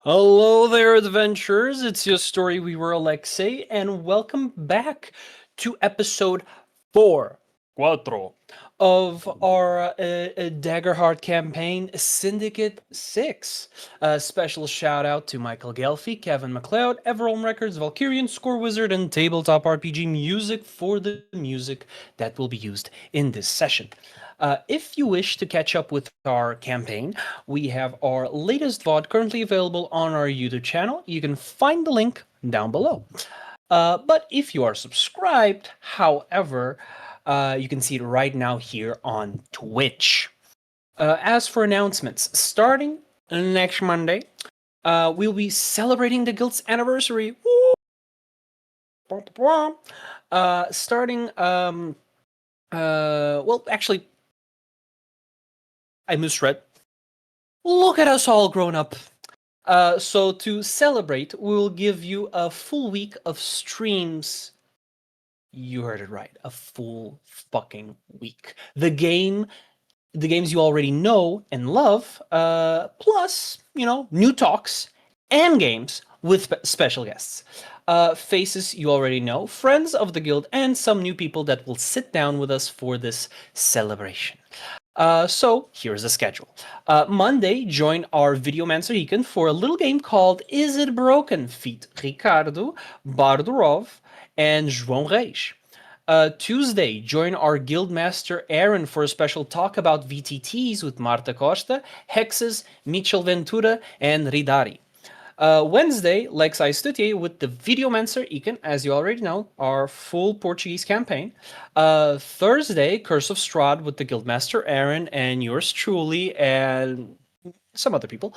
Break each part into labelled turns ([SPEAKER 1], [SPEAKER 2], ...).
[SPEAKER 1] Hello there, adventurers. It's your story weaver Alexei, and welcome back to episode 4 of our Daggerheart campaign, Syndicate 6. A special shout out to Michael Gelfi, Kevin MacLeod, Everhome Records, Valkyrian Score Wizard, and Tabletop RPG Music for the music that will be used in this session. If you wish to catch up with our campaign, we have our latest VOD currently available on our YouTube channel. You can find the link down below. But if you are subscribed, however, you can see it right now here on Twitch. As for announcements, starting next Monday, we'll be celebrating the guild's anniversary. Starting, well, actually, I misread. Look at us all grown up. So to celebrate, we'll give you a full week of streams. You heard it right. A full fucking week. The games you already know and love, plus, new talks and games with special guests. Faces you already know, friends of the guild, and some new people that will sit down with us for this celebration. So here's the schedule. Monday, join our Videomancer Econ for a little game called Is It Broken? Feat Ricardo, Bardurov, and João Reis. Tuesday, join our Guildmaster Aaron for a special talk about VTTs with Marta Costa, Hexes, Michel Ventura, and Ridari. Wednesday, Lex Stutier with the Videomancer Econ, as you already know, our full Portuguese campaign. Thursday, Curse of Strahd with the Guildmaster Aaron and yours truly and some other people.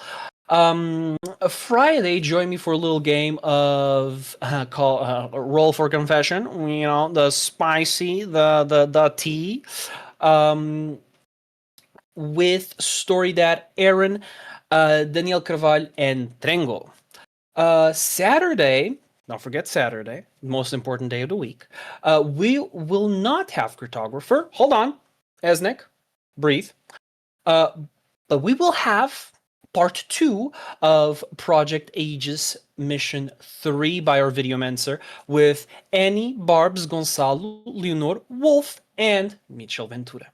[SPEAKER 1] Friday, join me for a little game of Roll for Confession. The spicy, the tea, with Story That Aaron, Daniel Carvalho, and Trengo. Saturday, don't forget Saturday, most important day of the week. We will not have cartographer. Hold on, Esnik, breathe. But we will have part 2 of Project Aegis Mission 3 by our Videomancer with Annie, Barbs, Gonçalo, Leonor, Wolf, and Michel Ventura.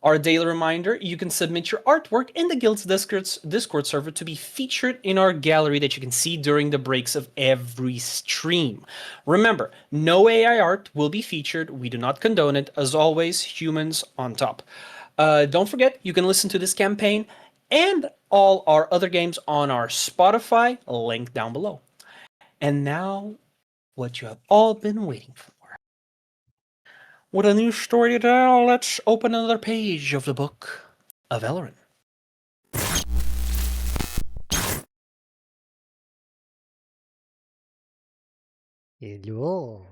[SPEAKER 1] Our daily reminder, you can submit your artwork in the Guild's Discord server to be featured in our gallery that you can see during the breaks of every stream. Remember, no AI art will be featured. We do not condone it. As always, humans on top. Don't forget, you can listen to this campaign and all our other games on our Spotify, link down below. And now, what you have all been waiting for. With a new story to tell, let's open another page of the Book of Elleran.
[SPEAKER 2] Hello.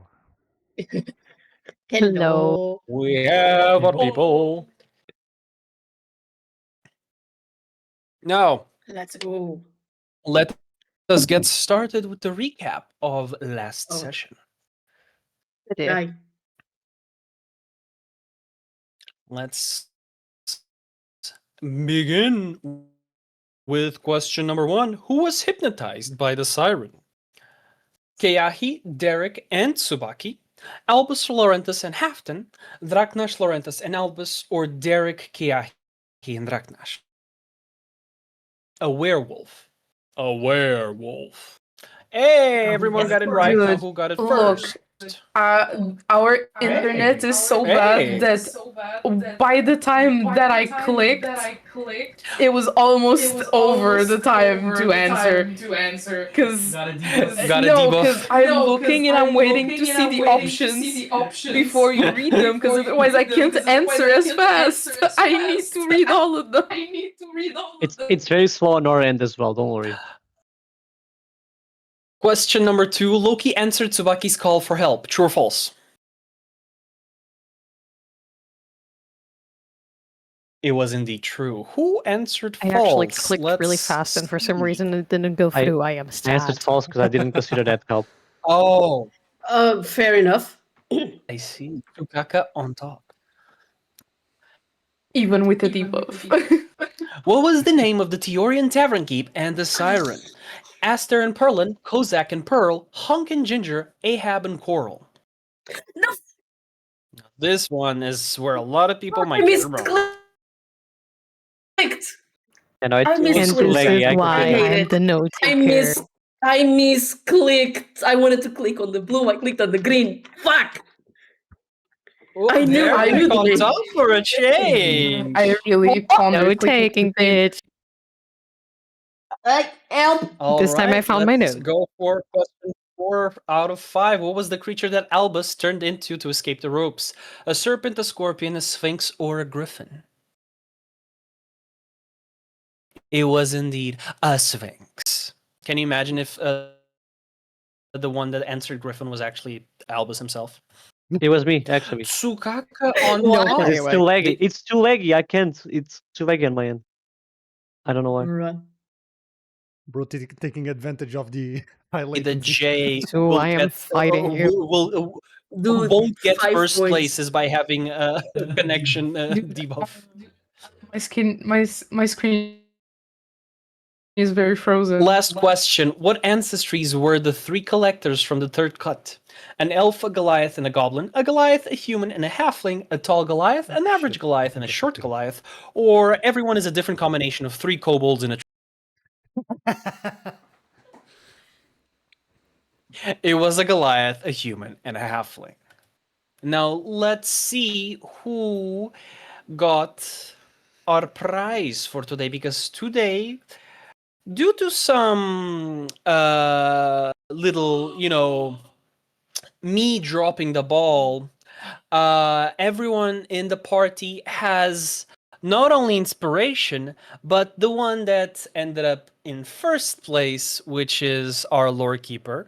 [SPEAKER 3] Hello.
[SPEAKER 1] We have our people. Now,
[SPEAKER 3] Let's go.
[SPEAKER 1] let us get started with the recap of last session.
[SPEAKER 3] Right.
[SPEAKER 1] Let's begin with question number 1. Who was hypnotized by the siren? Keahi, Daeric, and Tsubaki, Albus, Lorenthus, and Halfdann, Draknash, Lorenthus, and Albus, or Daeric, Keahi, and Draknash? A werewolf. A werewolf. Hey, everyone got it right. Now who got it first?
[SPEAKER 4] Our internet is so bad that by the time that I clicked, it was almost over the time to answer. Because I'm looking and I'm waiting to see the options before you read them, because otherwise I can't answer as fast. I need to read all of them.
[SPEAKER 2] It's very slow on our end as well, don't worry.
[SPEAKER 1] Question number 2. Loki answered Tsubaki's call for help. True or false? It was indeed true. Who answered false?
[SPEAKER 5] I actually clicked really fast, and for some reason it didn't go through. I am sad.
[SPEAKER 2] I answered false because I didn't consider that help.
[SPEAKER 1] Oh.
[SPEAKER 3] Fair enough.
[SPEAKER 1] I see. Tsukaka on top.
[SPEAKER 4] Even with the debuff.
[SPEAKER 1] What was the name of the Teorian Tavern Keep and the Siren? Aster and Perlin, Kozak and Pearl, Hunk and Ginger, Ahab and Coral.
[SPEAKER 3] No,
[SPEAKER 1] This one is where a lot of people
[SPEAKER 3] I
[SPEAKER 1] might get it wrong.
[SPEAKER 3] misclicked.
[SPEAKER 2] You know,
[SPEAKER 3] I
[SPEAKER 2] it
[SPEAKER 3] missed
[SPEAKER 2] was
[SPEAKER 5] And
[SPEAKER 2] too
[SPEAKER 3] click.
[SPEAKER 5] this
[SPEAKER 2] laggy.
[SPEAKER 5] is
[SPEAKER 2] I can
[SPEAKER 5] why
[SPEAKER 2] feel it.
[SPEAKER 3] hate
[SPEAKER 5] I'm
[SPEAKER 3] it.
[SPEAKER 5] the note
[SPEAKER 3] I
[SPEAKER 5] taker.
[SPEAKER 3] misclicked. I wanted to click on the blue. I clicked on the green. Fuck.
[SPEAKER 1] Oh,
[SPEAKER 3] I knew
[SPEAKER 1] Daeric
[SPEAKER 3] the
[SPEAKER 1] on
[SPEAKER 3] name.
[SPEAKER 1] top for a change.
[SPEAKER 4] I really can't
[SPEAKER 5] No taking, bitch.
[SPEAKER 3] Help.
[SPEAKER 1] All
[SPEAKER 5] This time I
[SPEAKER 1] right,
[SPEAKER 5] found my
[SPEAKER 1] let's
[SPEAKER 5] note.
[SPEAKER 1] go for question 4 out of 5. What was the creature that Albus turned into to escape the ropes? A serpent, a scorpion, a sphinx, or a griffin? It was indeed a sphinx. Can you imagine if the one that answered griffin was actually Albus himself?
[SPEAKER 2] It was me, actually.
[SPEAKER 1] Tsukaka on
[SPEAKER 5] No
[SPEAKER 1] top.
[SPEAKER 5] fucking
[SPEAKER 2] It's
[SPEAKER 5] way.
[SPEAKER 2] too laggy. It's too laggy. I can't. It's too laggy on my end. I don't know why.
[SPEAKER 3] Run.
[SPEAKER 6] Bro, taking advantage of the high
[SPEAKER 1] The
[SPEAKER 6] latency.
[SPEAKER 1] J
[SPEAKER 5] So
[SPEAKER 1] will
[SPEAKER 5] I am
[SPEAKER 1] get,
[SPEAKER 5] fighting you.
[SPEAKER 3] Dude,
[SPEAKER 1] won't get
[SPEAKER 3] 5
[SPEAKER 1] first
[SPEAKER 3] points.
[SPEAKER 1] places by having a connection debuff.
[SPEAKER 4] My screen is very frozen.
[SPEAKER 1] Last question. What ancestries were the 3 collectors from the third cut? An elf, a Goliath, and a goblin, a Goliath, a human, and a halfling, a tall Goliath, an average Goliath, and a short Goliath, or everyone is a different combination of 3 kobolds and a... It was a Goliath, a human, and a halfling. Now, let's see who got our prize for today, because today, due to some little, me dropping the ball, everyone in the party has not only inspiration, but the one that ended up in first place, which is our lore keeper.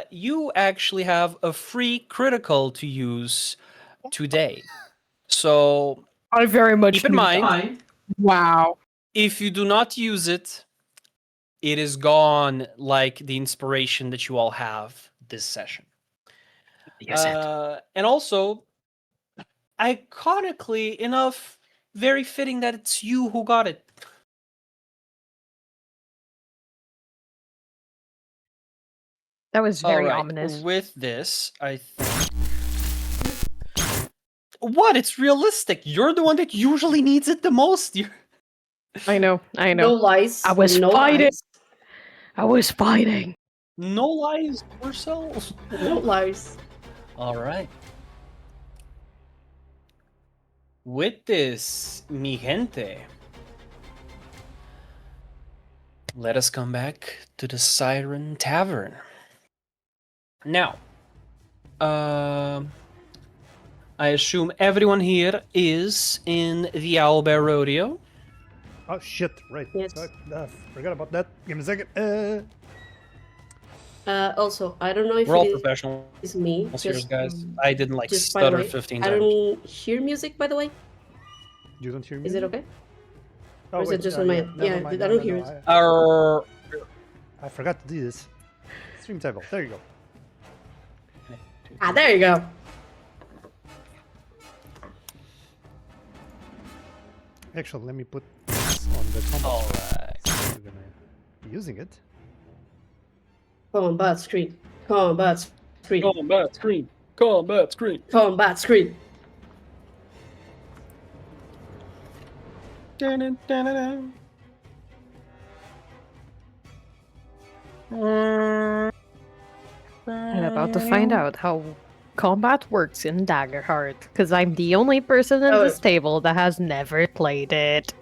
[SPEAKER 1] You actually have a free critical to use today. So
[SPEAKER 5] I very much
[SPEAKER 1] keep in
[SPEAKER 5] need
[SPEAKER 1] mind,
[SPEAKER 4] Wow.
[SPEAKER 1] if you do not use it, it is gone like the inspiration that you all have this session. And also, iconically enough, very fitting that it's you who got it.
[SPEAKER 5] That was very
[SPEAKER 1] Alright,
[SPEAKER 5] ominous.
[SPEAKER 1] with this, what? It's realistic. You're the one that usually needs it the most.
[SPEAKER 5] I know.
[SPEAKER 3] No lies.
[SPEAKER 5] I was
[SPEAKER 3] no
[SPEAKER 5] fighting.
[SPEAKER 3] lies.
[SPEAKER 5] I was fighting.
[SPEAKER 1] No lies yourselves.
[SPEAKER 3] No lies.
[SPEAKER 1] Alright. With this, mi gente, let us come back to the Siren Tavern. Now, I assume everyone here is in the Owlbear Rodeo.
[SPEAKER 6] Oh shit! Right.
[SPEAKER 3] Yes.
[SPEAKER 6] Forgot about that. Give me a second.
[SPEAKER 3] Also, I don't know if
[SPEAKER 1] We're all
[SPEAKER 3] it
[SPEAKER 1] professional
[SPEAKER 3] is me.
[SPEAKER 1] here, guys. I didn't like
[SPEAKER 3] just by the
[SPEAKER 1] stutter
[SPEAKER 3] way,
[SPEAKER 1] 15
[SPEAKER 3] I
[SPEAKER 1] times.
[SPEAKER 3] don't hear music, by the way.
[SPEAKER 6] You don't hear me?
[SPEAKER 3] Is it okay?
[SPEAKER 6] Oh,
[SPEAKER 3] or is it just on my end?
[SPEAKER 6] never
[SPEAKER 3] Yeah,
[SPEAKER 6] mind,
[SPEAKER 3] I
[SPEAKER 6] no,
[SPEAKER 3] don't
[SPEAKER 6] no,
[SPEAKER 3] hear
[SPEAKER 6] no,
[SPEAKER 3] it.
[SPEAKER 6] I forgot to do this. Stream table. There you go.
[SPEAKER 3] Ah, there you go.
[SPEAKER 6] Actually, let me put this on the combo.
[SPEAKER 1] Alright.
[SPEAKER 6] We're gonna be using it.
[SPEAKER 3] Combat screen. Combat screen.
[SPEAKER 1] Combat screen. Combat screen.
[SPEAKER 3] Combat screen.
[SPEAKER 1] Dun-dun-dun-dun-dun.
[SPEAKER 5] I'm about to find out how combat works in Daggerheart, because I'm the only person at
[SPEAKER 3] Oh.
[SPEAKER 5] this table that has never played it.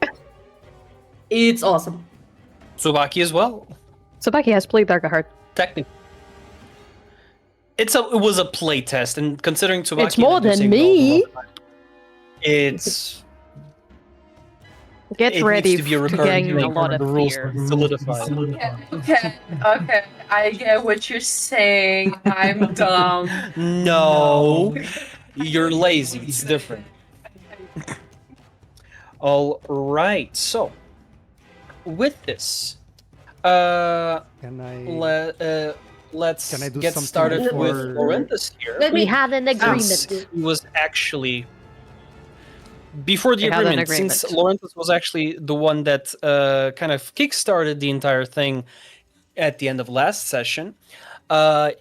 [SPEAKER 3] It's awesome.
[SPEAKER 1] Tsubaki as well.
[SPEAKER 5] Tsubaki has played Daggerheart.
[SPEAKER 1] Technically. It was a play test, and considering Tsubaki...
[SPEAKER 5] It's more
[SPEAKER 1] did the
[SPEAKER 5] than
[SPEAKER 1] same
[SPEAKER 5] me.
[SPEAKER 1] goal, it's...
[SPEAKER 5] Get
[SPEAKER 1] it
[SPEAKER 5] ready
[SPEAKER 1] needs to be a
[SPEAKER 5] to
[SPEAKER 1] recurring
[SPEAKER 5] gain a
[SPEAKER 1] thing.
[SPEAKER 5] lot
[SPEAKER 1] The
[SPEAKER 5] of
[SPEAKER 1] rules
[SPEAKER 5] fear.
[SPEAKER 1] are solidified.
[SPEAKER 4] Okay. I get what you're saying. I'm dumb.
[SPEAKER 1] No. You're lazy. It's different. All right. So, with this,
[SPEAKER 6] Can I?
[SPEAKER 1] let's
[SPEAKER 6] Can I do
[SPEAKER 1] get
[SPEAKER 6] something
[SPEAKER 1] started
[SPEAKER 3] for-
[SPEAKER 1] with Lorenthus here.
[SPEAKER 3] Let
[SPEAKER 5] We
[SPEAKER 3] me.
[SPEAKER 5] had an
[SPEAKER 1] Since
[SPEAKER 5] agreement.
[SPEAKER 1] he was actually before the
[SPEAKER 5] We had an
[SPEAKER 1] agreement, since
[SPEAKER 5] agreement.
[SPEAKER 1] Lorenthus was actually the one that kind of kickstarted the entire thing. at the end of last session,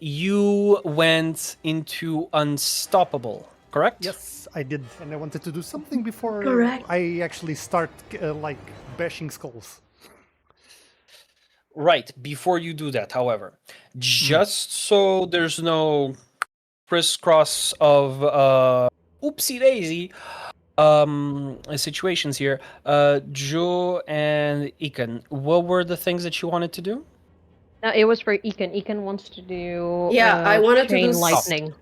[SPEAKER 1] you went into unstoppable, correct?
[SPEAKER 6] Yes, I did, and I wanted to do something before
[SPEAKER 3] Correct.
[SPEAKER 6] I actually start like bashing skulls.
[SPEAKER 1] Right. Before you do that, however, just so there's no crisscross of oopsie daisy situations here, Joe and Ikan, what were the things that you wanted to do?
[SPEAKER 5] No, it was for Ekin. Ekin wants to do
[SPEAKER 3] Yeah, I wanted to do
[SPEAKER 5] chain
[SPEAKER 3] s-
[SPEAKER 5] lightning.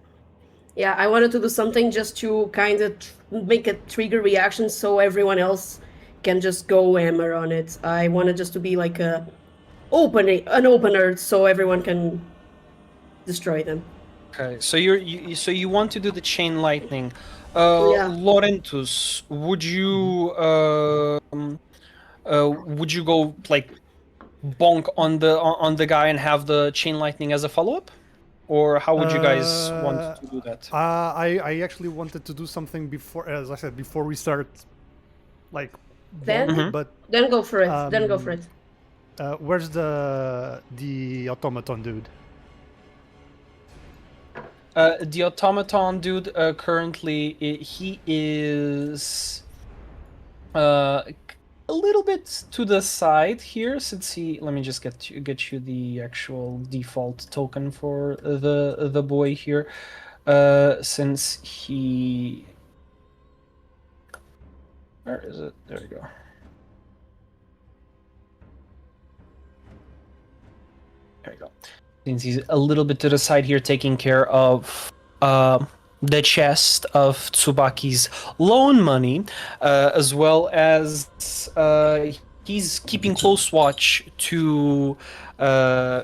[SPEAKER 3] Yeah, I wanted to do something just to kind of make a trigger reaction so everyone else can just go hammer on it. I wanted just to be like an opener so everyone can destroy them.
[SPEAKER 1] Okay, so so you want to do the chain lightning.
[SPEAKER 3] Yeah.
[SPEAKER 1] Lorenthus, would you go like bonk on the guy and have the chain lightning as a follow-up? Or how would you guys want to do that?
[SPEAKER 6] I actually wanted to do something before, as I said, before we start, like,
[SPEAKER 3] Then?
[SPEAKER 6] bombing, but
[SPEAKER 3] Then go for it. Then go for it.
[SPEAKER 6] where's the automaton dude?
[SPEAKER 1] The automaton dude currently he is a little bit to the side here, since he. Let me just get you the actual default token for the boy here, since he. Where is it? There we go. There you go. Since he's a little bit to the side here, taking care of the chest of Tsubaki's loan money, as well as he's keeping close watch to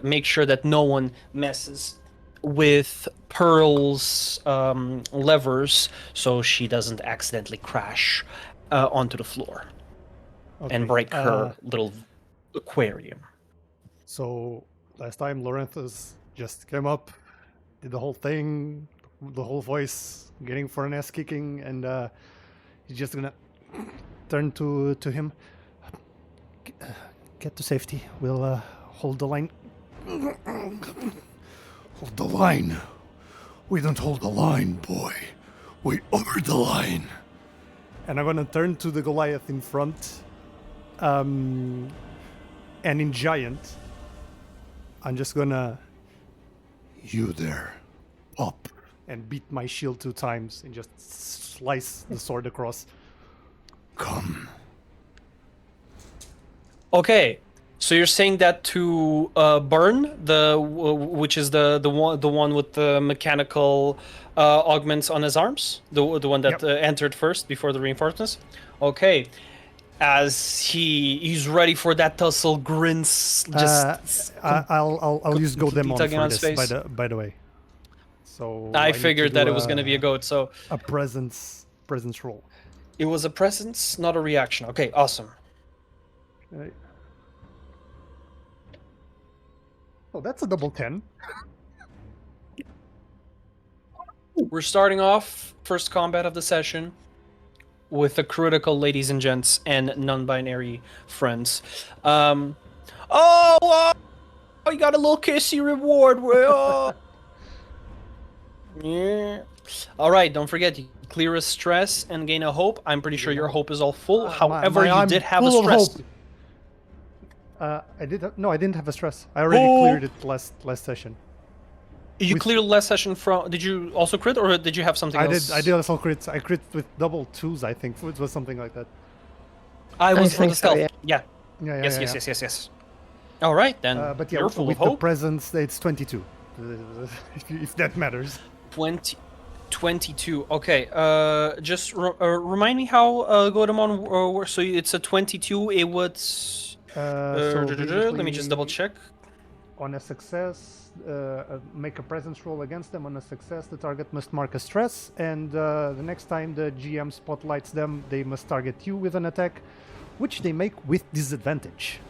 [SPEAKER 1] make sure that no one messes with Pearl's levers, so she doesn't accidentally crash onto the floor
[SPEAKER 6] Okay,
[SPEAKER 1] and break her little aquarium.
[SPEAKER 6] So last time Lorenthus just came up, did the whole thing, the whole voice getting for an ass kicking, and he's just gonna turn to him. Get to safety. We'll hold the line.
[SPEAKER 7] Hold the line. We don't hold the line, boy. We are the line.
[SPEAKER 6] And I'm gonna turn to the Goliath in front. And in giant, I'm just gonna
[SPEAKER 7] You there. Up.
[SPEAKER 6] and beat my shield 2 times and just slice the sword across.
[SPEAKER 7] Come.
[SPEAKER 1] Okay, so you're saying that to Burn, which is the one with the mechanical augments on his arms, the one that
[SPEAKER 6] Yep.
[SPEAKER 1] entered first before the reinforcements. Okay, as he's ready for that tussle, grins just.
[SPEAKER 6] I'll use go
[SPEAKER 1] completely
[SPEAKER 6] demon
[SPEAKER 1] tugging
[SPEAKER 6] for
[SPEAKER 1] on
[SPEAKER 6] this.
[SPEAKER 1] his
[SPEAKER 6] By
[SPEAKER 1] face.
[SPEAKER 6] the way. So
[SPEAKER 1] I
[SPEAKER 6] need to
[SPEAKER 1] figured
[SPEAKER 6] do
[SPEAKER 1] that it was going to be a goat, so
[SPEAKER 6] a presence roll.
[SPEAKER 1] it was a presence, not a reaction. Okay, awesome.
[SPEAKER 6] Okay. Oh, that's a double 10.
[SPEAKER 1] We're starting off first combat of the session with a critical, ladies and gents, and non-binary friends. You got a little kissy reward. Yeah. All right, don't forget, you clear a stress and gain a hope. I'm pretty sure your hope is all full. However, you
[SPEAKER 6] I'm
[SPEAKER 1] did have a
[SPEAKER 6] full of
[SPEAKER 1] stress.
[SPEAKER 6] hope. I didn't have a stress. I already cleared it last session.
[SPEAKER 1] You
[SPEAKER 6] With-
[SPEAKER 1] cleared last session from. Did you also crit, or did you have something else?
[SPEAKER 6] I did also crit. I crit with double 2s, I think. It was something like that.
[SPEAKER 1] I was for
[SPEAKER 5] think
[SPEAKER 1] the
[SPEAKER 5] so,
[SPEAKER 1] stealth.
[SPEAKER 5] yeah.
[SPEAKER 1] Yeah.
[SPEAKER 6] Yeah,
[SPEAKER 1] Yes. All right, then.
[SPEAKER 6] But yeah,
[SPEAKER 1] You're full
[SPEAKER 6] with
[SPEAKER 1] of
[SPEAKER 6] the
[SPEAKER 1] hope.
[SPEAKER 6] presence, it's 22. If that matters.
[SPEAKER 1] 22. Okay. Just remind me how Godemon works. So it's a 22. It would. Let me just double check.
[SPEAKER 6] On a success, make a presence roll against them. On a success, the target must mark a stress, and the next time the GM spotlights them, they must target you with an attack, which they make with disadvantage.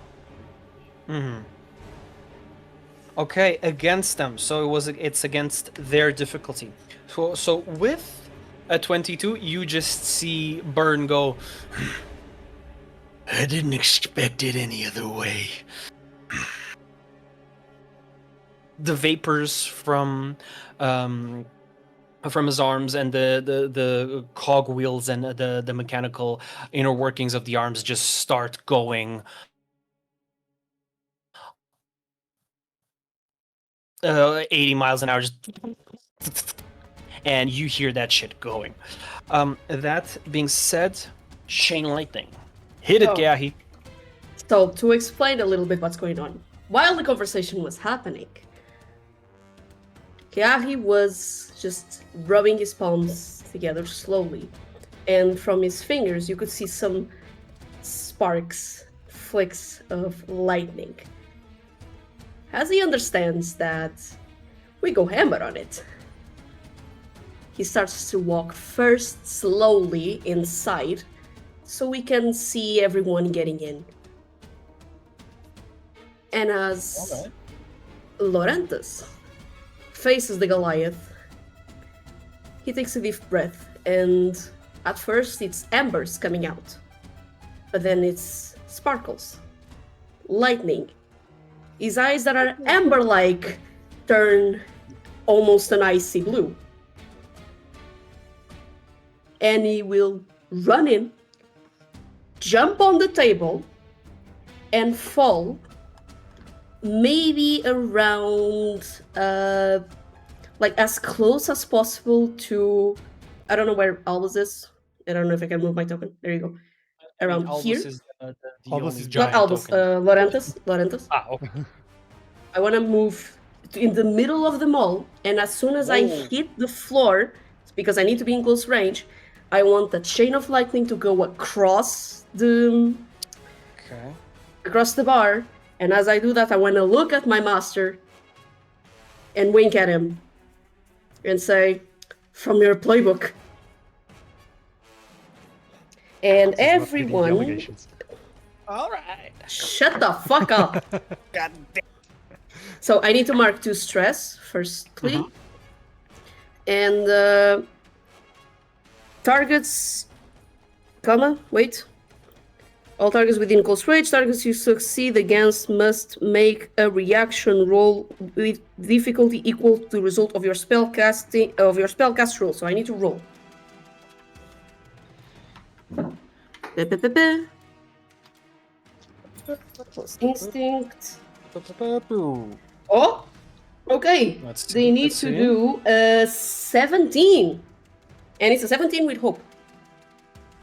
[SPEAKER 1] Okay, against them. So it's against their difficulty. So with a 22, you just see Burn go.
[SPEAKER 7] I didn't expect it any other way.
[SPEAKER 1] the vapors from his arms and the cog wheels and the mechanical inner workings of the arms just start going 80 miles an hour, just and you hear that shit going. That being said, chain lightning. Hit it,
[SPEAKER 3] Oh.
[SPEAKER 1] Keahi.
[SPEAKER 3] So, to explain a little bit what's going on, while the conversation was happening, Keahi was just rubbing his palms together slowly, and from his fingers you could see some sparks, flicks of lightning. As he understands that we go hammer on it, he starts to walk first slowly inside so we can see everyone getting in. And as Lorenthus faces the Goliath, he takes a deep breath, and at first it's embers coming out, but then it's sparkles, lightning. His eyes that are amber-like turn almost an icy blue. And he will run in, jump on the table, and fall maybe around, like as close as possible to, I don't know where Albus is. I don't know if I can move my token. There you go. Around
[SPEAKER 1] Albus
[SPEAKER 3] here.
[SPEAKER 1] is the
[SPEAKER 6] Albus
[SPEAKER 1] only
[SPEAKER 6] is
[SPEAKER 1] giant
[SPEAKER 3] Not Albus,
[SPEAKER 1] token.
[SPEAKER 3] Lorenthus.
[SPEAKER 1] Okay.
[SPEAKER 3] I want to move in the middle of them all, and as soon as I
[SPEAKER 1] Whoa.
[SPEAKER 3] hit the floor, because I need to be in close range, I want the chain of lightning to go across the bar, and as I do that, I want to look at my master and wink at him and say, "From your playbook." And everyone,
[SPEAKER 2] Allegations.
[SPEAKER 1] All right.
[SPEAKER 3] shut the fuck up.
[SPEAKER 1] God damn.
[SPEAKER 3] So I need to mark 2 stress firstly. And targets, wait. All targets within close range, targets you succeed against must make a reaction roll with difficulty equal to the result of your spellcast roll. So I need to roll. Plus instinct. Oh, okay.
[SPEAKER 1] Let's
[SPEAKER 3] They
[SPEAKER 1] see,
[SPEAKER 3] need
[SPEAKER 1] let's
[SPEAKER 3] to
[SPEAKER 1] see.
[SPEAKER 3] do a 17. And it's a 17 with hope.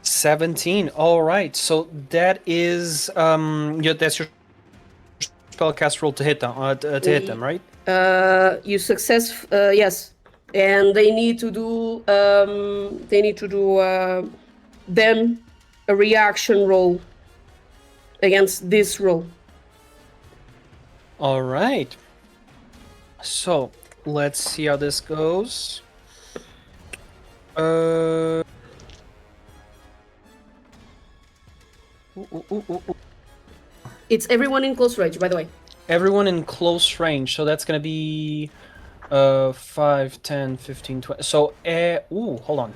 [SPEAKER 1] 17. All right. So that is that's your spellcast roll to hit them. To hit them, right?
[SPEAKER 3] You success, yes. And they need to do then a reaction roll against this roll.
[SPEAKER 1] All right. So let's see how this goes. Ooh, ooh, ooh, ooh, ooh.
[SPEAKER 3] It's everyone in close range, by the way.
[SPEAKER 1] Everyone in close range. So that's gonna be 5, 10, 15, 20. So hold on.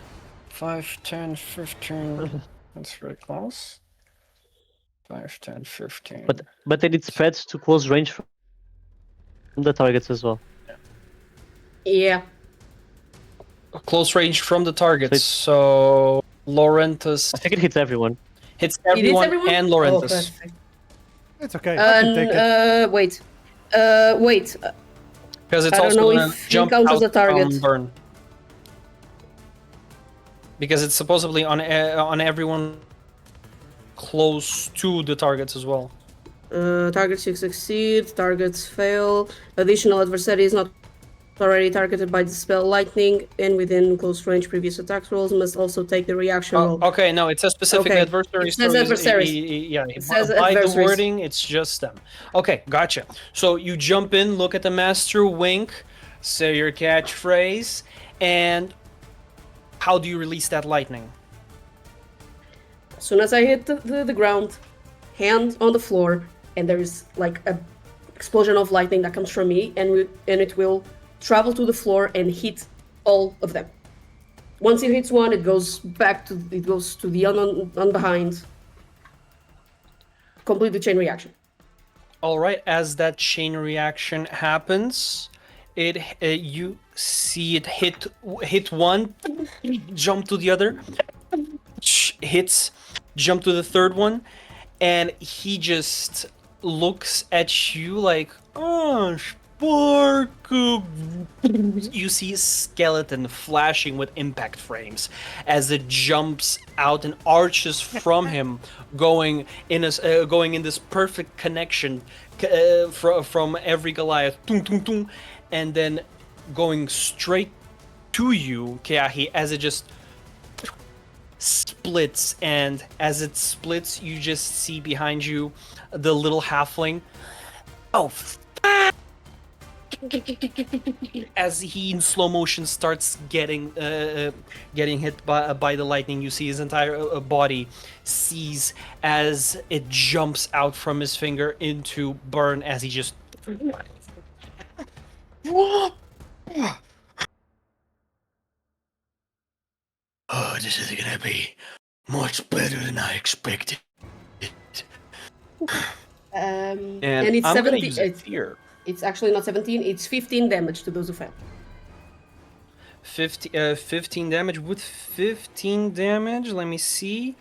[SPEAKER 1] 5, 10, 15. That's very close. 5, 10, 15.
[SPEAKER 2] But then it spreads to close range from the targets as well.
[SPEAKER 3] Yeah.
[SPEAKER 1] Close range from the targets. So Lorenthus
[SPEAKER 2] I think it hits everyone.
[SPEAKER 1] hits
[SPEAKER 3] It is
[SPEAKER 1] everyone and Lorenthus.
[SPEAKER 3] Oh, perfect.
[SPEAKER 6] It's okay. I can take it.
[SPEAKER 3] Wait.
[SPEAKER 1] Because it's
[SPEAKER 3] I don't
[SPEAKER 1] also
[SPEAKER 3] know
[SPEAKER 1] gonna
[SPEAKER 3] if he
[SPEAKER 1] jump
[SPEAKER 3] counts
[SPEAKER 1] out
[SPEAKER 3] as a target.
[SPEAKER 1] from burn. Because it's supposedly on everyone close to the targets as well.
[SPEAKER 3] Targets you succeed, targets fail. Additional adversary is not already targeted by the spell lightning and within close range previous attack rolls must also take the reaction roll.
[SPEAKER 1] Okay, no, it says specific
[SPEAKER 3] Okay.
[SPEAKER 1] adversaries.
[SPEAKER 3] It says
[SPEAKER 1] so
[SPEAKER 3] adversaries.
[SPEAKER 1] Yeah,
[SPEAKER 3] It says
[SPEAKER 1] by the
[SPEAKER 3] adversaries.
[SPEAKER 1] wording, it's just them. Okay, gotcha. So you jump in, look at the master, wink, say your catchphrase, and how do you release that lightning?
[SPEAKER 3] As soon as I hit the ground, hand on the floor, and there is like a explosion of lightning that comes from me, and it will travel to the floor and hit all of them. Once it hits one, it goes to the on behind. Complete the chain reaction.
[SPEAKER 1] All right, as that chain reaction happens, You see it hit one, jump to the other, hits, jump to the third one, and he just looks at you like, oh, Sparkle. You see a skeleton flashing with impact frames as it jumps out and arches from him, going in this perfect connection from every Goliath, tung, tung, tung, and then going straight to you, Keahi, as it just splits. And as it splits, you just see behind you the little halfling. Oh, as he in slow motion starts getting hit by the lightning, you see his entire body seize as it jumps out from his finger into burn as he just
[SPEAKER 7] Oh, this is gonna be much better than I expected.
[SPEAKER 3] And
[SPEAKER 1] and
[SPEAKER 3] it's
[SPEAKER 1] I'm gonna
[SPEAKER 3] 17.
[SPEAKER 1] use it here.
[SPEAKER 3] It's actually not 17. It's 15 damage to those who fail.
[SPEAKER 1] 15 damage. With 15 damage, let me see.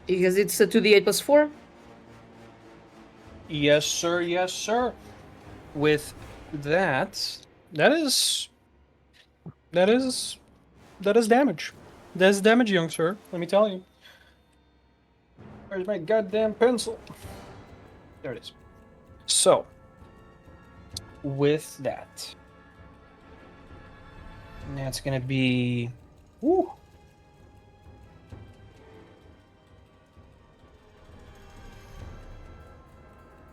[SPEAKER 3] Because it's a 2d8 plus 4.
[SPEAKER 1] Yes, sir. Yes, sir. With that is damage. That's damage, young sir. Let me tell you. Where's my goddamn pencil? There it is. So, with that, that's gonna be. Woo.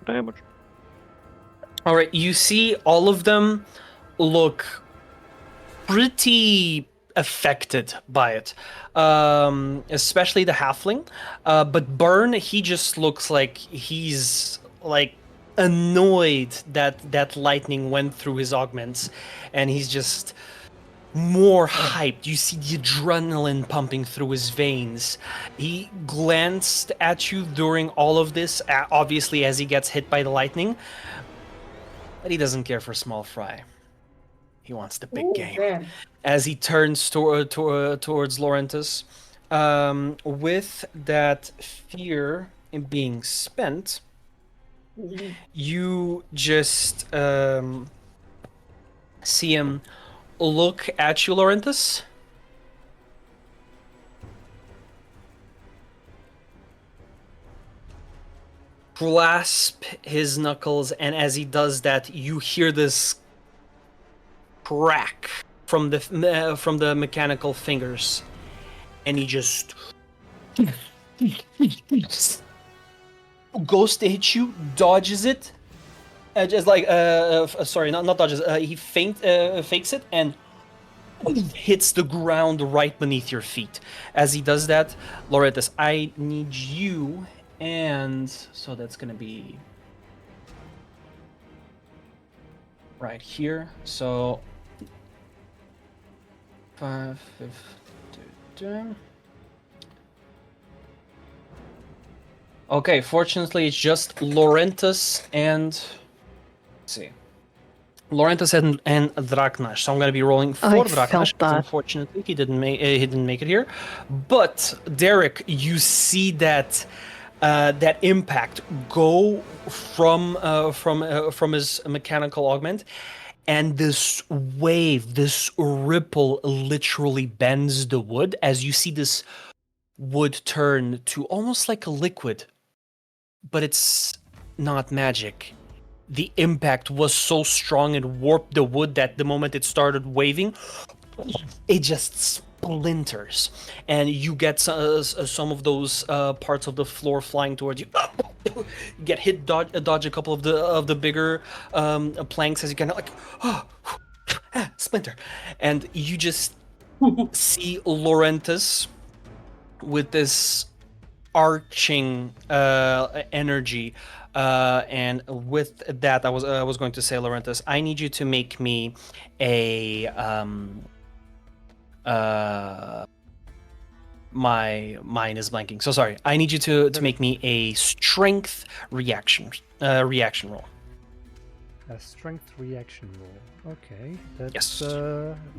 [SPEAKER 2] Damage.
[SPEAKER 1] All right, you see all of them look pretty affected by it, especially the halfling. But Burn, he just looks like he's like annoyed that lightning went through his augments, and he's just more hyped. You see the adrenaline pumping through his veins. He glanced at you during all of this, obviously as he gets hit by the lightning, but he doesn't care for small fry. He wants the big game.
[SPEAKER 3] Damn.
[SPEAKER 1] As he turns towards Lorenthus, with that fear in being spent, you just see him look at you, Lorenthus. Grasp his knuckles, and as he does that, you hear this crack from the mechanical fingers, and he just goes to hit you, dodges it, just like sorry, not dodges. He fakes it and hits the ground right beneath your feet. As he does that, Lorenthus, I need you, and so that's gonna be right here. So 5, 15. Okay, fortunately it's just Lorenthus and let's see. Lorenthus and Draknash. So I'm gonna be rolling for Draknash.
[SPEAKER 5] felt that.
[SPEAKER 1] Unfortunately, he didn't make it here. But Daeric, you see that that impact go from his mechanical augment, and this wave, this ripple, literally bends the wood as you see this wood turn to almost like a liquid, but it's not magic. The impact was so strong it warped the wood that the moment it started waving, it just splinters, and you get some of those parts of the floor flying towards you. You get hit, dodge a couple of the bigger planks as you kind of like splinter, and you just see Lorenthus with this arching energy, and with that, I was going to say, Lorenthus, I need you to make me a my mind is blanking. So sorry. I need you to make me a strength reaction roll.
[SPEAKER 6] A strength reaction roll. Okay, that's
[SPEAKER 1] Yes.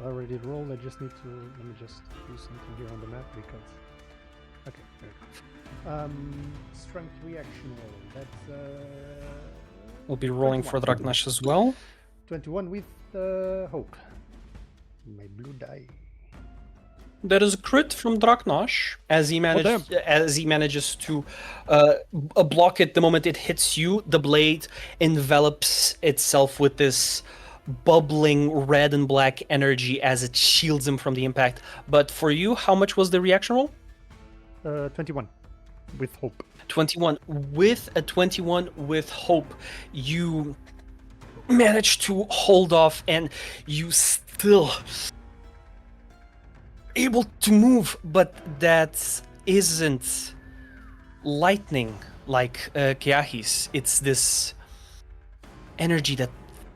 [SPEAKER 6] already rolled. I just need to let me just do something here on the map because. Okay, there we go. Strength reaction roll. That's
[SPEAKER 1] We'll be rolling for
[SPEAKER 6] 21.
[SPEAKER 1] Draknash as well.
[SPEAKER 6] 21 with hope. My blue die.
[SPEAKER 1] There is a crit from Draknash as he manages to block it the moment it hits you. The blade envelops itself with this bubbling red and black energy as it shields him from the impact. But for you, how much was the reaction roll?
[SPEAKER 6] 21 with hope.
[SPEAKER 1] 21. With a 21 with hope, you manage to hold off and you still able to move, but that isn't lightning like Keahi's. It's this energy that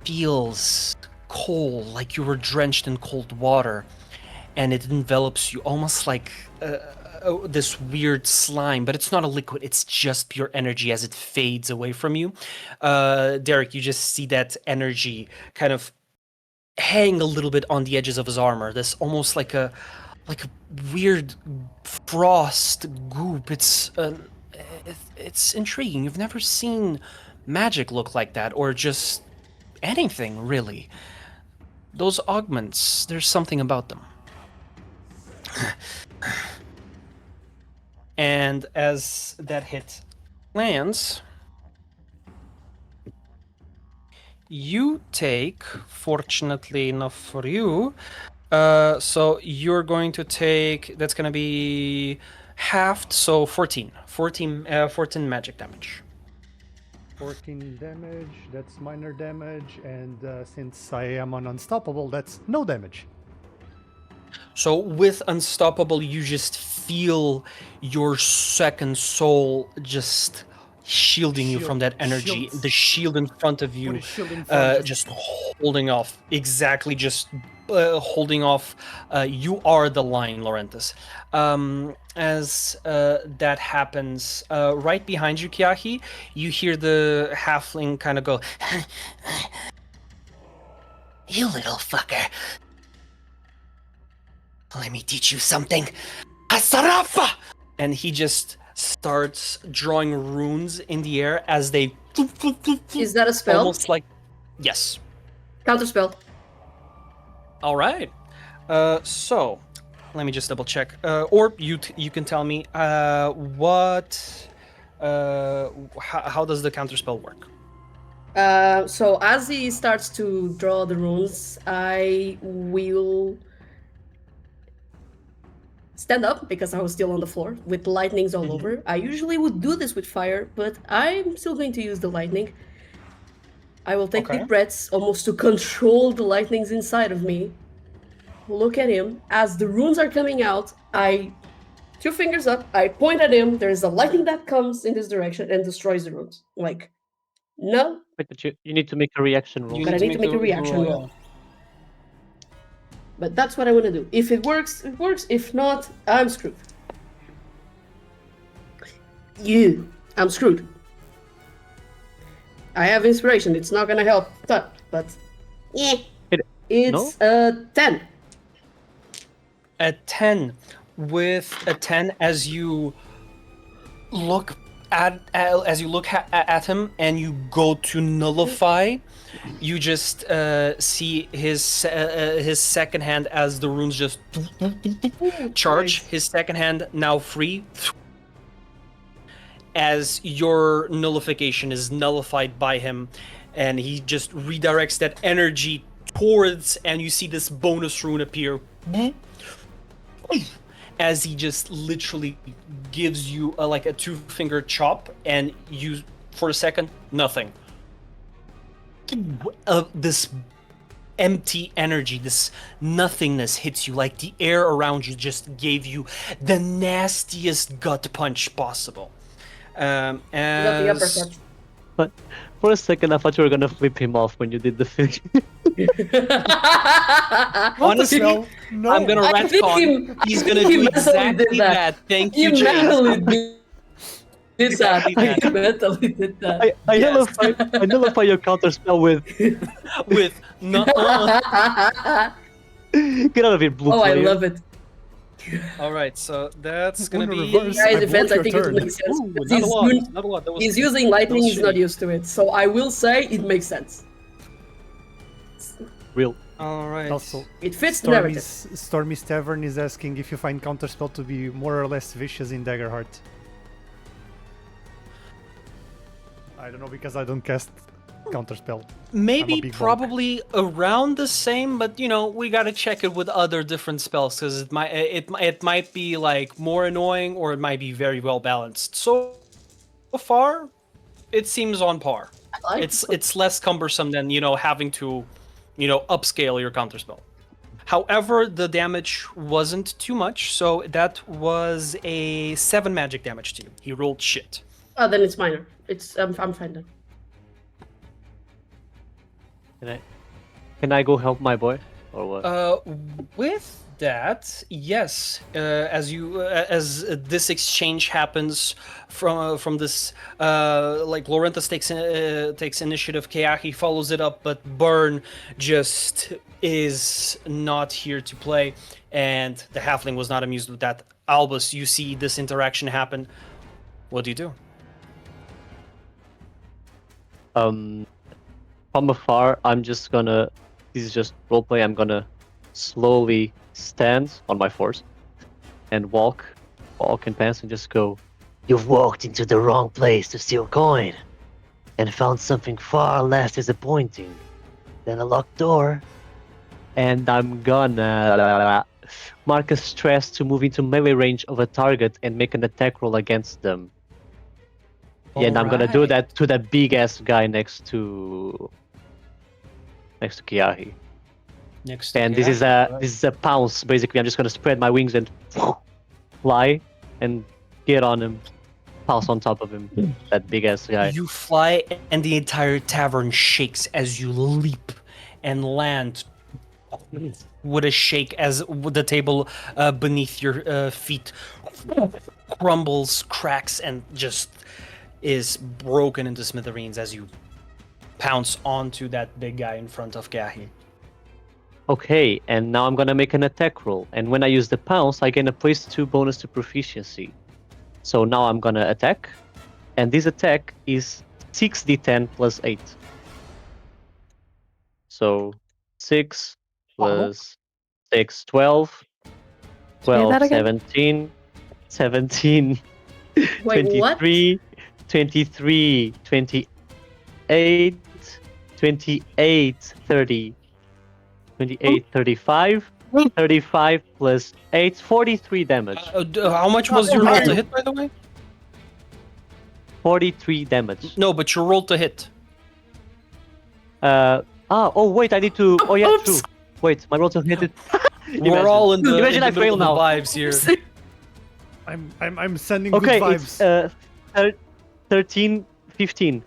[SPEAKER 1] feels cold, like you were drenched in cold water, and it envelops you almost like this weird slime, but it's not a liquid, it's just pure energy as it fades away from you. Daeric, you just see that energy kind of hang a little bit on the edges of his armor. This almost like a weird frost goop. It's intriguing. You've never seen magic look like that, or just anything really. Those augments, there's something about them. And as that hit lands, you take, fortunately enough for you, so you're going to take, that's going to be halved, so 14 magic damage.
[SPEAKER 6] 14 damage, that's minor damage, and since I am on Unstoppable, that's no damage.
[SPEAKER 1] So with Unstoppable, you just feel your second soul just shielding you from that energy.
[SPEAKER 6] Shields.
[SPEAKER 1] The shield in front of you,
[SPEAKER 6] Put a shield in front,
[SPEAKER 1] just holding off. Exactly, just holding off. You are the line, Lorenthus. As that happens, right behind you, Keahi, you hear the halfling kind of go, "You little fucker. Let me teach you something. Asarafa!" And he just starts drawing runes in the air as they...
[SPEAKER 3] Is that a spell?
[SPEAKER 1] Almost like... Yes.
[SPEAKER 3] Counterspell.
[SPEAKER 1] All right. So, let me just double check. Or you can tell me what... how does the counterspell work?
[SPEAKER 3] So as he starts to draw the runes, I will stand up because I was still on the floor with lightnings all over. I usually would do this with fire, but I'm still going to use the lightning. I will take deep breaths almost to control the lightnings inside of me. Look at him. As the runes are coming out, I 2 fingers up, I point at him. There's a lightning that comes in this direction and destroys the runes. Like, no.
[SPEAKER 2] Wait, but you need to make a reaction roll.
[SPEAKER 3] But I need to make a reaction roll. But that's what I want to do. If it works, it works. If not, I'm screwed. I'm screwed. I have inspiration. It's not gonna help that, but yeah. It's a 10.
[SPEAKER 1] A 10. With a 10, as you look at him and you go to nullify, you just see his second hand as the runes just charge. His second hand now free, as your nullification is nullified by him, and he just redirects that energy towards, and you see this bonus rune appear as he just literally gives you a 2-finger chop, and you, for a second, nothing. This empty energy, this nothingness hits you, like the air around you just gave you the nastiest gut punch possible.
[SPEAKER 3] You got the uppercut.
[SPEAKER 2] But for a second, I thought you were gonna flip him off when you did the thing.
[SPEAKER 1] Honestly,
[SPEAKER 6] No.
[SPEAKER 1] I'm gonna
[SPEAKER 3] I think
[SPEAKER 1] retcon. He's gonna
[SPEAKER 3] he
[SPEAKER 1] do
[SPEAKER 3] mentally
[SPEAKER 1] exactly
[SPEAKER 3] did that.
[SPEAKER 1] that. Thank you,
[SPEAKER 3] You
[SPEAKER 1] James.
[SPEAKER 3] mentally did that.
[SPEAKER 1] Exactly that.
[SPEAKER 3] He mentally did that.
[SPEAKER 2] I
[SPEAKER 1] Yes.
[SPEAKER 2] nullify your counterspell with
[SPEAKER 1] With no.
[SPEAKER 2] get out of here, blue
[SPEAKER 3] Oh, I
[SPEAKER 2] player.
[SPEAKER 3] love it.
[SPEAKER 1] All right, so that's gonna
[SPEAKER 6] When
[SPEAKER 1] be.
[SPEAKER 6] reverse,
[SPEAKER 3] Guys,
[SPEAKER 6] I
[SPEAKER 3] defense,
[SPEAKER 6] block
[SPEAKER 3] I think
[SPEAKER 6] your
[SPEAKER 3] it
[SPEAKER 6] turn.
[SPEAKER 3] makes sense.
[SPEAKER 1] Ooh,
[SPEAKER 3] because
[SPEAKER 1] not a lot. Not a lot. That was.
[SPEAKER 3] He's using lightning,
[SPEAKER 1] was
[SPEAKER 3] he's not
[SPEAKER 1] shitty.
[SPEAKER 3] used to it. So I will say it makes sense.
[SPEAKER 2] Real.
[SPEAKER 1] All right.
[SPEAKER 6] Also,
[SPEAKER 3] It fits the narrative.
[SPEAKER 6] Stormy's Tavern is asking if you find counterspell to be more or less vicious in Daggerheart. I don't know because I don't cast counterspell.
[SPEAKER 1] Maybe
[SPEAKER 6] big bonk.
[SPEAKER 1] probably around the same, but we gotta check it with other different spells because it might be like more annoying or it might be very well balanced. So far, it seems on par.
[SPEAKER 3] I like
[SPEAKER 1] It's less cumbersome than having to upscale your counterspell. However, the damage wasn't too much, so that was a 7 magic damage to you. He rolled shit.
[SPEAKER 3] Oh, then it's minor. I'm fine then.
[SPEAKER 2] Can I go help my boy or what?
[SPEAKER 1] With that, yes. As this exchange happens from this, like Lorenthus takes initiative, Keahi follows it up, but Burn just is not here to play, and the halfling was not amused with that. Albus, you see this interaction happen. What do you do?
[SPEAKER 2] From afar, I'm just gonna. This is just roleplay. I'm gonna slowly stand on my force and walk and pass and just go.
[SPEAKER 8] You've walked into the wrong place to steal coin and found something far less disappointing than a locked door.
[SPEAKER 2] And I'm gonna mark a stress to move into melee range of a target and make an attack roll against them. Yeah, and I'm gonna do that to that big ass guy next to Keahi. And this is a pounce basically. I'm just gonna spread my wings and fly and get on him, pounce on top of him. That big ass guy.
[SPEAKER 1] You fly, and the entire tavern shakes as you leap and land with a shake as the table beneath your feet crumbles, cracks, and just is broken into smithereens as you pounce onto that big guy in front of Keahi.
[SPEAKER 2] Okay, and now I'm gonna make an attack roll. And when I use the pounce, I gain a +2 bonus to proficiency. So now I'm gonna attack, and this attack is 6d10 plus 8. So 6 plus 6, 12, 12,
[SPEAKER 5] that again?
[SPEAKER 2] 17, 17,
[SPEAKER 3] Wait,
[SPEAKER 2] 23, 23, 28, 28, 30, 28, 35, 35 plus 8, 43 damage.
[SPEAKER 1] How much was your roll to hit, by the way?
[SPEAKER 2] 43 damage.
[SPEAKER 1] No, but your roll to hit.
[SPEAKER 2] Wait, I need to. Oh yeah,
[SPEAKER 3] Oops.
[SPEAKER 2] true. Wait, my roll to hit it.
[SPEAKER 1] We're all in the,
[SPEAKER 2] Imagine
[SPEAKER 1] in the
[SPEAKER 2] I fail
[SPEAKER 1] middle of the
[SPEAKER 2] now.
[SPEAKER 1] vibes here.
[SPEAKER 6] I'm sending
[SPEAKER 2] Okay,
[SPEAKER 6] good
[SPEAKER 2] it's
[SPEAKER 6] vibes.
[SPEAKER 2] 13, 15.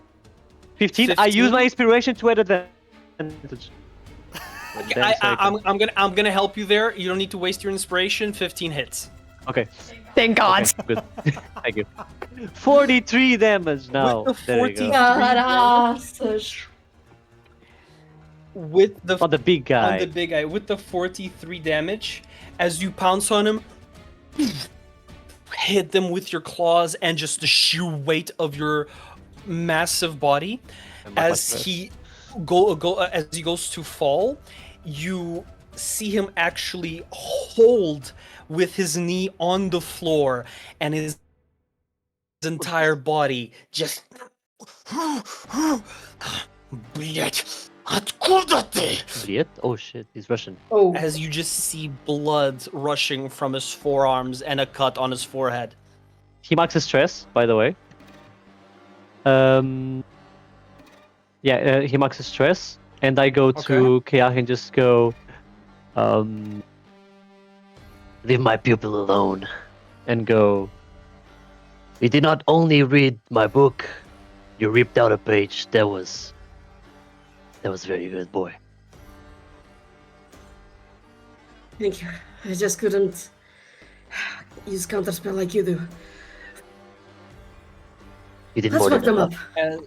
[SPEAKER 2] 15. I use
[SPEAKER 1] 15?
[SPEAKER 2] my inspiration to add advantage.
[SPEAKER 1] I'm gonna help you there. You don't need to waste your inspiration. 15 hits.
[SPEAKER 2] Okay.
[SPEAKER 5] Thank God.
[SPEAKER 2] Okay, good. Thank you. 43 damage now.
[SPEAKER 1] With the
[SPEAKER 2] There you go.
[SPEAKER 1] 43
[SPEAKER 3] Caraças.
[SPEAKER 1] With the
[SPEAKER 2] On the big guy.
[SPEAKER 1] on the big guy with the 43 damage, as you pounce on him, hit them with your claws and just the sheer weight of your massive body. As he as he goes to fall, you see him actually hold with his knee on the floor and his entire body just
[SPEAKER 2] Блядь? Oh shit, he's Russian.
[SPEAKER 3] Oh,
[SPEAKER 1] as you just see blood rushing from his forearms and a cut on his forehead.
[SPEAKER 2] He marks a stress, by the way. He marks a stress, and I go to Keahi and just go,
[SPEAKER 8] Leave my pupil alone.
[SPEAKER 2] and go,
[SPEAKER 8] You did not only read my book, you ripped out a page. That was very good, boy.
[SPEAKER 3] thank you. I just couldn't use counterspell like you do.
[SPEAKER 8] You did
[SPEAKER 3] Let's
[SPEAKER 8] more
[SPEAKER 3] fuck
[SPEAKER 8] than
[SPEAKER 3] them up.
[SPEAKER 8] enough.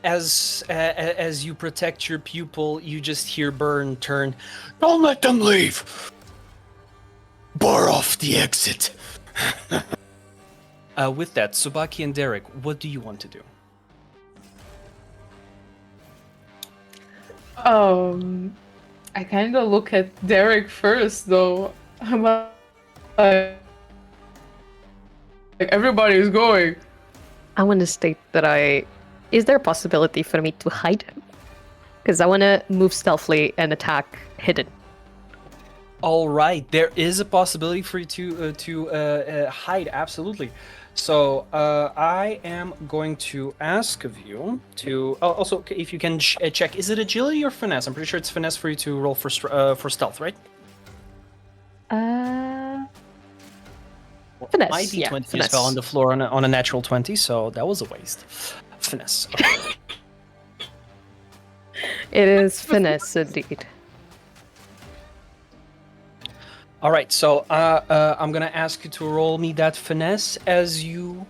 [SPEAKER 1] As you protect your pupil, you just hear Burn turn.
[SPEAKER 7] Don't let them leave! Bar off the exit.
[SPEAKER 1] With that, Tsubaki and Daeric, what do you want to do?
[SPEAKER 4] I kind of look at Daeric first, though. I'm like everybody's going.
[SPEAKER 5] I want to state that is there a possibility for me to hide? Because I want to move stealthily and attack hidden.
[SPEAKER 1] All right, there is a possibility for you to hide. Absolutely. So I am going to ask of you to also if you can check. Is it agility or finesse? I'm pretty sure it's finesse for you to roll for stealth, right?
[SPEAKER 5] Finesse.
[SPEAKER 1] My d20 just
[SPEAKER 5] finesse.
[SPEAKER 1] fell on the floor on a natural 20, so that was a waste. Finesse. Okay.
[SPEAKER 5] It is finesse indeed.
[SPEAKER 1] All right, so I'm gonna ask you to roll me that finesse as you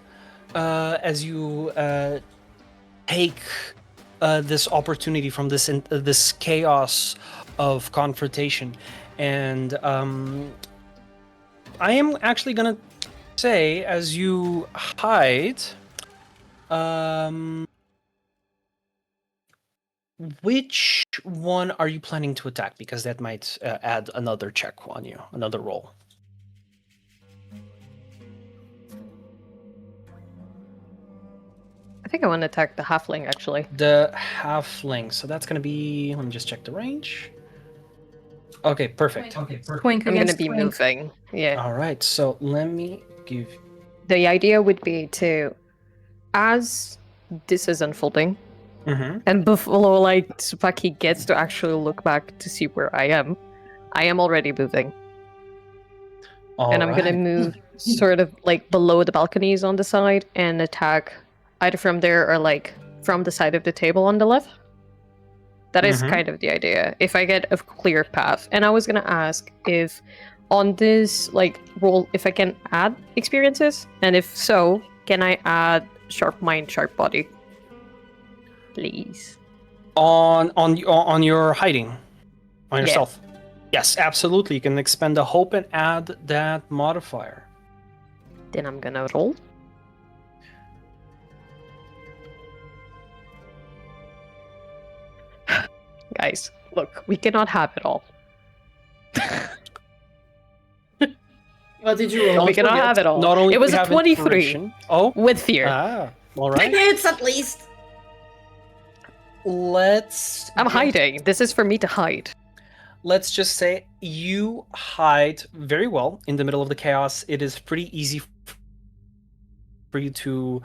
[SPEAKER 1] take this opportunity from this chaos of confrontation, and I am actually gonna say as you hide, which one are you planning to attack? Because that might add another check on you, another roll.
[SPEAKER 5] I think I want to attack the halfling, actually.
[SPEAKER 1] The halfling. So that's going to be... Let me just check the range. Okay, perfect.
[SPEAKER 4] Twink
[SPEAKER 5] I'm going to
[SPEAKER 4] against
[SPEAKER 5] be
[SPEAKER 4] twink.
[SPEAKER 5] moving. Yeah.
[SPEAKER 1] All right, so let me give...
[SPEAKER 5] The idea would be to, as this is unfolding, and before like Tsubaki gets to actually look back to see where I am already moving. And I'm gonna move sort of like below the balconies on the side and attack either from there or like from the side of the table on the left. That is kind of the idea. If I get a clear path. And I was gonna ask if on this like roll if I can add experiences, and if so, can I add sharp mind, sharp body? Please.
[SPEAKER 1] On your hiding, on yourself. Yes, absolutely. You can expend a hope and add that modifier.
[SPEAKER 5] Then I'm gonna roll. Guys, look, we cannot have it all.
[SPEAKER 3] What did you roll?
[SPEAKER 5] We cannot have it all.
[SPEAKER 1] Not only
[SPEAKER 5] It was
[SPEAKER 1] we
[SPEAKER 5] a
[SPEAKER 1] have
[SPEAKER 5] 23
[SPEAKER 1] inspiration- Oh,
[SPEAKER 5] with fear.
[SPEAKER 1] all right.
[SPEAKER 3] It's at least.
[SPEAKER 5] I'm hiding. This is for me to hide.
[SPEAKER 1] Let's just say you hide very well in the middle of the chaos. It is pretty easy for you to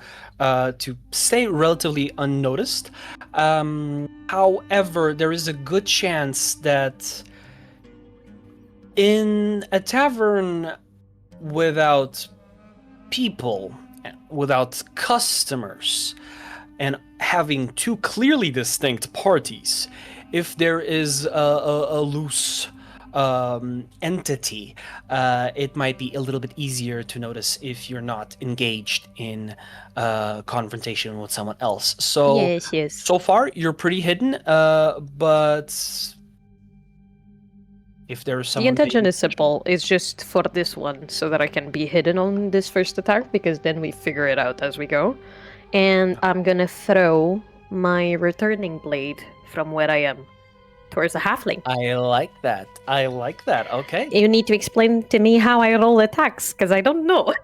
[SPEAKER 1] stay relatively unnoticed. However, there is a good chance that in a tavern without people, without customers, and having two clearly distinct parties, if there is a loose entity, it might be a little bit easier to notice if you're not engaged in confrontation with someone else. So,
[SPEAKER 5] Yes.
[SPEAKER 1] so far you're pretty hidden, but if there is someone...
[SPEAKER 5] The intention is simple. It's just for this one, so that I can be hidden on this first attack, because then we figure it out as we go. And I'm gonna throw my returning blade from where I am towards the halfling.
[SPEAKER 1] I like that. Okay.
[SPEAKER 5] You need to explain to me how I roll attacks, because I don't know.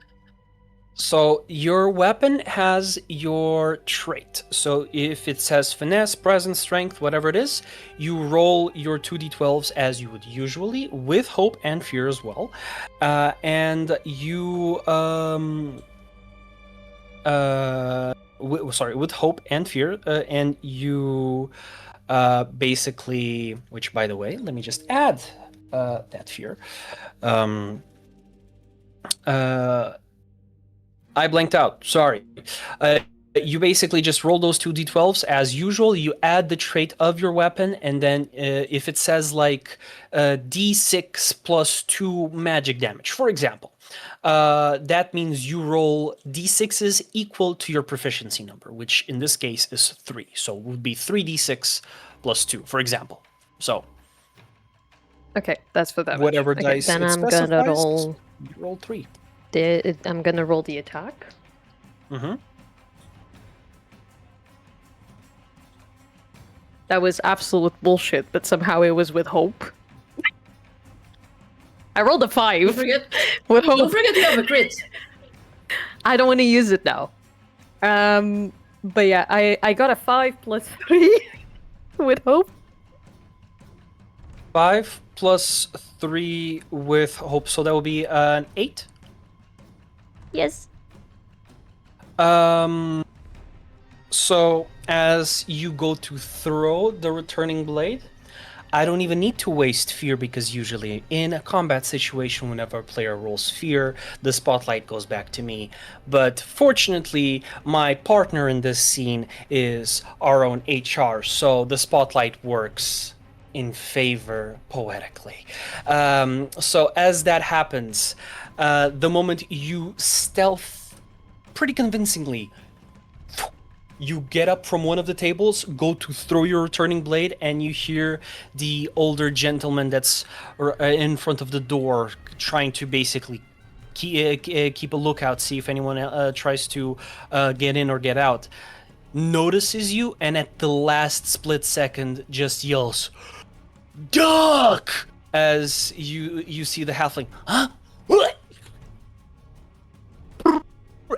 [SPEAKER 1] So your weapon has your trait. So if it says finesse, presence, strength, whatever it is, you roll your 2d12s as you would usually, with hope and fear as well. And you with hope and fear, and you basically, which by the way, let me just add that fear. I blanked out. Sorry. you basically just roll those 2d12s as usual. You add the trait of your weapon, and then if it says like d6 plus 2 magic damage, for example, that means you roll d6s equal to your proficiency number, which in this case is 3. So it would be 3d6 plus 2, for example. So
[SPEAKER 5] Okay, that's for that.
[SPEAKER 1] whatever
[SPEAKER 5] Okay,
[SPEAKER 1] dice
[SPEAKER 5] then
[SPEAKER 1] it
[SPEAKER 5] I'm gonna
[SPEAKER 1] specifies,
[SPEAKER 5] roll.
[SPEAKER 1] you roll 3.
[SPEAKER 5] I'm gonna roll the attack.
[SPEAKER 1] Mm-hmm.
[SPEAKER 5] That was absolute bullshit, but somehow it was with hope. I rolled a 5.
[SPEAKER 3] Don't forget,
[SPEAKER 5] With hope.
[SPEAKER 3] don't forget you have a crit.
[SPEAKER 5] I don't want to use it now. But yeah, I got a 5 plus 3 with hope.
[SPEAKER 1] 5 plus 3 with hope, so that will be an 8.
[SPEAKER 5] Yes.
[SPEAKER 1] So as you go to throw the returning blade, I don't even need to waste fear, because usually in a combat situation, whenever a player rolls fear, the spotlight goes back to me. But fortunately, my partner in this scene is our own HR, so the spotlight works in favor poetically. So as that happens, the moment you stealth pretty convincingly, you get up from one of the tables, go to throw your returning blade, and you hear the older gentleman that's in front of the door trying to basically keep a lookout, see if anyone tries to get in or get out, notices you, and at the last split second just yells, "Duck!" as you see the halfling. Huh? What?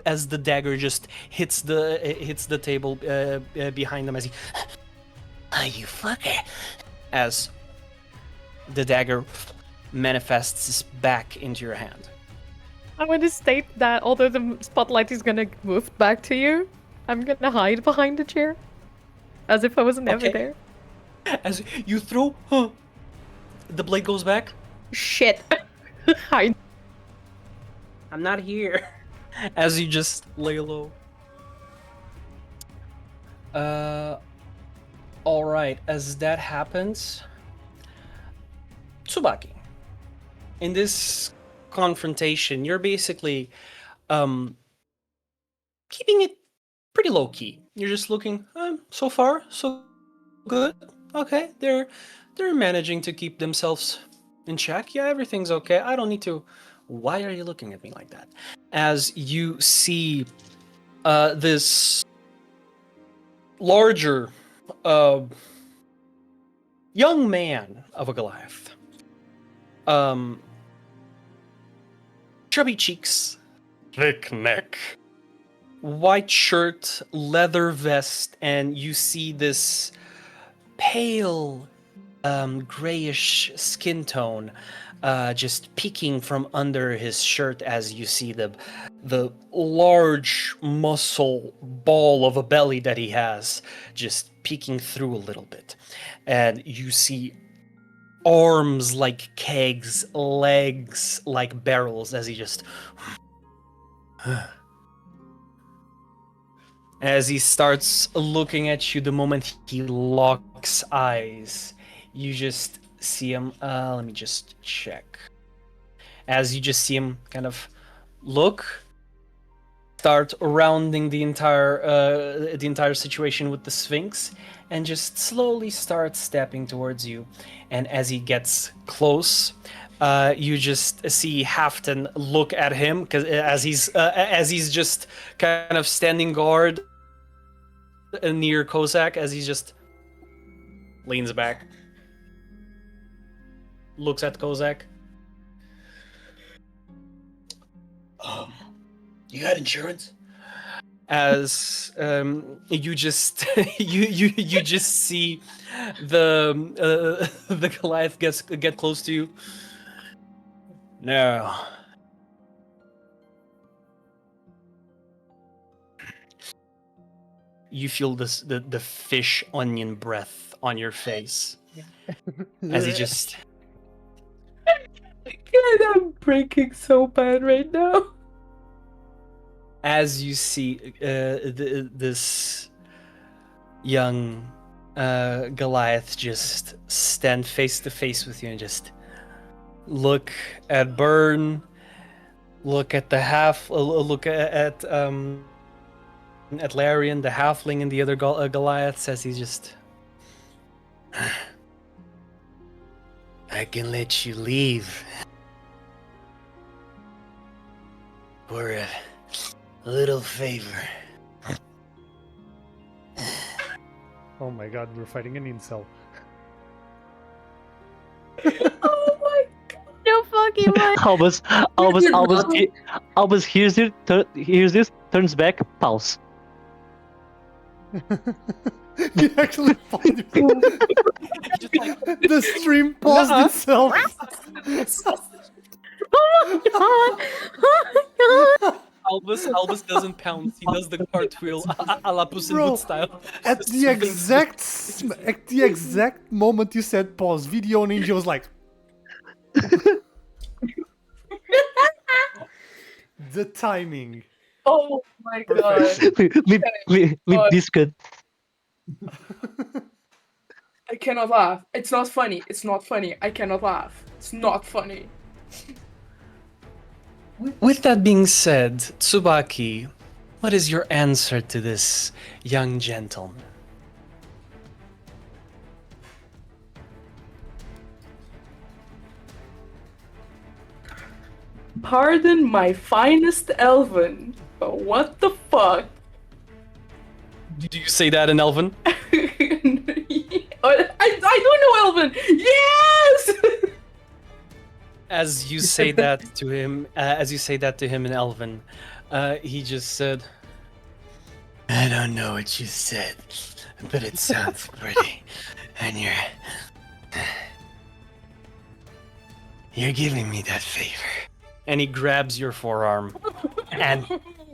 [SPEAKER 1] As the dagger just hits the table behind them, as he, "Oh, you fucker!" As the dagger manifests back into your hand.
[SPEAKER 5] I want to state that although the spotlight is gonna move back to you, I'm gonna hide behind the chair, as if I was never
[SPEAKER 1] Okay.
[SPEAKER 5] there.
[SPEAKER 1] As you throw, the blade goes back.
[SPEAKER 5] Shit. Hide.
[SPEAKER 1] I'm not here. As you just lay low. All right. As that happens, Tsubaki, in this confrontation, you're basically keeping it pretty low key. You're just looking. So far, so good. Okay, they're managing to keep themselves in check. Yeah, everything's okay. I don't need to. Why are you looking at me like that? As you see this larger young man of a Goliath. Chubby cheeks, thick neck, white shirt, leather vest, and you see this pale grayish skin tone just peeking from under his shirt, as you see the large muscle ball of a belly that he has just peeking through a little bit. And you see arms like kegs, legs like barrels, as he just as he starts looking at you. The moment he locks eyes, you just see him. Let me just check. As you just see him kind of look, start rounding the entire situation with the Sphinx, and just slowly start stepping towards you. And as he gets close, you just see Halfdann look at him, because as he's just kind of standing guard near Kozak, as he just leans back, looks at Kozak. You had insurance? As you just you just see the Goliath get close to you. No. You feel this the fish onion breath on your face as he just.
[SPEAKER 4] God, I'm breaking so bad right now.
[SPEAKER 1] as you see this young Goliath just stand face to face with you and just look at Burn, look at the look at Larian, the halfling, and the other Goliaths as he just. I can let you leave for a little favor.
[SPEAKER 6] Oh my god, we're fighting an incel.
[SPEAKER 3] Oh my god.
[SPEAKER 5] No fucking way.
[SPEAKER 2] Albus hears this, turns back, pause.
[SPEAKER 6] You actually find it. The stream paused itself.
[SPEAKER 5] Oh my god. Oh my god.
[SPEAKER 1] Albus doesn't pounce. He does the cartwheel a la Puss in
[SPEAKER 6] Bro,
[SPEAKER 1] Boots style.
[SPEAKER 6] At the exact moment you said pause, Video Ninja was like. The timing.
[SPEAKER 4] Oh my god.
[SPEAKER 2] With biscuit.
[SPEAKER 4] I cannot laugh. It's not funny. It's not funny. I cannot laugh. It's not funny.
[SPEAKER 1] With that being said, Tsubaki, what is your answer to this young gentleman?
[SPEAKER 4] Pardon my finest Elven, but what the fuck?
[SPEAKER 1] Do you say that in Elven?
[SPEAKER 4] I don't know Elven! Yes!
[SPEAKER 1] As you say that to him, in Elven, he just said, "I don't know what you said, but it sounds pretty, and you're giving me that favor." And he grabs your forearm and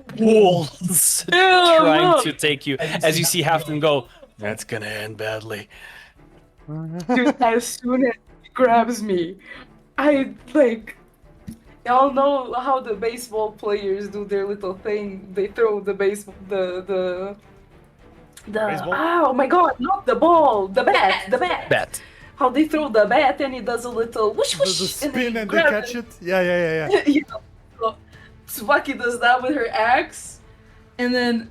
[SPEAKER 1] pulls, trying to take you. As you see Halfdann go, "That's gonna end badly."
[SPEAKER 4] Dude, as soon as he grabs me, I like. Y'all know how the baseball players do their little thing. They throw the baseball, the.
[SPEAKER 6] Baseball?
[SPEAKER 4] Oh my god! Not the ball, the bat.
[SPEAKER 1] Bet.
[SPEAKER 4] How they throw the bat and he does a little whoosh
[SPEAKER 6] The
[SPEAKER 4] whoosh
[SPEAKER 6] spin and they
[SPEAKER 4] grab
[SPEAKER 6] catch it. Yeah.
[SPEAKER 4] Yeah. So, Tsubaki does that with her axe, and then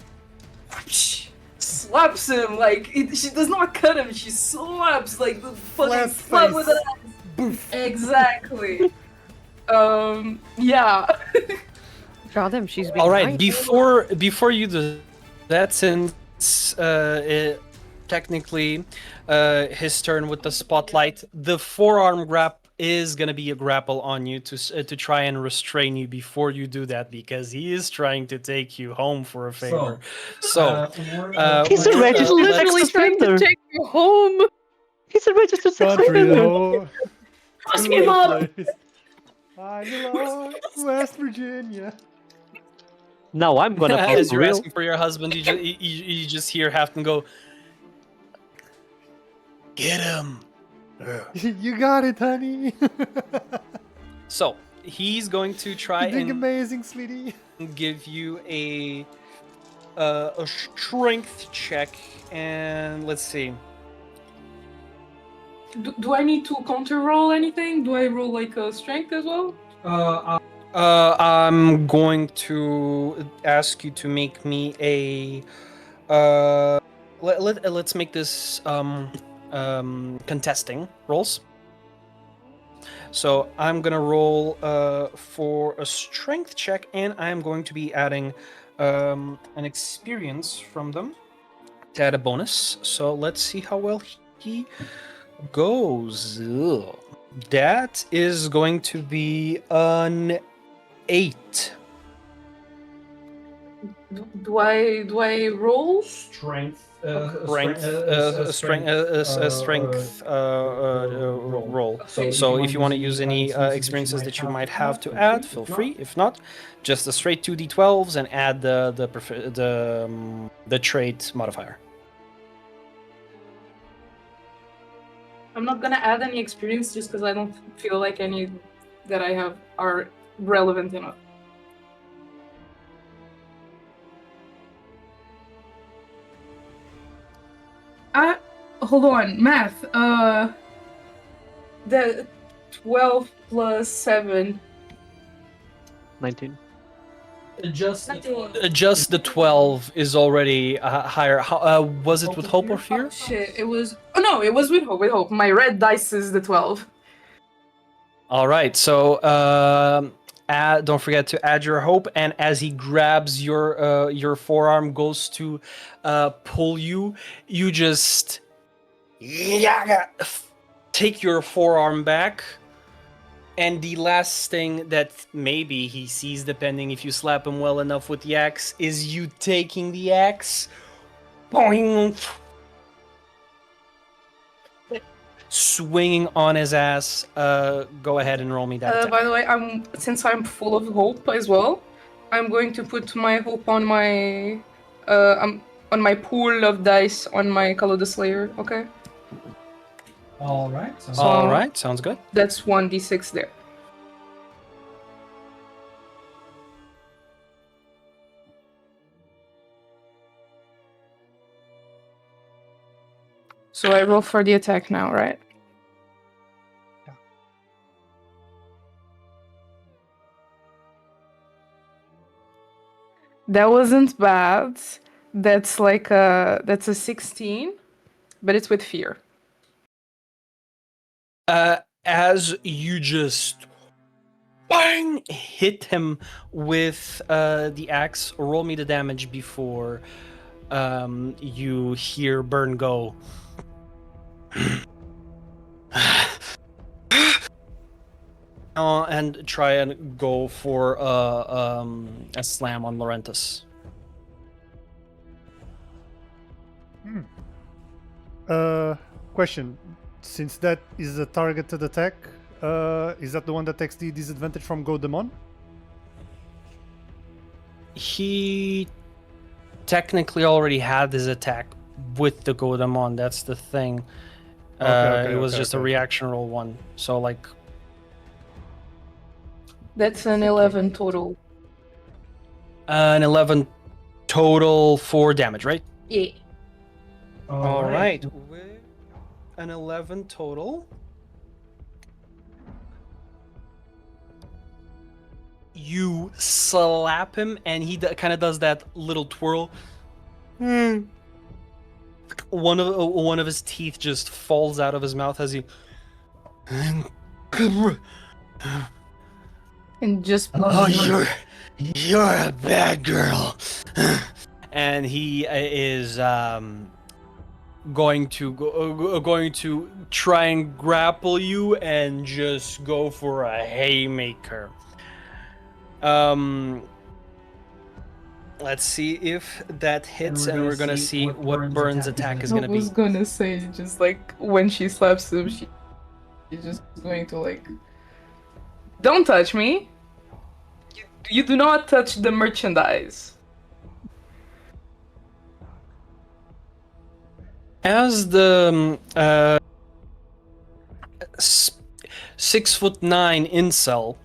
[SPEAKER 4] whoosh, slaps him like she does not cut him. She slaps like the fucking
[SPEAKER 6] Flat
[SPEAKER 4] slap with
[SPEAKER 6] face.
[SPEAKER 4] an axe.
[SPEAKER 6] Boof.
[SPEAKER 4] Exactly. Yeah.
[SPEAKER 5] Goddamn, she's being
[SPEAKER 1] All right,
[SPEAKER 5] nice.
[SPEAKER 1] before you do that, since technically his turn with the spotlight, the forearm grab is gonna be a grapple on you to try and restrain you before you do that, because he is trying to take you home for a favor. So
[SPEAKER 2] He's a registered
[SPEAKER 5] Literally
[SPEAKER 2] sex
[SPEAKER 5] trying to
[SPEAKER 2] offender.
[SPEAKER 5] take you home.
[SPEAKER 2] He's a registered sex
[SPEAKER 6] Country
[SPEAKER 2] offender.
[SPEAKER 6] road.
[SPEAKER 4] Fuck him up.
[SPEAKER 6] I belong West Virginia.
[SPEAKER 2] Now I'm gonna pause
[SPEAKER 1] as
[SPEAKER 2] for
[SPEAKER 1] you're
[SPEAKER 2] real.
[SPEAKER 1] asking for your husband, you just hear Halfdann go, "Get him."
[SPEAKER 6] You got it, honey.
[SPEAKER 1] So he's going to try
[SPEAKER 6] You're doing
[SPEAKER 1] and
[SPEAKER 6] amazing, sweetie.
[SPEAKER 1] give you a strength check, and let's see.
[SPEAKER 4] Do I need to counter roll anything? Do I roll like a strength as well?
[SPEAKER 1] I'm going to ask you to make me a. Let's make this contesting rolls. So I'm gonna roll for a strength check, and I'm going to be adding an experience from them to add a bonus. So let's see how well he goes. Ugh. That is going to be an 8.
[SPEAKER 4] Do I roll?
[SPEAKER 1] Strength roll. So if you want to use any experiences that you might have to add, feel free. If not, just a straight 2d12s and add the trait modifier.
[SPEAKER 4] I'm not gonna add any experience just because I don't feel like any that I have are relevant enough. Hold on, math. The 12 plus 7.
[SPEAKER 2] 19.
[SPEAKER 1] Just the 12 is already higher. How, was it with hope or fear?
[SPEAKER 4] Shit, it was. Oh no, it was with hope. With hope. My red dice is the 12.
[SPEAKER 1] All right, so don't forget to add your hope, and as he grabs your forearm, goes to pull you, you just take your forearm back, and the last thing that maybe he sees, depending if you slap him well enough with the axe, is you taking the axe, boing, swinging on his ass. Go ahead and roll me that attack.
[SPEAKER 4] By the way, since I'm full of hope as well, I'm going to put my hope on my on my pool of dice on my Color the Slayer. Okay.
[SPEAKER 1] All right, sounds good.
[SPEAKER 4] That's 1d6 there. So I roll for the attack now, right?
[SPEAKER 6] Yeah.
[SPEAKER 4] That wasn't bad. That's a 16, but it's with fear.
[SPEAKER 1] As you just bang hit him with the axe, roll me the damage before you hear Burn go. And try and go for a slam on Lorenthus.
[SPEAKER 6] Question. Since that is a targeted attack, is that the one that takes the disadvantage from Godemon?
[SPEAKER 1] He technically already had his attack with the Godemon. That's the thing. It was just a reaction roll one. So like.
[SPEAKER 4] That's an 11 total.
[SPEAKER 1] An 11 total for damage, right?
[SPEAKER 4] Yeah.
[SPEAKER 1] All right. With an 11 total. You slap him, and he kind of does that little twirl. One of his teeth just falls out of his mouth as he.
[SPEAKER 4] And just.
[SPEAKER 1] Oh, you're a bad girl. And he is going to try and grapple you and just go for a haymaker. Let's see if that hits, and we're gonna see what Burn's attack is gonna be.
[SPEAKER 4] I was gonna say, just like when she slaps him, she's just going to like, don't touch me. You do not touch the merchandise.
[SPEAKER 1] As the 6'9" incel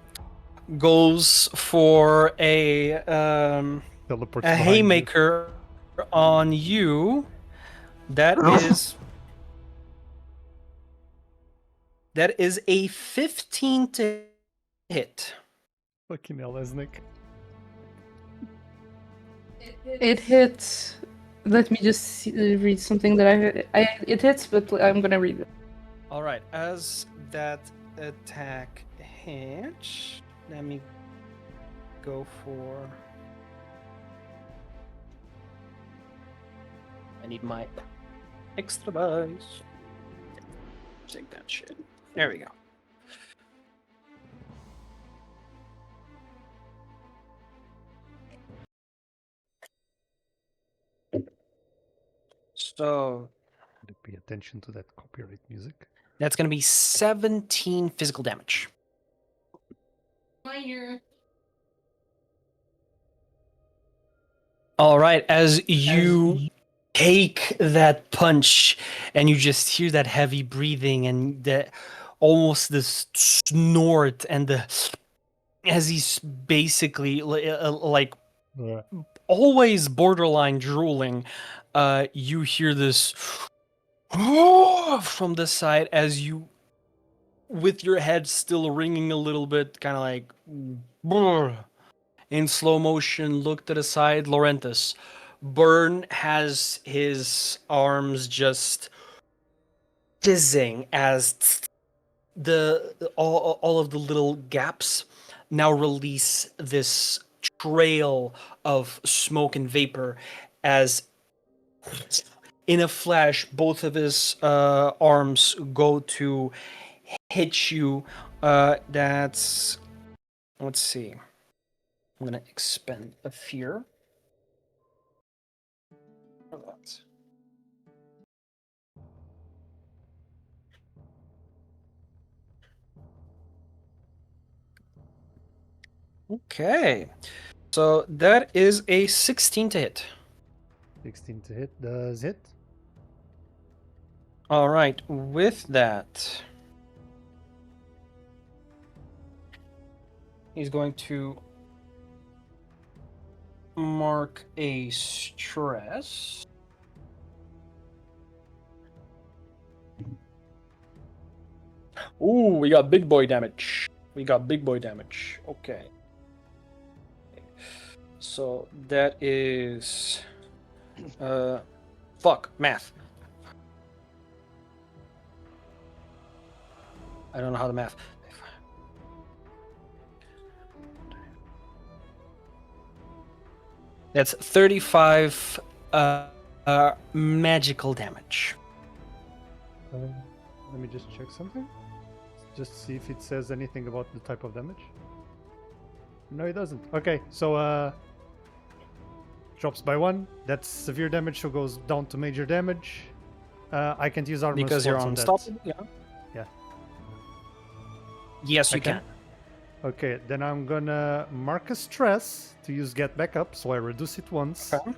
[SPEAKER 1] goes for a haymaker on you, that is a 15 to hit.
[SPEAKER 6] Fucking hell, Esnick.
[SPEAKER 4] It hits. Let me just read something that it hits, but I'm gonna read it.
[SPEAKER 1] All right, as that attack hits, let me go for. I need my extra dice. Take that shit. There we go. So
[SPEAKER 6] Pay attention to that copyright music.
[SPEAKER 1] that's going to be 17 physical damage. All right, as you take that punch and you just hear that heavy breathing and almost this snort and as he's basically like always borderline drooling, you hear this from the side as you, with your head still ringing a little bit, kind of like in slow motion, look to the side. Lorenthus. Burn has his arms just fizzing as all of the little gaps now release this trail of smoke and vapor as in a flash both of his arms go to hit you. That's, let's see, I'm gonna expend a fear. Okay, so that is a 16 to hit.
[SPEAKER 6] 16 to hit does hit.
[SPEAKER 1] All right, with that, he's going to mark a stress. Ooh, we got big boy damage. Okay. So that is math. I don't know how to math. That's 35 magical damage.
[SPEAKER 6] Let me just check something. Just see if it says anything about the type of damage. No, it doesn't. Okay, so drops by 1. That's severe damage, so goes down to major damage. I can't use armor
[SPEAKER 1] Because you're
[SPEAKER 6] slots on
[SPEAKER 1] unstoppable.
[SPEAKER 6] that.
[SPEAKER 1] Yeah.
[SPEAKER 6] Yeah.
[SPEAKER 1] Yes, you
[SPEAKER 6] Okay.
[SPEAKER 1] can.
[SPEAKER 6] Okay, then I'm gonna mark a stress to use get back up, so I reduce it once.
[SPEAKER 1] Okay.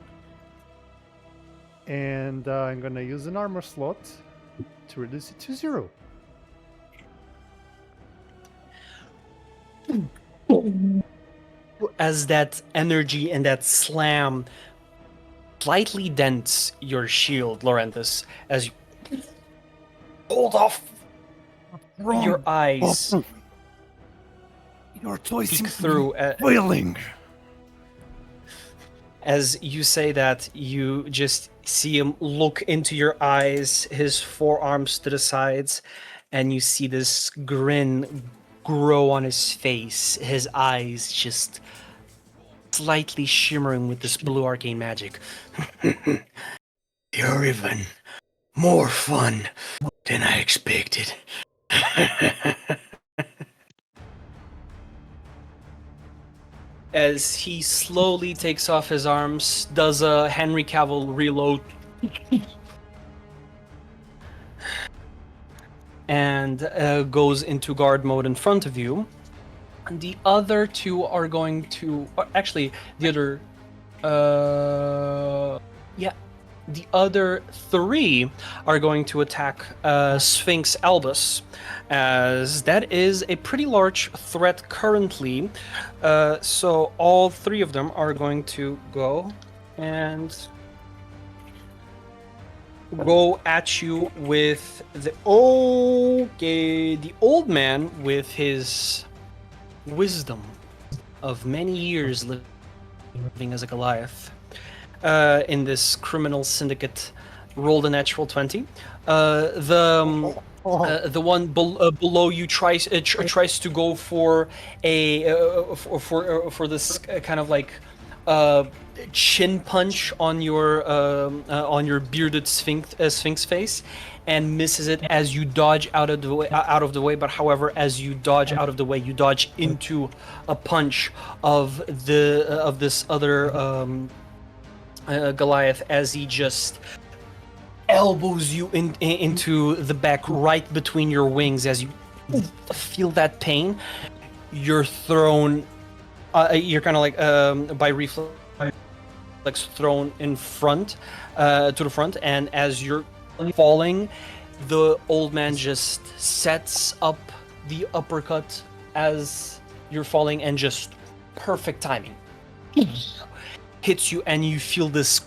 [SPEAKER 6] And I'm gonna use an armor slot to reduce it to 0.
[SPEAKER 1] As that energy and that slam slightly dents your shield, Lorenthus, as you hold off your eyes
[SPEAKER 7] Your choice
[SPEAKER 1] peek
[SPEAKER 7] seems
[SPEAKER 1] through.
[SPEAKER 7] failing.
[SPEAKER 1] As you say that, you just see him look into your eyes, his forearms to the sides, and you see this grin grow on his face, his eyes just slightly shimmering with this blue arcane magic.
[SPEAKER 7] You're even more fun than I expected.
[SPEAKER 1] As he slowly takes off his arms, does a Henry Cavill reload, and goes into guard mode in front of you. The other two are going to... Actually, the other... The other 3 are going to attack Sphinx Albus, as that is a pretty large threat currently. So all 3 of them are going to go and go at you with the... Okay, the old man with his wisdom of many years living as a Goliath. In this criminal syndicate, rolled a natural 20. The one below you tries to go for a for this kind of like chin punch on your bearded sphinx face, and misses it as you dodge out of the way. But however, as you dodge out of the way, you dodge into a punch of this other Goliath, as he just elbows you into the back, right between your wings. As you feel that pain, you're thrown. You're kind of like by reflex thrown in front to the front, and as you're falling, the old man just sets up the uppercut as you're falling, and just perfect timing. Hits you, and you feel this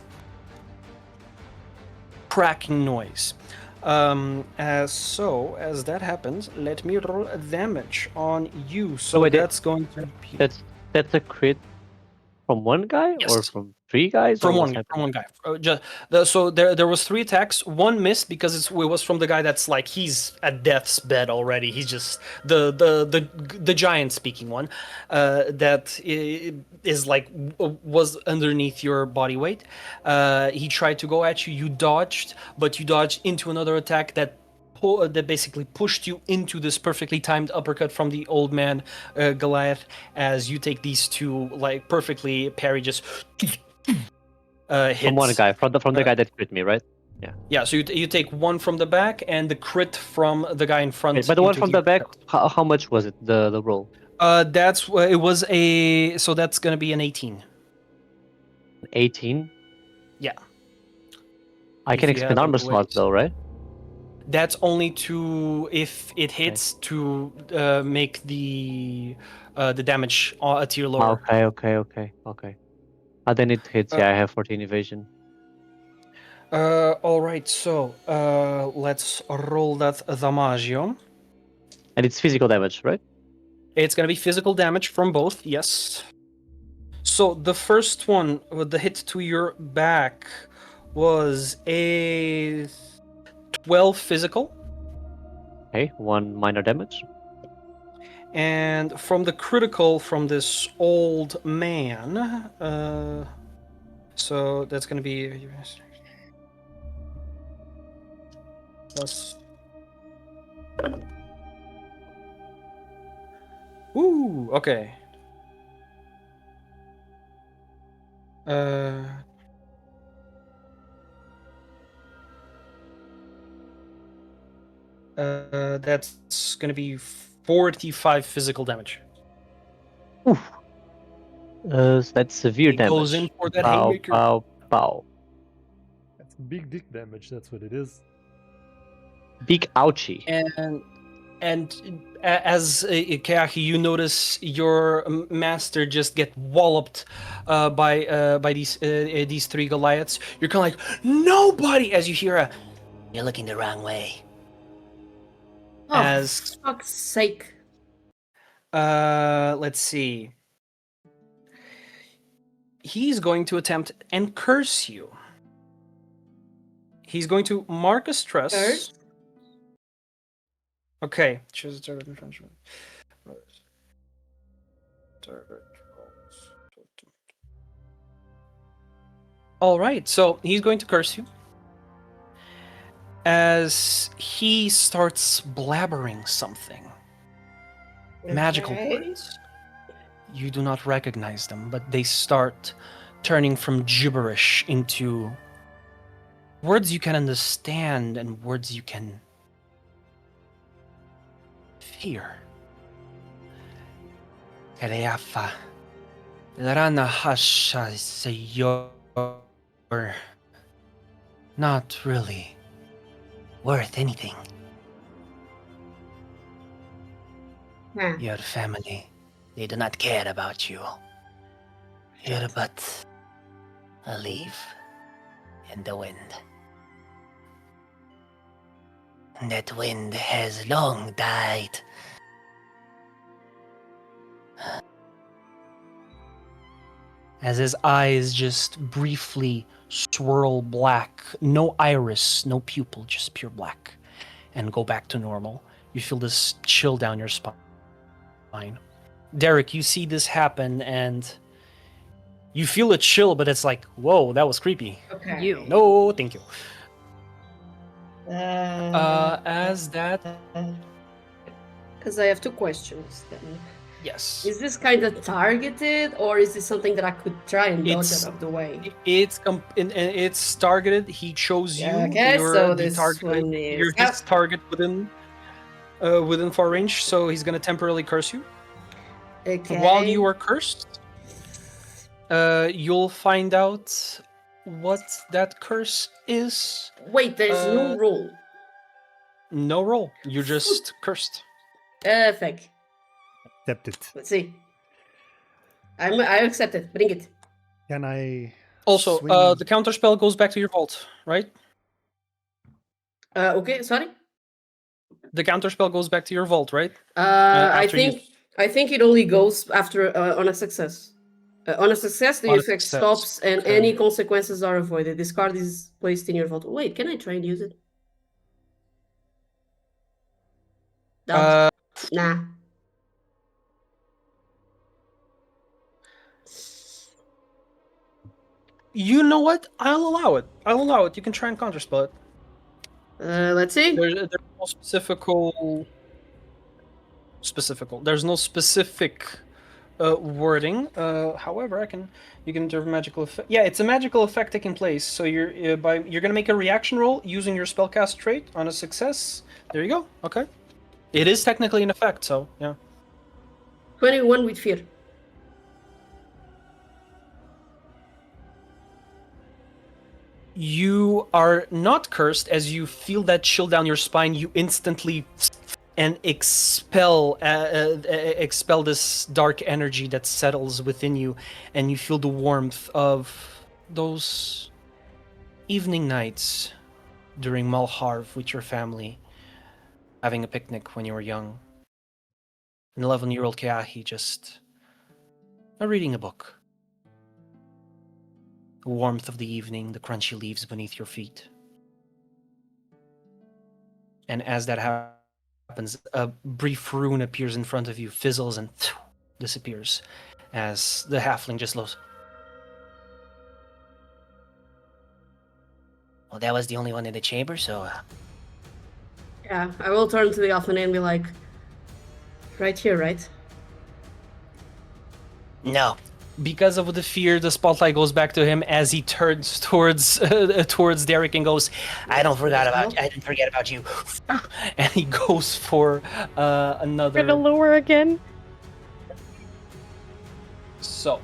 [SPEAKER 1] cracking noise. As that happens, let me roll damage on you. So
[SPEAKER 2] wait,
[SPEAKER 1] that's going to be
[SPEAKER 2] That's a crit from one guy or
[SPEAKER 1] yes.
[SPEAKER 2] from 3 guys or what's happening?
[SPEAKER 1] From one guy. So there was 3 attacks. One missed because it was from the guy that's like he's at death's bed already. He's just the giant speaking one, that is like was underneath your body weight. He tried to go at you. You dodged, but you dodged into another attack that basically pushed you into this perfectly timed uppercut from the old man Goliath, as you take these 2 like perfectly parry just hits.
[SPEAKER 2] From one guy, from the guy that crit me, right?
[SPEAKER 1] Yeah, so you take 1 from the back and the crit from the guy in front.
[SPEAKER 2] Okay, but the one
[SPEAKER 1] into
[SPEAKER 2] from
[SPEAKER 1] the
[SPEAKER 2] the back,
[SPEAKER 1] uppercut.
[SPEAKER 2] how much was it? The roll?
[SPEAKER 1] That's it was a so that's gonna be an 18.
[SPEAKER 2] 18.
[SPEAKER 1] Yeah.
[SPEAKER 2] I
[SPEAKER 1] If
[SPEAKER 2] can
[SPEAKER 1] you
[SPEAKER 2] expend
[SPEAKER 1] have
[SPEAKER 2] armor
[SPEAKER 1] a
[SPEAKER 2] slot
[SPEAKER 1] weight.
[SPEAKER 2] though, right?
[SPEAKER 1] That's only to if it hits to make the damage a tier lower.
[SPEAKER 2] Okay. Then it hits. Yeah, I have 14 evasion.
[SPEAKER 1] All right, so let's roll that Damaggio.
[SPEAKER 2] And it's physical damage, right?
[SPEAKER 1] It's gonna be physical damage from both, yes. So the first one with the hit to your back was a 12 physical.
[SPEAKER 2] Okay, 1 minor damage.
[SPEAKER 1] And from the critical from this old man, so that's gonna be plus. Ooh, okay. That's gonna be 45 physical damage.
[SPEAKER 2] Oof. So that's severe
[SPEAKER 1] It
[SPEAKER 2] damage.
[SPEAKER 1] goes in for that
[SPEAKER 2] Pow,
[SPEAKER 1] haymaker.
[SPEAKER 2] pow.
[SPEAKER 6] That's big dick damage. That's what it is.
[SPEAKER 2] Big ouchie.
[SPEAKER 1] And as Keahi, you notice your master just get walloped by these 3 Goliaths. You're kind of like, nobody, as you hear a, you're looking the wrong way.
[SPEAKER 3] Oh,
[SPEAKER 1] As
[SPEAKER 3] fuck's sake.
[SPEAKER 1] let's see. He's going to attempt and curse you. He's going to mark a stress.
[SPEAKER 3] Curse?
[SPEAKER 1] Okay. Choose a target infringement. All right, so he's going to curse you as he starts blabbering something. Magical
[SPEAKER 3] Okay.
[SPEAKER 1] words. You do not recognize them, but they start turning from gibberish into words you can understand and words you can fear. Kereafa. Larana hasha seyor. Not really worth anything.
[SPEAKER 3] Nah.
[SPEAKER 1] Your family, they do not care about you. You're but a leaf in the wind. And that wind has long died. As his eyes just briefly swirl black, no iris, no pupil, just pure black, and go back to normal. You feel this chill down your spine. Daeric, you see this happen, and you feel a chill, but it's like, whoa, that was creepy.
[SPEAKER 3] Okay.
[SPEAKER 5] You.
[SPEAKER 1] No, thank you.
[SPEAKER 3] As
[SPEAKER 1] that,
[SPEAKER 3] because I have 2 questions then.
[SPEAKER 1] yes,
[SPEAKER 3] Is this kind of targeted, or is this something that I could try and dodge
[SPEAKER 1] It's-
[SPEAKER 3] out of the way?
[SPEAKER 1] it's targeted. He chose you.
[SPEAKER 3] Okay,
[SPEAKER 1] You're
[SPEAKER 3] so
[SPEAKER 1] the
[SPEAKER 3] this
[SPEAKER 1] target.
[SPEAKER 3] one is
[SPEAKER 1] You're his target within far range, so he's gonna temporarily curse you.
[SPEAKER 3] Okay.
[SPEAKER 1] While you are cursed, you'll find out what that curse is.
[SPEAKER 3] Wait, there's no roll.
[SPEAKER 1] No roll. You're just cursed.
[SPEAKER 3] Fake.
[SPEAKER 6] Accept it.
[SPEAKER 3] Let's see. I accept it. Bring it.
[SPEAKER 6] Can I
[SPEAKER 1] Also,
[SPEAKER 6] swing?
[SPEAKER 1] the counter spell goes back to your vault, right?
[SPEAKER 3] Okay, sorry.
[SPEAKER 1] The counterspell goes back to your vault, right?
[SPEAKER 3] I
[SPEAKER 1] after you-
[SPEAKER 3] think it only goes after on a success. On a success, the
[SPEAKER 1] On a
[SPEAKER 3] effect
[SPEAKER 1] success,
[SPEAKER 3] stops and
[SPEAKER 1] okay.
[SPEAKER 3] any consequences are avoided. This card is placed in your vault. Wait, can I try and use it? No. Nah.
[SPEAKER 1] You know what? I'll allow it. I'll allow it. You can try and counterspell it.
[SPEAKER 3] Let's see.
[SPEAKER 1] There's no There's no specific wording. However, you can observe magical effect. Yeah, it's a magical effect taking place. So you're gonna make a reaction roll using your spellcast trait. On a success, there you go. Okay, it is technically an effect. So yeah.
[SPEAKER 3] 21 with fear.
[SPEAKER 1] You are not cursed as you feel that chill down your spine. You instantly and expel this dark energy that settles within you, and you feel the warmth of those evening nights during Malharv with your family, having a picnic when you were young. An 11-year-old Keahi just reading a book. The warmth of the evening, the crunchy leaves beneath your feet. And as that happens, a brief rune appears in front of you, fizzles, and disappears as the halfling just goes, well, that was the only one in the chamber, so...
[SPEAKER 3] Yeah, I will turn to the Alpha and be like, right here, right?
[SPEAKER 1] No. Because of the fear, the spotlight goes back to him as he turns towards Daeric and goes, I didn't forget about you. And he goes for another...
[SPEAKER 5] Gonna lure again?
[SPEAKER 1] So,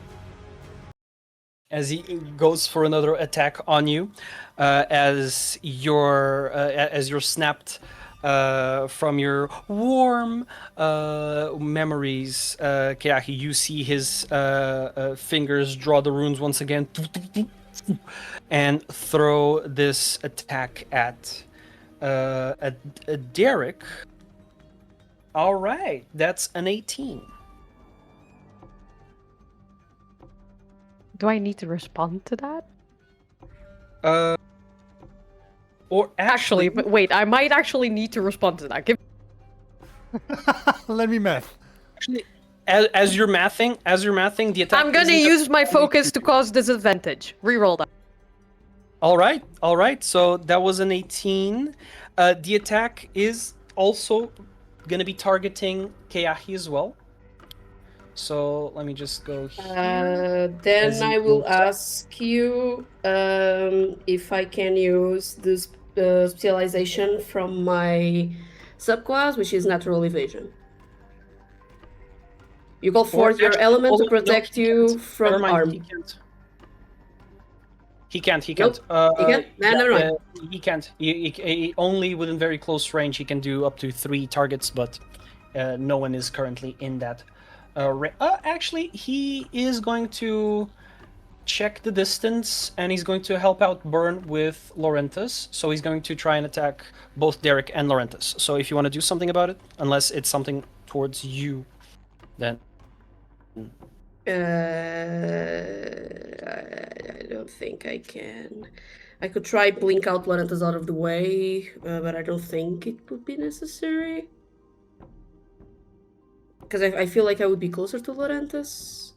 [SPEAKER 1] as he goes for another attack on you, as you're snapped from your warm memories, Keahi, you see his fingers draw the runes once again and throw this attack at Daeric. All right, that's an 18.
[SPEAKER 5] Do I need to respond to that?
[SPEAKER 1] Or actually,
[SPEAKER 5] But wait, I might actually need to respond to that.
[SPEAKER 6] Let me math.
[SPEAKER 1] actually, as you're mathing, the attack.
[SPEAKER 5] I'm gonna use my focus to cause disadvantage. Reroll that.
[SPEAKER 1] All right. So that was an 18. The attack is also gonna be targeting Keahi as well. So let me just go here.
[SPEAKER 3] Then I will ask you if I can use this specialization from my subclass, which is natural evasion. You call forth your element to protect you from harm.
[SPEAKER 1] He can't.
[SPEAKER 3] He can't? Never mind.
[SPEAKER 1] He can't. He only within very close range. He can do up to 3 targets, but no one is currently in that. Actually, he is going to check the distance, and he's going to help out Burn with Lorenthus. So he's going to try and attack both Daeric and Lorenthus. So if you want to do something about it, unless it's something towards you, then...
[SPEAKER 3] I don't think I can. I could try blink out Lorenthus out of the way, but I don't think it would be necessary. Because I feel like I would be closer to Lorenthus.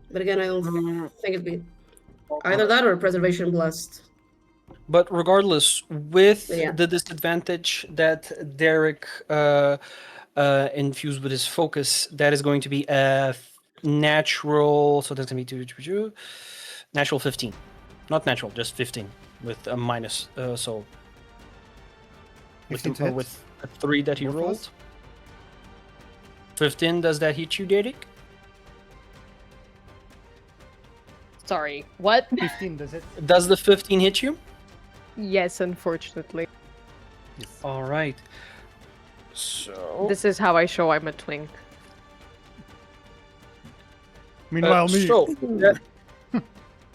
[SPEAKER 3] But again, I don't think it'd be either that or Preservation Blast.
[SPEAKER 1] But regardless, with the disadvantage that Daeric infused with his focus, that is going to be a natural. So that's going to be natural 15. Not natural, just 15 with a minus. So with a 3 that he rolled. 15, does that hit you, Daeric?
[SPEAKER 5] Sorry, what?
[SPEAKER 6] 15, does it?
[SPEAKER 1] Does the 15 hit you?
[SPEAKER 5] Yes, unfortunately.
[SPEAKER 6] Yes.
[SPEAKER 1] All right. So
[SPEAKER 5] This is how I show I'm a twink.
[SPEAKER 6] Meanwhile, me.
[SPEAKER 1] So,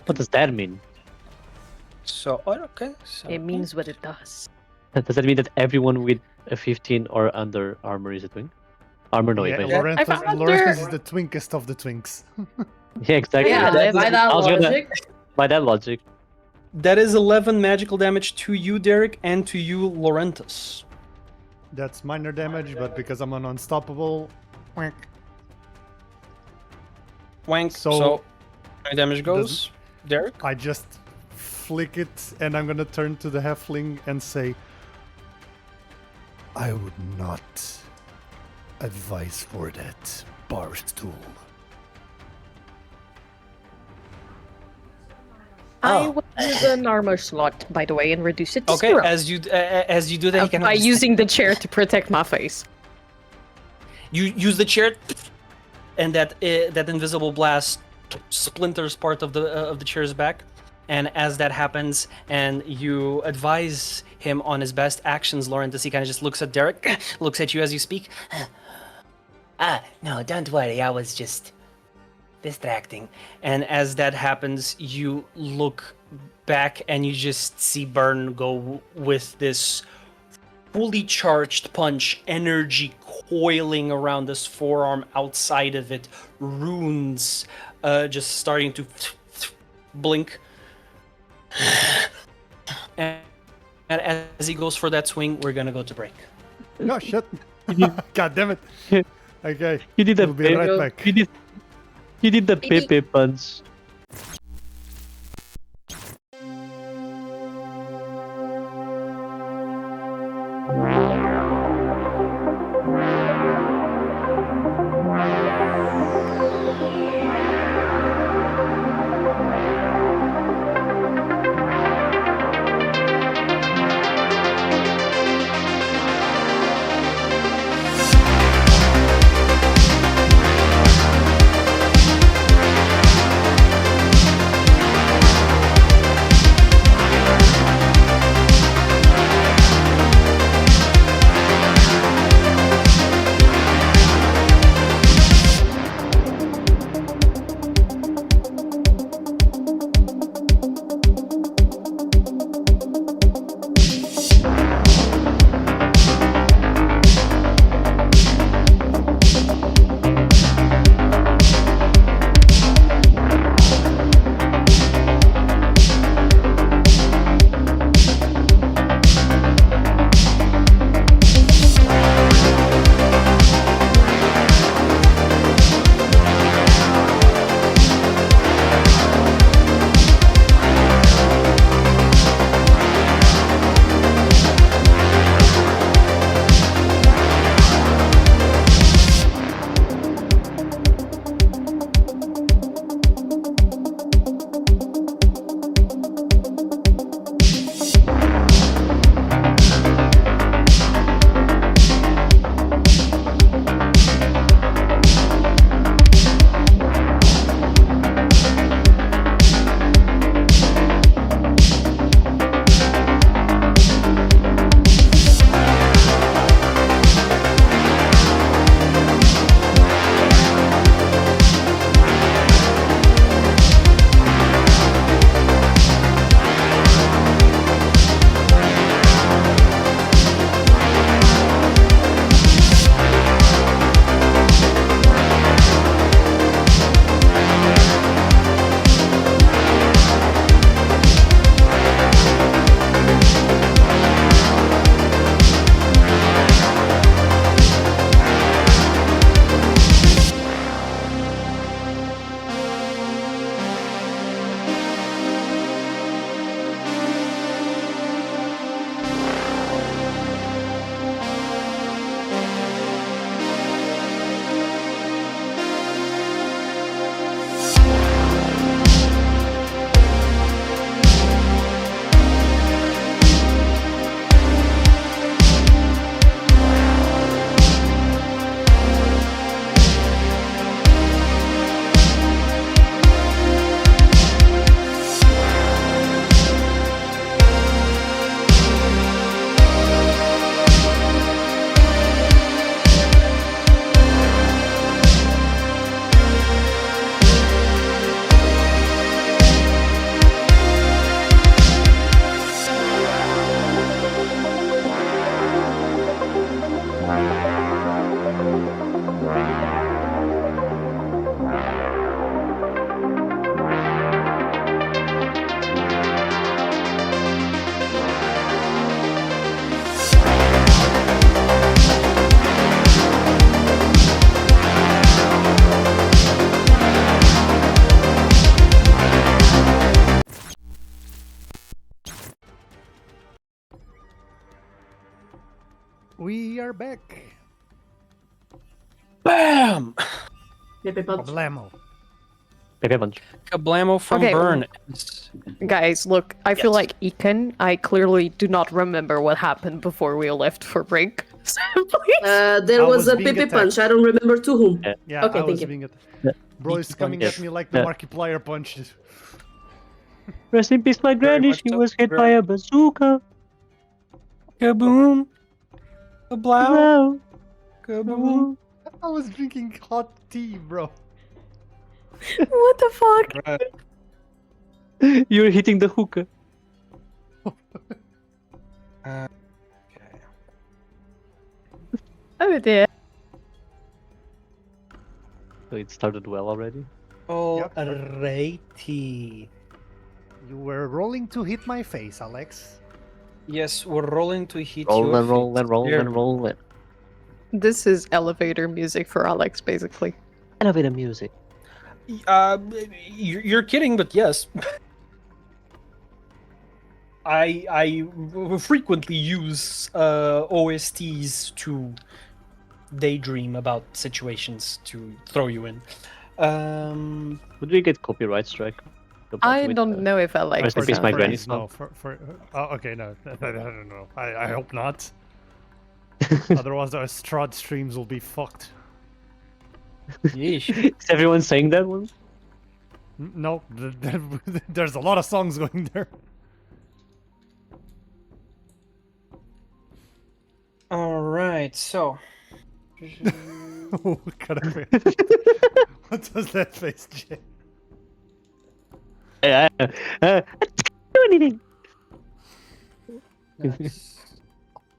[SPEAKER 2] What does that mean?
[SPEAKER 1] So, okay. So
[SPEAKER 5] It means what it does.
[SPEAKER 2] Does that mean that everyone with a 15 or under armor is a twink? Armor, no,
[SPEAKER 6] Yeah,
[SPEAKER 2] evasion.
[SPEAKER 6] Lorenthus is the twinkest of the twinks.
[SPEAKER 2] Yeah, exactly.
[SPEAKER 3] Yeah, by that
[SPEAKER 2] I was gonna-
[SPEAKER 3] logic.
[SPEAKER 2] By that logic.
[SPEAKER 1] that is 11 magical damage to you, Daeric, and to you, Lorenthus.
[SPEAKER 6] That's minor damage, but because I'm an unstoppable, whack.
[SPEAKER 1] Wank.
[SPEAKER 6] So-
[SPEAKER 1] So how many damage goes, Daeric?
[SPEAKER 6] I just flick it, and I'm gonna turn to the halfling and say, I would not advise for that, Barstool.
[SPEAKER 5] I will use an armor slot, by the way, and reduce it to
[SPEAKER 1] Okay,
[SPEAKER 5] 0.
[SPEAKER 1] as you do that, you can
[SPEAKER 5] By using the chair to protect my face.
[SPEAKER 1] you use the chair, and that invisible blast splinters part of the chair's back. And as that happens, and you advise him on his best actions, Lorenthus, he kind of just looks at Daeric, looks at you as you speak. No, don't worry, I was just distracting. And as that happens, you look back and you just see Burn go with this fully charged punch, energy coiling around this forearm, outside of it, runes just starting to blink. And as he goes for that swing, we're gonna go to break.
[SPEAKER 6] No, shit. God damn it. Okay.
[SPEAKER 2] You did the
[SPEAKER 6] We'll be right back.
[SPEAKER 2] You did the Pepe punch.
[SPEAKER 6] We are back.
[SPEAKER 1] Bam!
[SPEAKER 3] Pepe punch.
[SPEAKER 6] Problemo.
[SPEAKER 2] Pepe punch.
[SPEAKER 1] Kablamo from
[SPEAKER 5] Okay.
[SPEAKER 1] Burn.
[SPEAKER 5] Guys, look, I feel
[SPEAKER 1] Yes.
[SPEAKER 5] like Eken, I clearly do not remember what happened before we left for break. So please.
[SPEAKER 3] There
[SPEAKER 6] I
[SPEAKER 3] was
[SPEAKER 6] was
[SPEAKER 3] a
[SPEAKER 6] being
[SPEAKER 3] Pepe
[SPEAKER 6] attacked.
[SPEAKER 3] punch. I don't remember to whom.
[SPEAKER 6] Yeah,
[SPEAKER 3] Okay,
[SPEAKER 6] I
[SPEAKER 3] thank
[SPEAKER 6] was
[SPEAKER 3] you.
[SPEAKER 6] being it.
[SPEAKER 2] Yeah.
[SPEAKER 6] Bro is coming at me like the
[SPEAKER 2] Yeah.
[SPEAKER 6] Markiplier punch.
[SPEAKER 2] Rest in peace, my granny.
[SPEAKER 1] much
[SPEAKER 2] She
[SPEAKER 1] so.
[SPEAKER 2] was hit by a bazooka.
[SPEAKER 1] Kaboom! Kablow!
[SPEAKER 2] Wow.
[SPEAKER 1] Kaboom!
[SPEAKER 6] I was drinking hot tea, bro.
[SPEAKER 5] What the fuck?
[SPEAKER 2] You're hitting the hookah.
[SPEAKER 1] Okay.
[SPEAKER 5] Oh dear.
[SPEAKER 2] So it started well already.
[SPEAKER 1] Alrighty.
[SPEAKER 6] You were rolling to hit my face, Alex.
[SPEAKER 1] Yes, we're rolling to hit
[SPEAKER 2] Roll
[SPEAKER 1] your
[SPEAKER 2] and roll
[SPEAKER 1] face.
[SPEAKER 2] and roll
[SPEAKER 1] Clearly.
[SPEAKER 2] and roll and
[SPEAKER 5] This is elevator music for Alex, basically.
[SPEAKER 2] elevator music.
[SPEAKER 1] You're kidding, but yes. I frequently use OSTs to daydream about situations to throw you in.
[SPEAKER 2] Would we get copyright strike?
[SPEAKER 5] I don't know if I like
[SPEAKER 2] Rest in
[SPEAKER 5] the
[SPEAKER 2] peace, my
[SPEAKER 5] sound.
[SPEAKER 2] granny.
[SPEAKER 6] No, okay, no. I don't know. I hope not. Otherwise, our Strahd streams will be fucked.
[SPEAKER 1] Yeesh.
[SPEAKER 2] Is everyone saying that one?
[SPEAKER 6] No, there's a lot of songs going there.
[SPEAKER 1] All right, so.
[SPEAKER 6] Oh, God, what was that face, Jay?
[SPEAKER 2] I do anything.
[SPEAKER 1] Nice.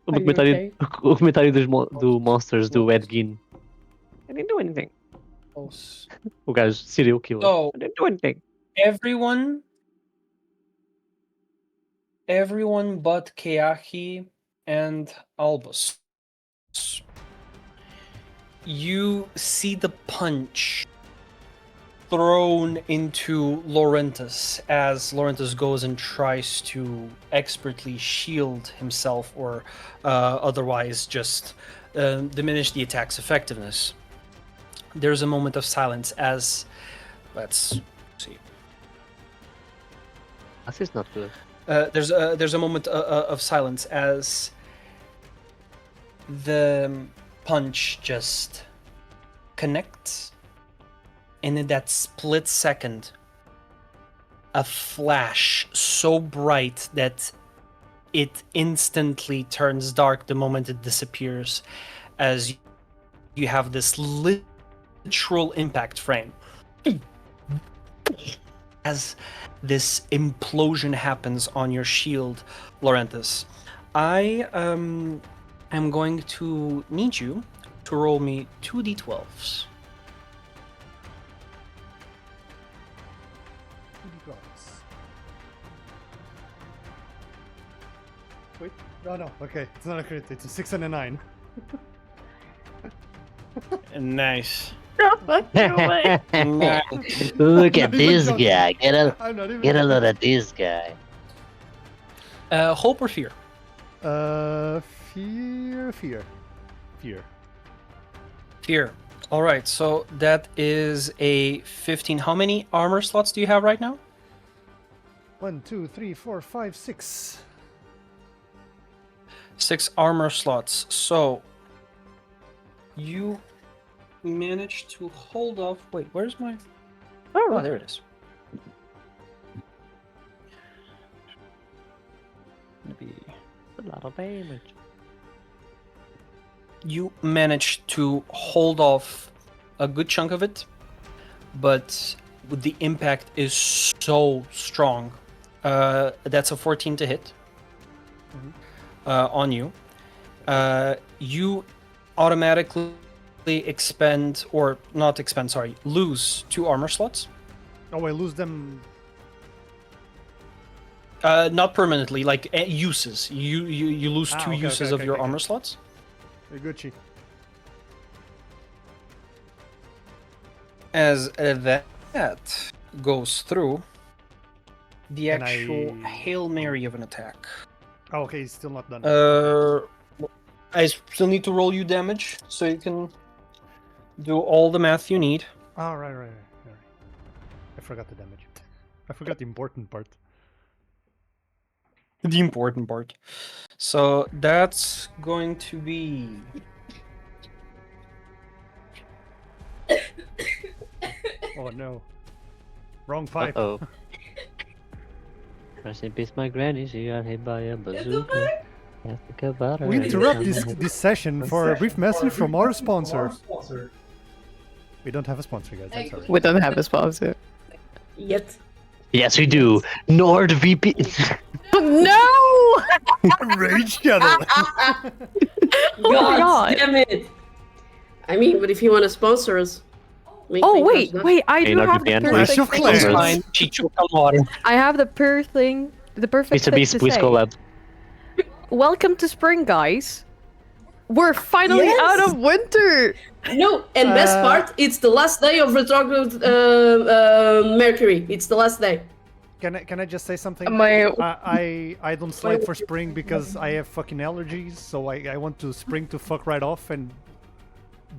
[SPEAKER 2] O
[SPEAKER 5] Are you
[SPEAKER 2] documentário,
[SPEAKER 5] okay?
[SPEAKER 2] o documentário do Monsters do Ed Gein. I didn't do anything.
[SPEAKER 1] Close.
[SPEAKER 2] O gajo serial killer.
[SPEAKER 1] So-
[SPEAKER 2] I didn't do anything.
[SPEAKER 1] Everyone but Keahi and Albus. You see the punch thrown into Lorenthus as Lorenthus goes and tries to expertly shield himself or otherwise just diminish the attack's effectiveness. There's a moment of silence as, let's see.
[SPEAKER 2] This is not good.
[SPEAKER 1] There's a moment of silence as the punch just connects, and in that split second, a flash so bright that it instantly turns dark the moment it disappears, as you have this literal impact frame. As this implosion happens on your shield, Lorenthus, I am going to need you to roll me 2d12s.
[SPEAKER 6] Wait, no, okay, it's not a crit, it's a 6 and a 9.
[SPEAKER 1] Nice.
[SPEAKER 2] Look
[SPEAKER 1] Nice.
[SPEAKER 2] at this guy.
[SPEAKER 6] I'm not even
[SPEAKER 2] Get a load of this guy.
[SPEAKER 1] Hope or fear?
[SPEAKER 6] Fear.
[SPEAKER 1] Fear. All right, so that is a 15. How many armor slots do you have right now?
[SPEAKER 6] 1, 2, 3, 4, 5, 6.
[SPEAKER 1] 6 armor slots. So you managed to hold off. Wait, where's my? Oh, there it is. Gonna be
[SPEAKER 2] A lot of damage.
[SPEAKER 1] you managed to hold off a good chunk of it, but the impact is so strong. That's a 14 to hit on you. You automatically expend, or not expend, sorry, lose 2 armor slots.
[SPEAKER 6] Oh, I lose them.
[SPEAKER 1] Not permanently, like uses. You lose 2
[SPEAKER 6] okay,
[SPEAKER 1] uses
[SPEAKER 6] okay,
[SPEAKER 1] of
[SPEAKER 6] okay,
[SPEAKER 1] your
[SPEAKER 6] okay.
[SPEAKER 1] armor slots.
[SPEAKER 6] Gucci.
[SPEAKER 1] As that goes through, the
[SPEAKER 6] Can
[SPEAKER 1] actual
[SPEAKER 6] I-
[SPEAKER 1] Hail Mary of an attack.
[SPEAKER 6] Oh, okay, he's still not done.
[SPEAKER 1] I still need to roll you damage so you can do all the math you need.
[SPEAKER 6] Oh, right. I forgot the damage. I forgot the important part.
[SPEAKER 1] The important part. So that's going to be.
[SPEAKER 6] Oh no. Wrong pipe.
[SPEAKER 2] Uh-oh. Rest in peace, my granny. She got hit by a bazooka. Think about her
[SPEAKER 6] We
[SPEAKER 2] every
[SPEAKER 6] interrupt
[SPEAKER 2] time I-
[SPEAKER 6] this session for a brief message from our sponsor. We don't have a sponsor, guys. I'm sorry.
[SPEAKER 5] We don't have a sponsor.
[SPEAKER 3] Yet.
[SPEAKER 2] Yes, we do. NordVPN.
[SPEAKER 5] No!
[SPEAKER 6] Rage Shadow.
[SPEAKER 5] Oh my
[SPEAKER 3] God
[SPEAKER 5] God.
[SPEAKER 3] damn it! I mean, but if you want to sponsor us, make
[SPEAKER 5] Oh
[SPEAKER 3] things
[SPEAKER 5] wait,
[SPEAKER 3] happen.
[SPEAKER 5] wait! I
[SPEAKER 2] Hey,
[SPEAKER 5] do have the
[SPEAKER 2] NordVPN,
[SPEAKER 6] Clash
[SPEAKER 5] perfect
[SPEAKER 6] of
[SPEAKER 5] thing.
[SPEAKER 6] Clans.
[SPEAKER 1] It's fine. She choked on water.
[SPEAKER 5] I have the perfect thing. The perfect
[SPEAKER 2] Mr.
[SPEAKER 5] thing
[SPEAKER 2] Beast,
[SPEAKER 5] to
[SPEAKER 2] please
[SPEAKER 5] say.
[SPEAKER 2] collab.
[SPEAKER 5] Welcome to spring, guys. We're finally
[SPEAKER 3] Yes.
[SPEAKER 5] out of winter.
[SPEAKER 3] No, and best part, it's the last day of retrograde Mercury. It's the last day.
[SPEAKER 6] Can I just say something?
[SPEAKER 4] My
[SPEAKER 6] I don't slide for spring because I have fucking allergies, so I want to spring to fuck right off and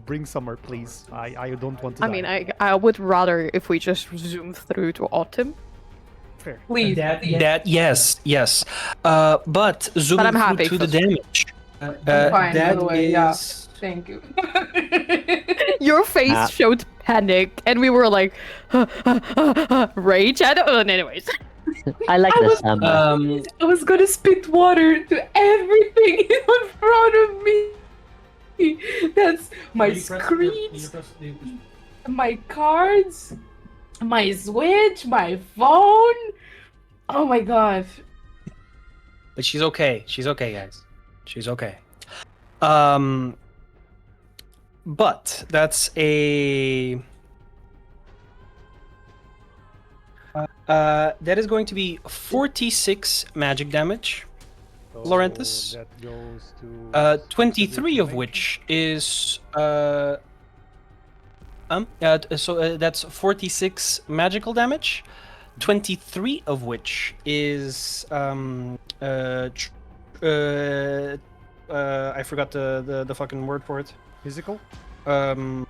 [SPEAKER 6] bring summer, please. I don't want to
[SPEAKER 5] I
[SPEAKER 6] die.
[SPEAKER 5] mean, I would rather if we just zoom through to autumn.
[SPEAKER 6] Fair.
[SPEAKER 4] please.
[SPEAKER 1] That yes. But zooming
[SPEAKER 5] I'm happy
[SPEAKER 1] through to the
[SPEAKER 5] for-
[SPEAKER 1] damage.
[SPEAKER 4] Fine, by
[SPEAKER 1] That
[SPEAKER 4] the way, yeah.
[SPEAKER 1] is.
[SPEAKER 4] Thank you.
[SPEAKER 5] Your face showed panic, and we were like, rage. I don't. Anyways,
[SPEAKER 2] I like
[SPEAKER 4] I
[SPEAKER 2] the
[SPEAKER 4] was-
[SPEAKER 2] summer.
[SPEAKER 4] I was gonna spit water to everything in front of me. That's my screens, my cards, my Switch, my phone. Oh my god.
[SPEAKER 1] But she's okay. She's okay, guys. She's okay. But that's a. That is going to be 46 magic damage.
[SPEAKER 6] So
[SPEAKER 1] Lorenthus?
[SPEAKER 6] That goes to
[SPEAKER 1] 23 of which is that's 46 magical damage. 23 of which is I forgot the fucking word for it.
[SPEAKER 6] physical.
[SPEAKER 1] No,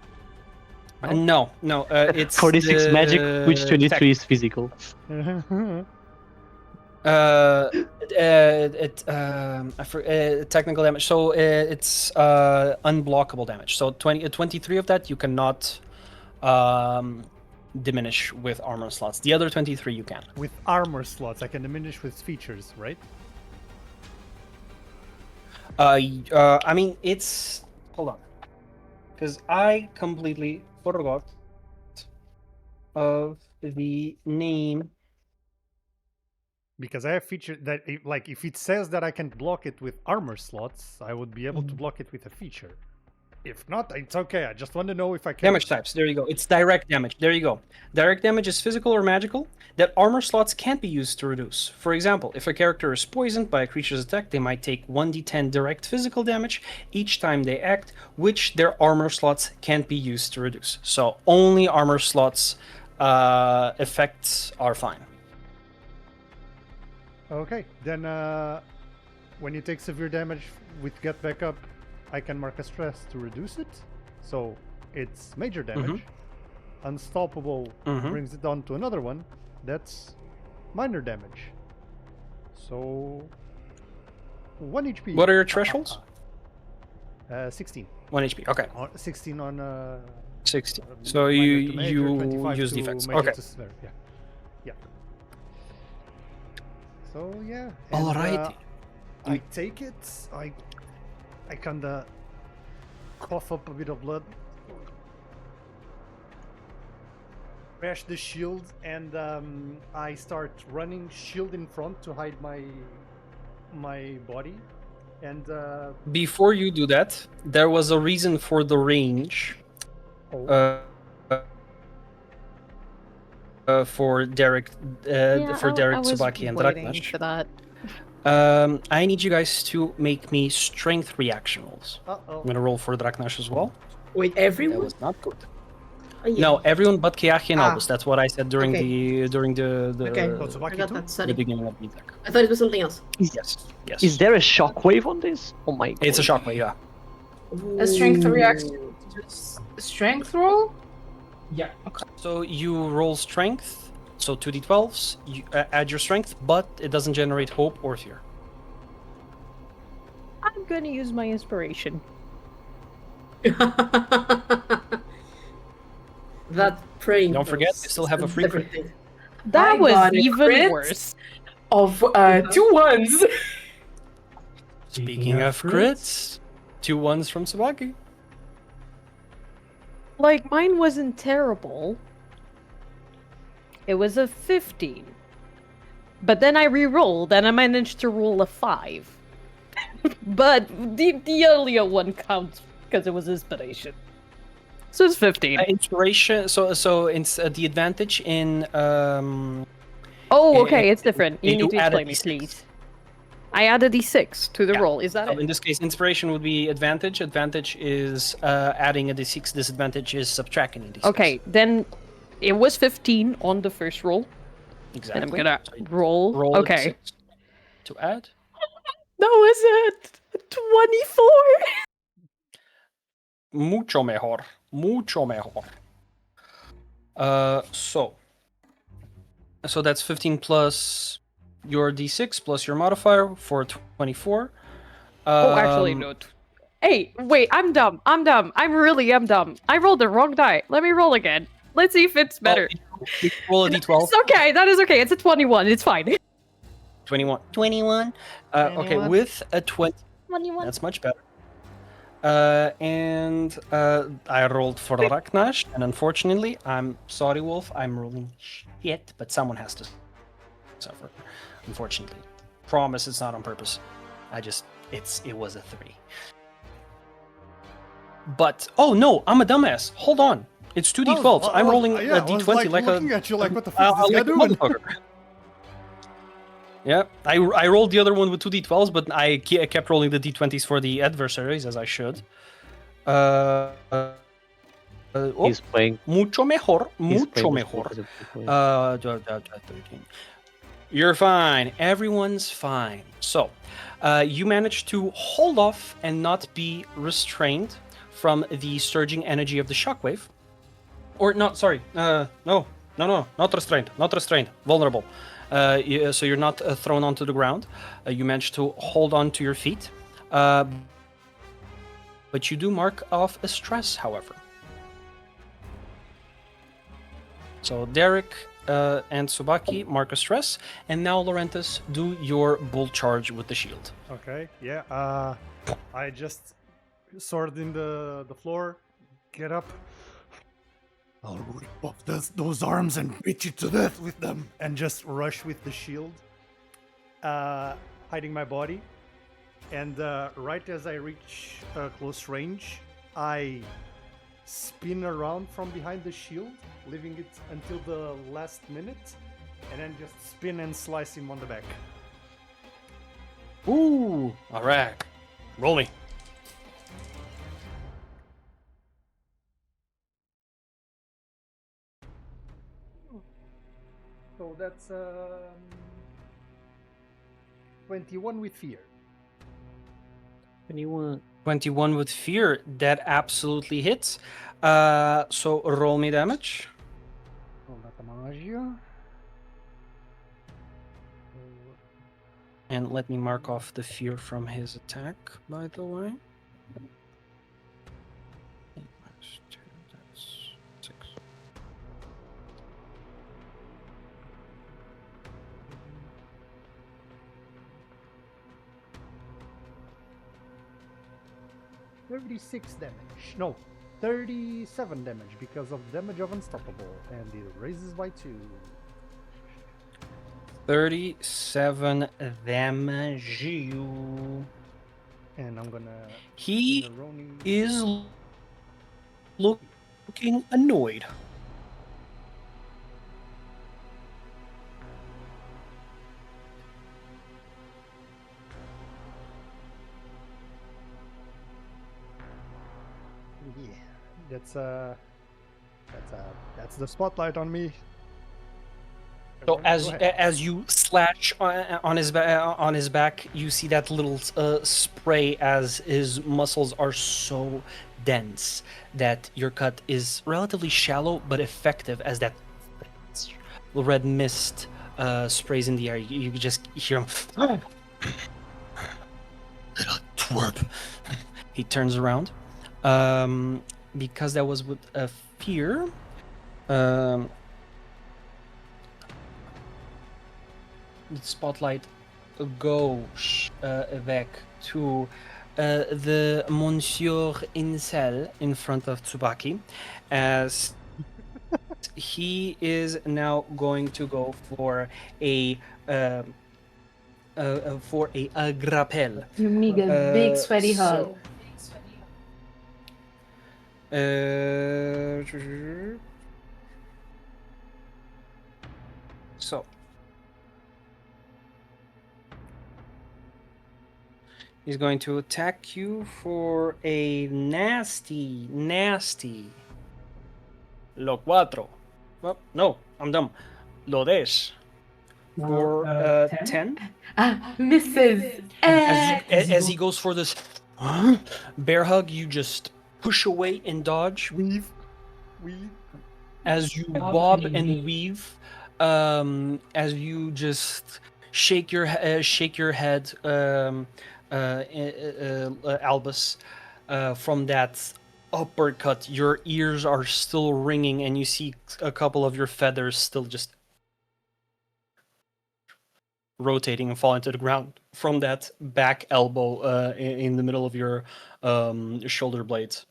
[SPEAKER 1] it's
[SPEAKER 2] 46 magic, which
[SPEAKER 1] the
[SPEAKER 2] 23 is physical.
[SPEAKER 1] technical damage. So it's unblockable damage. So 23 of that you cannot diminish with armor slots. The other 23 you can.
[SPEAKER 6] With armor slots, I can diminish with features, right?
[SPEAKER 1] I mean, it's hold on, because I completely forgot of the name.
[SPEAKER 6] Because I have feature that, like, if it says that I can block it with armor slots, I would be able to block it with a feature. If not, it's okay. I just want to know if I can.
[SPEAKER 1] Damage types. There you go. It's direct damage. There you go. Direct damage is physical or magical that armor slots can't be used to reduce. For example, if a character is poisoned by a creature's attack, they might take 1d10 direct physical damage each time they act, which their armor slots can't be used to reduce. So only armor slots effects are fine.
[SPEAKER 6] Okay, then when you take severe damage with Get Back Up, I can mark a stress to reduce it. So it's major damage. Unstoppable brings it down to another one. That's minor damage. So 1 HP.
[SPEAKER 1] What are your thresholds?
[SPEAKER 6] 16.
[SPEAKER 1] 1 HP. Okay.
[SPEAKER 6] 16 on
[SPEAKER 1] 60. So
[SPEAKER 6] minor
[SPEAKER 1] you
[SPEAKER 6] to major, 25
[SPEAKER 1] use
[SPEAKER 6] to
[SPEAKER 1] defense.
[SPEAKER 6] major
[SPEAKER 1] Okay.
[SPEAKER 6] to severe. Yeah. So yeah. and,
[SPEAKER 1] Alrighty.
[SPEAKER 6] I take it. I kinda cough up a bit of blood. Crash the shield, and I start running, shield in front to hide my body. And
[SPEAKER 1] Before you do that, there was a reason for the range. For Daeric, Daeric, Tsubaki, and Draknash.
[SPEAKER 5] for that.
[SPEAKER 1] I need you guys to make me strength reaction rolls.
[SPEAKER 6] uh-oh.
[SPEAKER 1] I'm gonna roll for Draknash as well.
[SPEAKER 3] Wait,
[SPEAKER 1] That
[SPEAKER 3] everyone?
[SPEAKER 1] was not good.
[SPEAKER 3] Yeah.
[SPEAKER 1] No, everyone but Keahi and
[SPEAKER 3] Ah.
[SPEAKER 1] Albus. That's what I said during
[SPEAKER 3] Okay.
[SPEAKER 1] the
[SPEAKER 3] Okay.
[SPEAKER 6] Oh,
[SPEAKER 3] I
[SPEAKER 6] Tsubaki
[SPEAKER 3] got
[SPEAKER 6] too?
[SPEAKER 3] that
[SPEAKER 1] the
[SPEAKER 3] study.
[SPEAKER 1] beginning of the attack.
[SPEAKER 3] I thought it was something else.
[SPEAKER 1] Yes, yes.
[SPEAKER 2] Is there a shockwave on this? Oh my god.
[SPEAKER 1] It's a shockwave, yeah.
[SPEAKER 4] A strength
[SPEAKER 3] Ooh.
[SPEAKER 4] reaction. Just strength roll?
[SPEAKER 1] Yeah. So you roll strength, so 2d12s, you add your strength, but it doesn't generate hope or fear.
[SPEAKER 5] I'm gonna use my inspiration.
[SPEAKER 3] That praying.
[SPEAKER 1] Don't forget,
[SPEAKER 3] was
[SPEAKER 1] you still have a free crit.
[SPEAKER 3] everything.
[SPEAKER 5] That
[SPEAKER 4] I
[SPEAKER 5] was
[SPEAKER 4] got a
[SPEAKER 5] even
[SPEAKER 4] crit.
[SPEAKER 5] worse.
[SPEAKER 4] Of 2 ones.
[SPEAKER 1] Speaking of crits, 2 1s from Tsubaki.
[SPEAKER 5] Like, mine wasn't terrible. It was a 15. But then I re-rolled and I managed to roll a 5. But the earlier one counts because it was inspiration. So it's 15.
[SPEAKER 1] Inspiration. So it's the advantage in.
[SPEAKER 5] Oh, okay, it's different. You
[SPEAKER 1] you
[SPEAKER 5] need to
[SPEAKER 1] add a
[SPEAKER 5] explain me,
[SPEAKER 1] D6.
[SPEAKER 5] please. I added D6 to the
[SPEAKER 1] Yeah.
[SPEAKER 5] roll. Is that
[SPEAKER 1] So
[SPEAKER 5] it?
[SPEAKER 1] in this case, inspiration would be advantage. Advantage is adding a d6. Disadvantage is subtracting a d6.
[SPEAKER 5] Okay, then it was 15 on the first roll.
[SPEAKER 1] Exactly.
[SPEAKER 5] And I'm gonna
[SPEAKER 1] So you
[SPEAKER 5] roll.
[SPEAKER 1] roll a
[SPEAKER 5] Okay.
[SPEAKER 1] d6 to add.
[SPEAKER 5] That was it. 24.
[SPEAKER 1] Mucho mejor. Mucho mejor. So that's 15 plus your d6 plus your modifier for 24.
[SPEAKER 5] Oh, actually, no. Hey, wait, I'm dumb. I'm dumb. I really am dumb. I rolled the wrong die. Let me roll again. Let's see if it's better.
[SPEAKER 1] You roll a d12.
[SPEAKER 5] It's okay. That is okay. It's a 21. It's fine.
[SPEAKER 1] 21. 21. Okay,
[SPEAKER 5] 21.
[SPEAKER 1] with a 20.
[SPEAKER 5] 21.
[SPEAKER 1] That's much better. And I rolled for Draknash, and unfortunately, I'm sorry, Wolf, I'm rolling shit, but someone has to suffer. Unfortunately, promise it's not on purpose. It was a 3. But oh no, I'm a dumbass. Hold on, it's 2d12s. I'm rolling a d20 like
[SPEAKER 6] looking at you like, what the fuck is this guy
[SPEAKER 1] like a
[SPEAKER 6] doing?
[SPEAKER 1] motherfucker. Yeah, I rolled the other one with 2d12s, but I kept rolling the d20s for the adversaries, as I should.
[SPEAKER 2] He's playing.
[SPEAKER 1] Mucho mejor.
[SPEAKER 2] He's
[SPEAKER 1] Mucho
[SPEAKER 2] playing
[SPEAKER 1] mejor.
[SPEAKER 2] this because of
[SPEAKER 1] 13. You're fine. Everyone's fine. So, you managed to hold off and not be restrained from the surging energy of the shockwave. Or not, sorry. No, not restrained. Not restrained. Vulnerable. So you're not thrown onto the ground. You managed to hold on to your feet. But you do mark off a stress, however. So Daeric and Tsubaki mark a stress. And now, Lorenthus, do your bull charge with the shield.
[SPEAKER 6] Okay, yeah. I just sword in the floor, get up,
[SPEAKER 7] I'll rip off those arms and beat you to death with them.
[SPEAKER 6] and just rush with the shield, hiding my body. And right as I reach close range, I spin around from behind the shield, leaving it until the last minute, and then just spin and slice him on the back.
[SPEAKER 1] Ooh, all right. Roll me.
[SPEAKER 6] So that's 21 with fear.
[SPEAKER 2] 21.
[SPEAKER 1] 21 with fear. That absolutely hits. So roll me damage. And let me mark off the fear from his attack, by the way. 8 minus 2, that's 6.
[SPEAKER 6] No, 37 damage because of damage of unstoppable, and it raises by 2.
[SPEAKER 1] 37 damage. You.
[SPEAKER 6] And I'm gonna.
[SPEAKER 1] He
[SPEAKER 6] Neroni-
[SPEAKER 1] is looking annoyed.
[SPEAKER 6] Yeah, that's That's the spotlight on me.
[SPEAKER 1] So
[SPEAKER 6] Everyone, go ahead.
[SPEAKER 1] as you slash on his back, you see that little spray as his muscles are so dense that your cut is relatively shallow but effective as that red mist sprays in the air. You just hear him. Little twerp. He turns around. Because that was with a fear. The spotlight goes back to the Monsieur Incel in front of Tsubaki, as he is now going to go for a grapple.
[SPEAKER 4] You make a big sweaty hug.
[SPEAKER 1] So he's going to attack you for a nasty lo cuatro. Well, no, I'm dumb. Lo des. For 10.
[SPEAKER 4] Misses.
[SPEAKER 1] As he goes for this bear hug, you just push away and dodge.
[SPEAKER 6] Weave.
[SPEAKER 1] As you bob and weave, as you just shake your head, Albus, from that uppercut. Your ears are still ringing, and you see a couple of your feathers still just rotating and falling to the ground from that back elbow in the middle of your shoulder blades.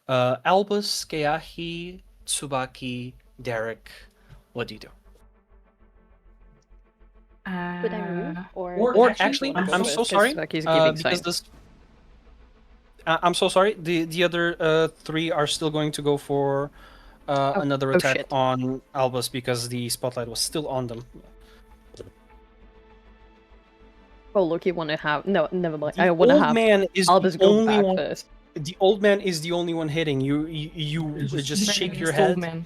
[SPEAKER 1] Albus, Keahi, Tsubaki, Daeric, what do you do?
[SPEAKER 5] Could I move?
[SPEAKER 1] Or actually, I'm so sorry.
[SPEAKER 5] Because
[SPEAKER 1] this, I'm so sorry. The other three are still going to go for another attack
[SPEAKER 5] shit.
[SPEAKER 1] on Albus because the spotlight was still on them.
[SPEAKER 5] Oh, look, you want to have... No, never mind.
[SPEAKER 1] The
[SPEAKER 5] I want to
[SPEAKER 1] old
[SPEAKER 5] have
[SPEAKER 1] man is
[SPEAKER 5] Albus
[SPEAKER 1] the
[SPEAKER 5] go
[SPEAKER 1] only
[SPEAKER 5] back
[SPEAKER 1] one.
[SPEAKER 5] first.
[SPEAKER 1] The old man is the only one hitting you. You just shake your head.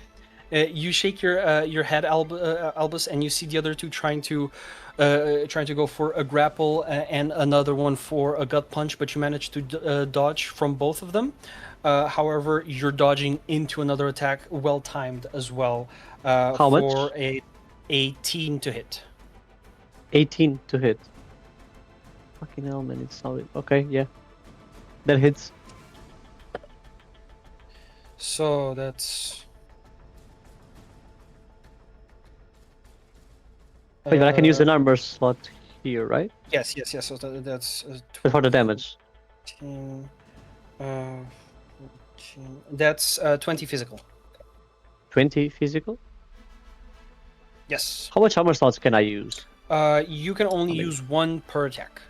[SPEAKER 1] You shake your head, Albus, and you see the other two trying to go for a grapple and another one for a gut punch, but you manage to dodge from both of them. However, you're dodging into another attack, well timed as well.
[SPEAKER 2] How much?
[SPEAKER 1] For a 18 to hit.
[SPEAKER 2] 18 to hit. Fucking hell, man, it's solid. Okay, yeah. That hits.
[SPEAKER 1] So that's...
[SPEAKER 2] Wait, but I can use an armor slot here, right?
[SPEAKER 1] Yes. So that's...
[SPEAKER 2] But for the damage.
[SPEAKER 1] 14, 14, that's 20 physical.
[SPEAKER 2] 20 physical?
[SPEAKER 1] Yes.
[SPEAKER 2] How much armor slots can I use?
[SPEAKER 1] You can only use one per attack.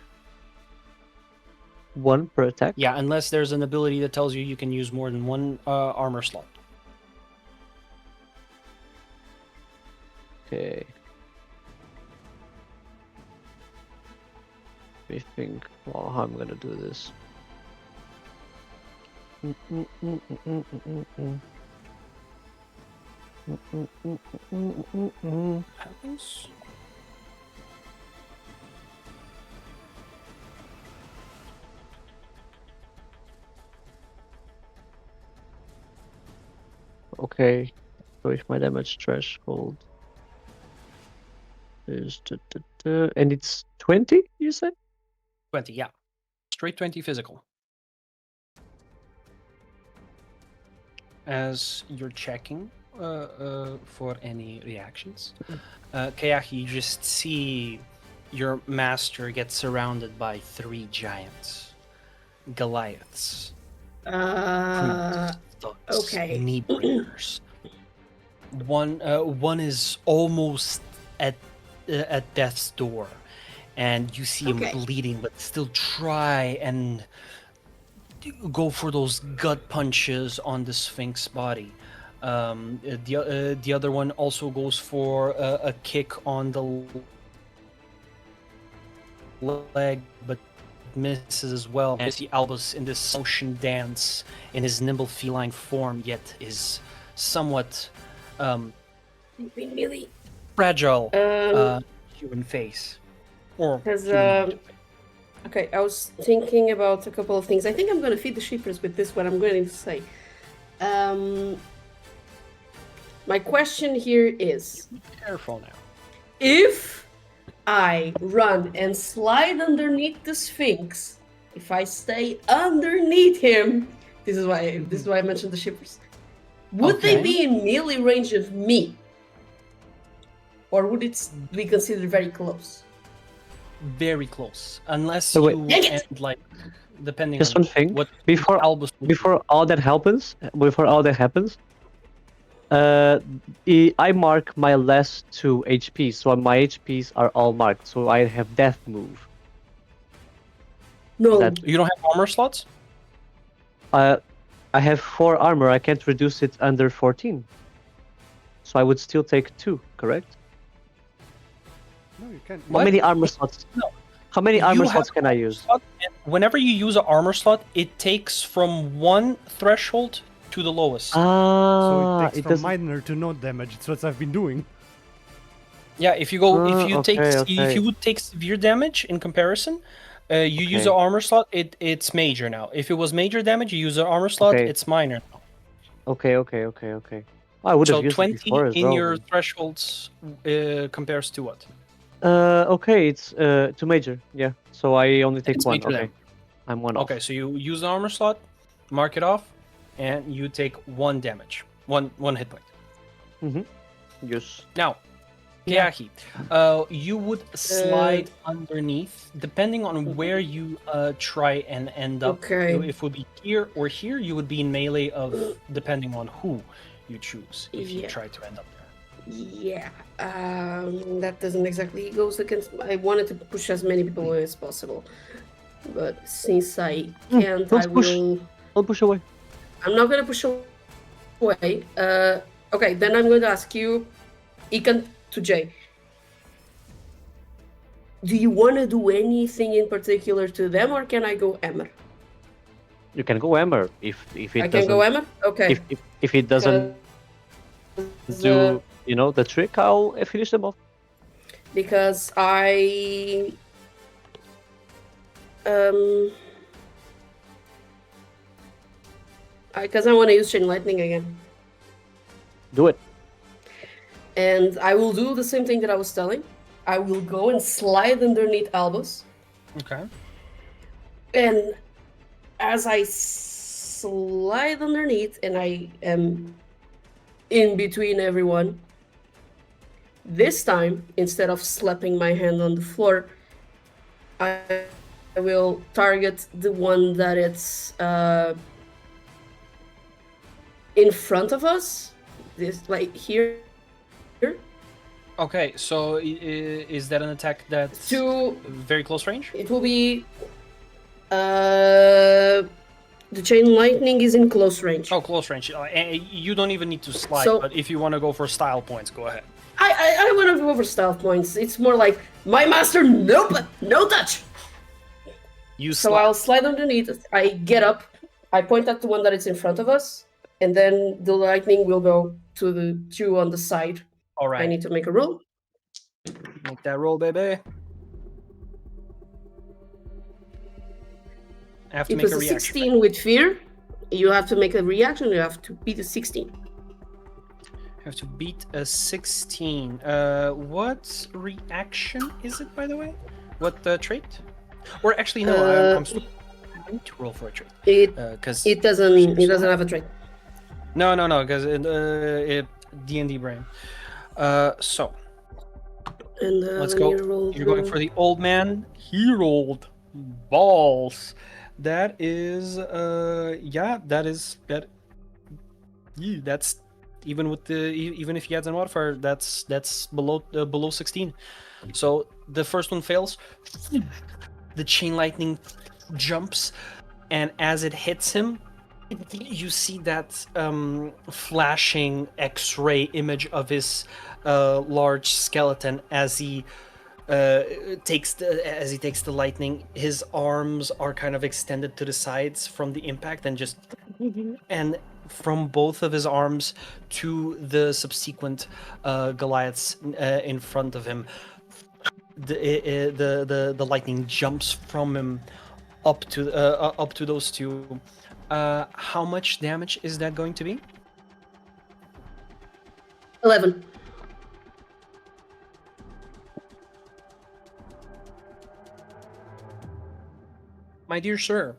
[SPEAKER 2] One per attack?
[SPEAKER 1] Yeah, unless there's an ability that tells you can use more than one armor slot.
[SPEAKER 2] Okay. Let me think how I'm gonna do this.
[SPEAKER 1] Happens.
[SPEAKER 2] Okay, so if my damage threshold is and it's 20, you said?
[SPEAKER 1] 20, yeah. Straight 20 physical. As you're checking for any reactions, Keahi, you just see your master get surrounded by 3 giants. Goliaths. Thugs,
[SPEAKER 3] Okay.
[SPEAKER 1] meat bringers. One is almost at death's door, and you see him bleeding, but still try and go for those gut punches on the Sphinx body. The other one also goes for a kick on the leg, but misses as well. And you see Albus in this motion dance in his nimble feline form, yet is somewhat
[SPEAKER 3] Really?
[SPEAKER 1] fragile human face. Or
[SPEAKER 3] Has,
[SPEAKER 1] human
[SPEAKER 3] Okay, I was thinking about a couple of things. I think I'm going to feed the sheepers with this, what I'm going to say. My question here is...
[SPEAKER 1] Careful now.
[SPEAKER 3] If I run and slide underneath the Sphinx, if I stay underneath him, this is why I mentioned the shippers. Would they be in melee range of me? Or would it be considered very close?
[SPEAKER 1] Very close. Unless
[SPEAKER 2] So wait.
[SPEAKER 1] you end, like, depending
[SPEAKER 2] Just
[SPEAKER 1] on
[SPEAKER 2] one thing.
[SPEAKER 1] what
[SPEAKER 2] Before
[SPEAKER 1] Albus will do.
[SPEAKER 2] before all that happens, I mark my last 2 HP, so my HPs are all marked. So I have death move.
[SPEAKER 3] No.
[SPEAKER 2] That-
[SPEAKER 1] You don't have armor slots?
[SPEAKER 2] I have 4 armor. I can't reduce it under 14. So I would still take 2, correct?
[SPEAKER 6] No, you can't.
[SPEAKER 2] How many armor slots?
[SPEAKER 1] No.
[SPEAKER 2] How many armor
[SPEAKER 1] You
[SPEAKER 2] slots
[SPEAKER 1] have
[SPEAKER 2] can I
[SPEAKER 1] armor
[SPEAKER 2] use?
[SPEAKER 1] slot, and whenever you use an armor slot, it takes from 1 threshold to the lowest.
[SPEAKER 6] So
[SPEAKER 2] Ah,
[SPEAKER 6] it takes
[SPEAKER 2] it
[SPEAKER 6] from
[SPEAKER 2] doesn't.
[SPEAKER 6] minor to no damage. That's what I've been doing.
[SPEAKER 1] Yeah, if you go, if you take,
[SPEAKER 2] okay,
[SPEAKER 1] if
[SPEAKER 2] okay.
[SPEAKER 1] you would take severe damage in comparison, you use
[SPEAKER 2] Okay.
[SPEAKER 1] an armor slot. It's major now. If it was major damage, you use an armor slot.
[SPEAKER 2] Okay.
[SPEAKER 1] It's minor.
[SPEAKER 2] Okay. I would have
[SPEAKER 1] So
[SPEAKER 2] used it
[SPEAKER 1] 20
[SPEAKER 2] before as
[SPEAKER 1] in
[SPEAKER 2] well.
[SPEAKER 1] your thresholds compares to what?
[SPEAKER 2] Okay, it's to major. Yeah. So I only take
[SPEAKER 1] It's
[SPEAKER 2] 1.
[SPEAKER 1] major
[SPEAKER 2] Okay.
[SPEAKER 1] then.
[SPEAKER 2] I'm 1 off.
[SPEAKER 1] Okay, so you use the armor slot, mark it off, and you take 1 damage, one hit point.
[SPEAKER 2] Yes.
[SPEAKER 1] Now, Keahi, you would slide underneath, depending on where you try and end up.
[SPEAKER 3] Okay.
[SPEAKER 1] If it would be here or here, you would be in melee of depending on who you choose. If you
[SPEAKER 3] Yeah.
[SPEAKER 1] try to end up there.
[SPEAKER 3] Yeah, that doesn't exactly goes against. I wanted to push as many people away as possible, but since I can't,
[SPEAKER 2] let's
[SPEAKER 3] I
[SPEAKER 2] push.
[SPEAKER 3] will.
[SPEAKER 2] I'll push away.
[SPEAKER 3] I'm not gonna push away. Okay, then I'm going to ask you, Ikan to Jay. Do you want to do anything in particular to them, or can I go Emmer?
[SPEAKER 2] You can go Emmer if it
[SPEAKER 3] I
[SPEAKER 2] doesn't.
[SPEAKER 3] can go Emmer. Okay.
[SPEAKER 2] If it doesn't do the trick, I'll finish them off.
[SPEAKER 3] Because I want to use Chain Lightning again.
[SPEAKER 2] Do it.
[SPEAKER 3] And I will do the same thing that I was telling. I will go and slide underneath Albus.
[SPEAKER 1] Okay.
[SPEAKER 3] And as I slide underneath and I am in between everyone, this time, instead of slapping my hand on the floor, I will target the one that it's in front of us. This, like, here.
[SPEAKER 1] Okay, so is that an attack that's very close range?
[SPEAKER 3] It will be... the Chain Lightning is in close range.
[SPEAKER 1] Oh, close range. You don't even need to slide,
[SPEAKER 3] So-
[SPEAKER 1] but if you want to go for style points, go ahead.
[SPEAKER 3] I want to go over style points. It's more like, my master, nope, no touch. So I'll slide underneath, I get up, I point at the one that is in front of us, and then the lightning will go to the 2 on the side.
[SPEAKER 1] All right.
[SPEAKER 3] I need to make a roll.
[SPEAKER 1] Make that roll, baby. I have to
[SPEAKER 3] It
[SPEAKER 1] make
[SPEAKER 3] was
[SPEAKER 1] a
[SPEAKER 3] a
[SPEAKER 1] reaction.
[SPEAKER 3] 16 with fear. You have to make a reaction, you have to beat a 16.
[SPEAKER 1] Have to beat a 16. What reaction is it, by the way? What trait? Or actually, no. I need to roll for a trait. Because
[SPEAKER 3] It doesn't have a trait.
[SPEAKER 1] No, because D&D brain. So
[SPEAKER 3] And
[SPEAKER 1] let's
[SPEAKER 3] let
[SPEAKER 1] go.
[SPEAKER 3] me roll
[SPEAKER 1] You're going for the old man. He rolled balls. That is, that's even with even if he adds a modifier, that's below 16. So the first one fails. The chain lightning jumps, and as it hits him, you see that flashing X-ray image of his large skeleton as he takes the lightning. His arms are kind of extended to the sides from the impact, and from both of his arms to the subsequent Goliaths in front of him. The lightning jumps from him up to those two. How much damage is that going to be?
[SPEAKER 3] 11.
[SPEAKER 1] My dear sir,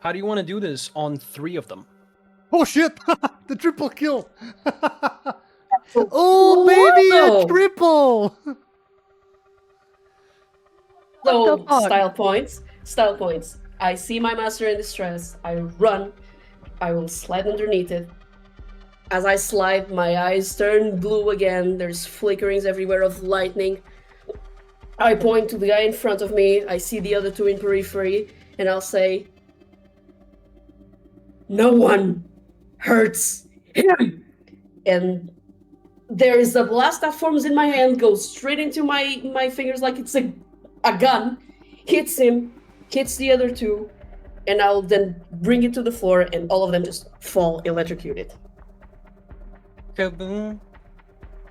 [SPEAKER 1] how do you want to do this on 3 of them?
[SPEAKER 6] Oh shit! The triple kill! Oh baby, a
[SPEAKER 3] Whoa!
[SPEAKER 6] triple!
[SPEAKER 3] So,
[SPEAKER 5] fuck?
[SPEAKER 3] style points. Style points. I see my master in distress. I run. I will slide underneath it. As I slide, my eyes turn blue again. There's flickerings everywhere of lightning. I point to the guy in front of me. I see the other two in periphery, and I'll say, "No one hurts him." And there is a blast that forms in my hand, goes straight into my fingers like it's a gun, hits him, hits the other two, and I'll then bring it to the floor, and all of them just fall electrocuted.
[SPEAKER 1] Kaboom.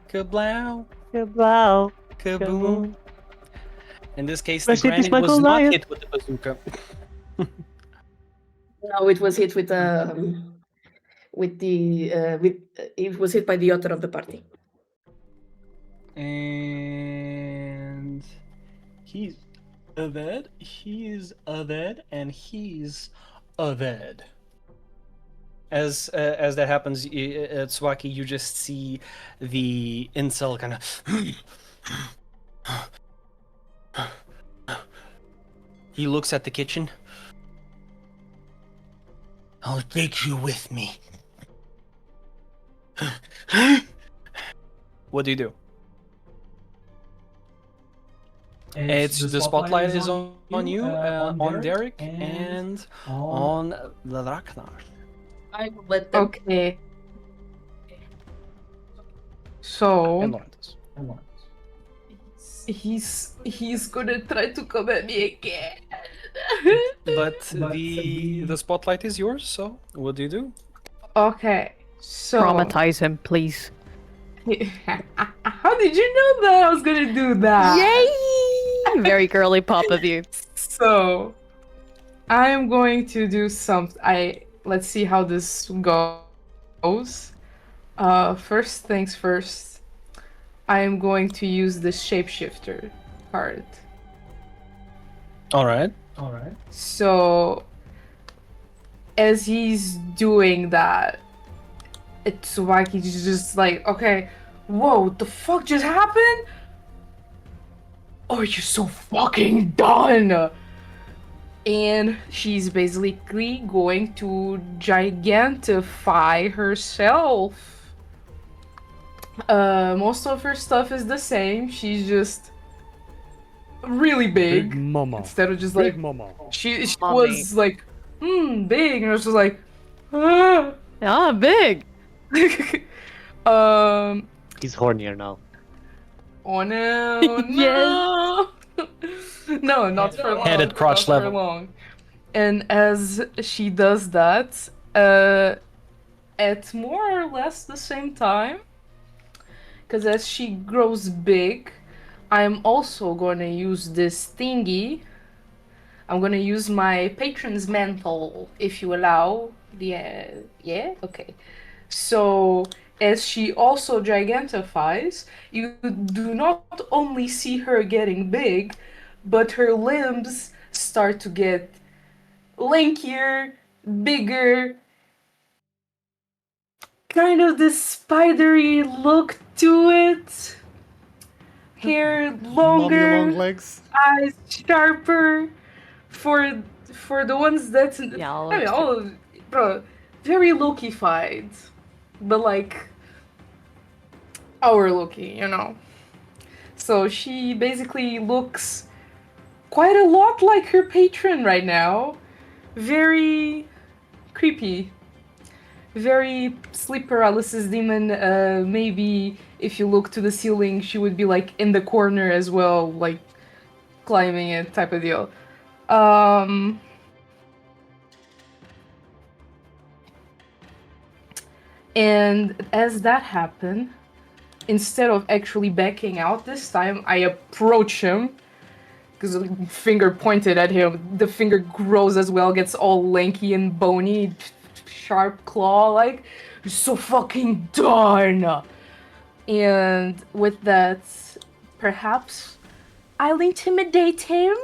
[SPEAKER 1] Kablow.
[SPEAKER 2] Kablow.
[SPEAKER 1] Kaboom. In this case, the
[SPEAKER 2] Rest in peace,
[SPEAKER 1] granny was
[SPEAKER 2] Michael
[SPEAKER 1] not
[SPEAKER 2] Knight.
[SPEAKER 1] hit with the bazooka.
[SPEAKER 3] No, it was hit with it was hit by the author of the party.
[SPEAKER 1] And he's aved, he's aved, and he's aved. As that happens, Tsubaki, you just see the incel kind of. He looks at the kitchen. I'll take you with me. What do you do? It's the spotlight is on you, on Daeric, and on Draknash.
[SPEAKER 3] I will let them.
[SPEAKER 4] Okay. So
[SPEAKER 1] And Lorenthus.
[SPEAKER 4] he's gonna try to come at me again.
[SPEAKER 1] But the spotlight is yours, so what do you do?
[SPEAKER 4] Okay. So
[SPEAKER 5] Traumatize him, please.
[SPEAKER 4] How did you know that I was gonna do that?
[SPEAKER 5] Yay! Very girly pop of you.
[SPEAKER 4] So I am going to do something. Let's see how this goes. First things first. I am going to use the shapeshifter card.
[SPEAKER 1] All right.
[SPEAKER 4] So as he's doing that, Tsubaki's just like, okay, whoa, what the fuck just happened? Oh, you're so fucking done! And she's basically going to gigantify herself. Most of her stuff is the same. She's just really big.
[SPEAKER 6] mama.
[SPEAKER 4] Instead of just
[SPEAKER 6] Big
[SPEAKER 4] like
[SPEAKER 6] mama.
[SPEAKER 4] she
[SPEAKER 5] Mommy.
[SPEAKER 4] was like, big, and I was just like, ah.
[SPEAKER 5] Ah, big.
[SPEAKER 2] He's hornier now.
[SPEAKER 4] Oh no,
[SPEAKER 5] Yes.
[SPEAKER 4] no. No, not for long.
[SPEAKER 1] Head at crotch
[SPEAKER 4] not
[SPEAKER 1] level.
[SPEAKER 4] For long. And as she does that, at more or less the same time, because as she grows big, I'm also going to use this thingy. I'm going to use my patron's mantle, if you allow. Yeah? Okay. So, as she also gigantifies, you do not only see her getting big, but her limbs start to get lankier, bigger, kind of this spidery look to it. Hair
[SPEAKER 6] Mommy
[SPEAKER 4] longer,
[SPEAKER 6] long legs.
[SPEAKER 4] eyes sharper. For the ones that
[SPEAKER 5] Yeah, I'll
[SPEAKER 4] I mean, all bro, very Loki-fied, but like our Loki, you know. So she basically looks quite a lot like her patron right now. Very creepy. Very sleep paralysis demon. Maybe if you look to the ceiling, she would be like in the corner as well, like climbing it type of deal. And as that happened, instead of actually backing out this time, I approach him because the finger pointed at him. The finger grows as well, gets all lanky and bony, sharp claw, like, you're so fucking darn. And with that, perhaps I'll intimidate him.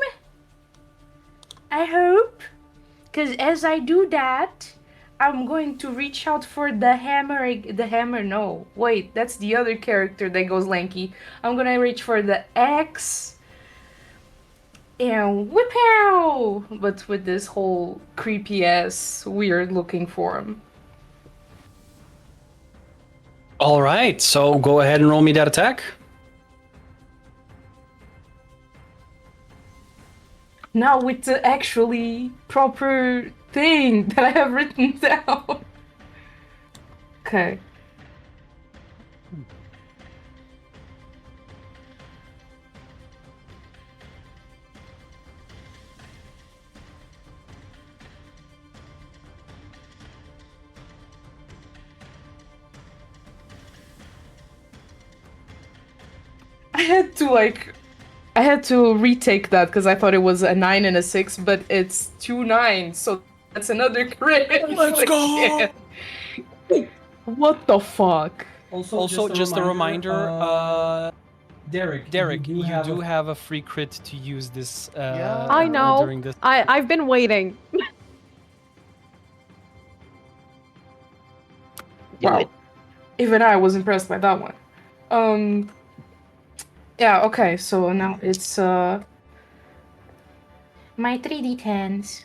[SPEAKER 4] I hope. Because as I do that, I'm going to reach out for the hammer. The hammer, no. Wait, that's the other character that goes lanky. I'm gonna reach for the axe. And whip-pow! But with this whole creepy-ass, weird-looking form.
[SPEAKER 1] All right, so go ahead and roll me that attack.
[SPEAKER 4] Now with the actually proper thing that I have written down. Okay. I had to retake that because I thought it was a 9 and a 6, but it's 2 9s, so that's another crit.
[SPEAKER 1] Let's go!
[SPEAKER 4] What the fuck?
[SPEAKER 1] Also, just a reminder, Daeric, you do have a free crit to use this.
[SPEAKER 5] I know.
[SPEAKER 1] During this.
[SPEAKER 5] I've been waiting.
[SPEAKER 4] Wow. Even I was impressed by that one. Yeah, okay, so now it's my 3d10s.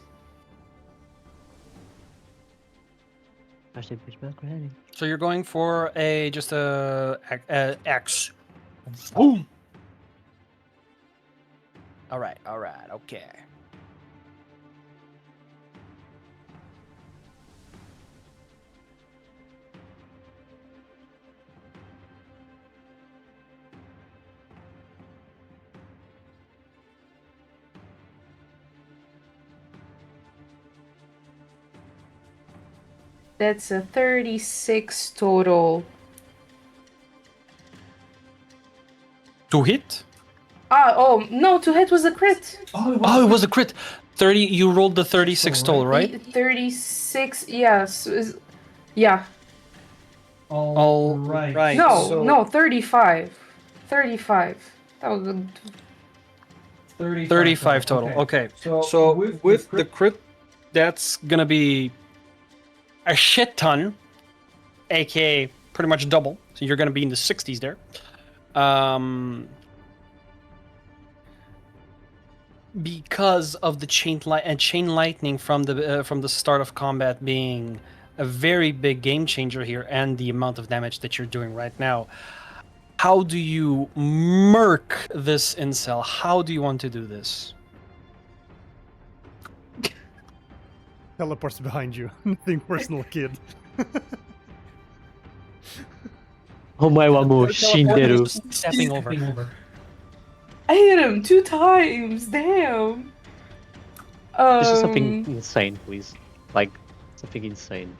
[SPEAKER 1] So you're going for just a X. Boom. All right, okay.
[SPEAKER 4] That's a 36 total.
[SPEAKER 1] To hit?
[SPEAKER 4] Oh, no, to hit was a crit.
[SPEAKER 1] Oh, it was a crit. 30. You rolled the 36 total, right?
[SPEAKER 4] 36, yes. Yeah.
[SPEAKER 1] All right.
[SPEAKER 4] No, 35. 35. That was a
[SPEAKER 1] 35 total. Okay. So with the crit, that's gonna be a shit ton, aka pretty much double. So you're gonna be in the 60s there. Because of the chain lightning from the start of combat being a very big game changer here, and the amount of damage that you're doing right now. How do you murk this incel? How do you want to do this?
[SPEAKER 6] Teleports behind you. Nothing personal, kid.
[SPEAKER 2] Omae mo shinderu.
[SPEAKER 1] Stepping over.
[SPEAKER 4] I hit him 2 times. Damn.
[SPEAKER 2] This is something insane, please. Like, something insane.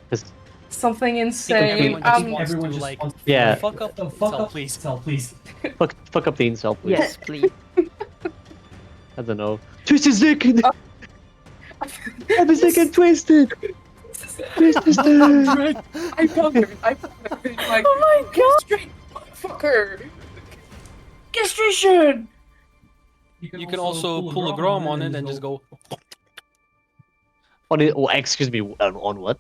[SPEAKER 2] Just
[SPEAKER 4] Something insane.
[SPEAKER 1] Everyone just like,
[SPEAKER 2] yeah.
[SPEAKER 1] fuck up the incel, please.
[SPEAKER 2] fuck up the incel, please.
[SPEAKER 5] Yes, please.
[SPEAKER 2] I don't know. Twist his dick! Have his dick and twisted! Twist his dick!
[SPEAKER 4] I found her. Like,
[SPEAKER 5] Oh my god!
[SPEAKER 4] straight, motherfucker. Castration.
[SPEAKER 1] You can also pull a Grom on it and just go.
[SPEAKER 2] On it, oh, excuse me, on what?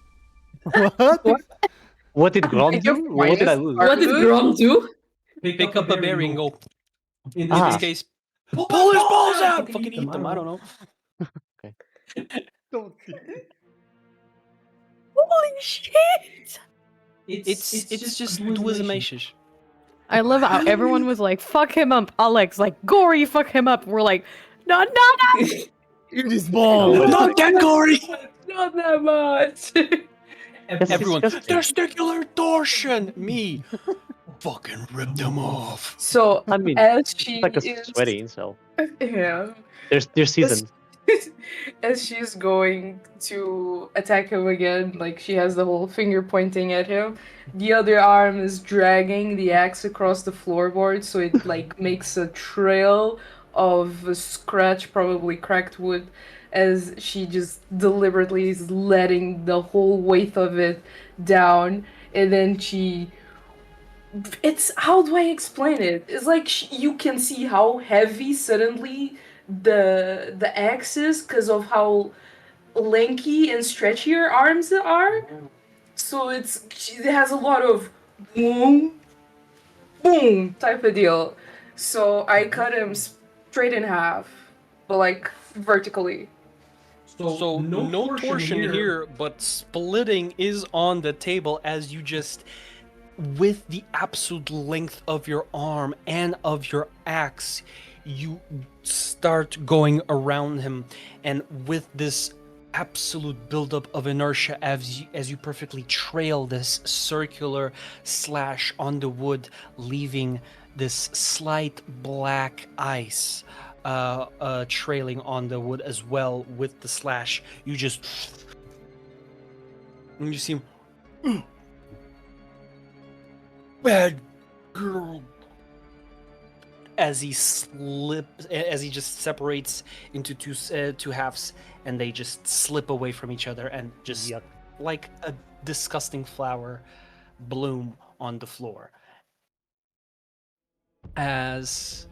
[SPEAKER 6] What?
[SPEAKER 2] What did Grom do? What did I lose?
[SPEAKER 3] What did Grom do?
[SPEAKER 1] Pick up a berry and go. In
[SPEAKER 2] Ah.
[SPEAKER 1] this case, pull his balls out! Fucking eat them, I don't know.
[SPEAKER 6] Don't.
[SPEAKER 5] Holy shit!
[SPEAKER 1] It's just duismacious.
[SPEAKER 5] I love how everyone was like, fuck him up. Alex, like, gory, fuck him up. We're like, no.
[SPEAKER 6] Eat his balls!
[SPEAKER 1] Not that gory!
[SPEAKER 4] Not that much.
[SPEAKER 1] Everyone,
[SPEAKER 2] disgusting.
[SPEAKER 1] testicular torsion! Me! Fucking rip them off.
[SPEAKER 4] So
[SPEAKER 2] I mean,
[SPEAKER 4] as she
[SPEAKER 2] it's like a
[SPEAKER 4] is,
[SPEAKER 2] sweaty incel.
[SPEAKER 4] yeah.
[SPEAKER 2] They're seasoned.
[SPEAKER 4] as she's going to attack him again, like she has the whole finger pointing at him, the other arm is dragging the axe across the floorboard, so it like makes a trail of scratch, probably cracked wood, as she just deliberately is letting the whole weight of it down, and then she. It's how do I explain it? It's like you can see how heavy suddenly the axe is because of how lanky and stretchy her arms are. So it has a lot of boom, boom type of deal. So I cut him straight in half, but like vertically.
[SPEAKER 1] So no torsion here, but splitting is on the table as you just, with the absolute length of your arm and of your axe, you start going around him, and with this absolute buildup of inertia as you perfectly trail this circular slash on the wood, leaving this slight black ice trailing on the wood as well with the slash. You see him. Bad girl. As he just separates into two halves, and they just slip away from each other, and just like a disgusting flower bloom on the floor. As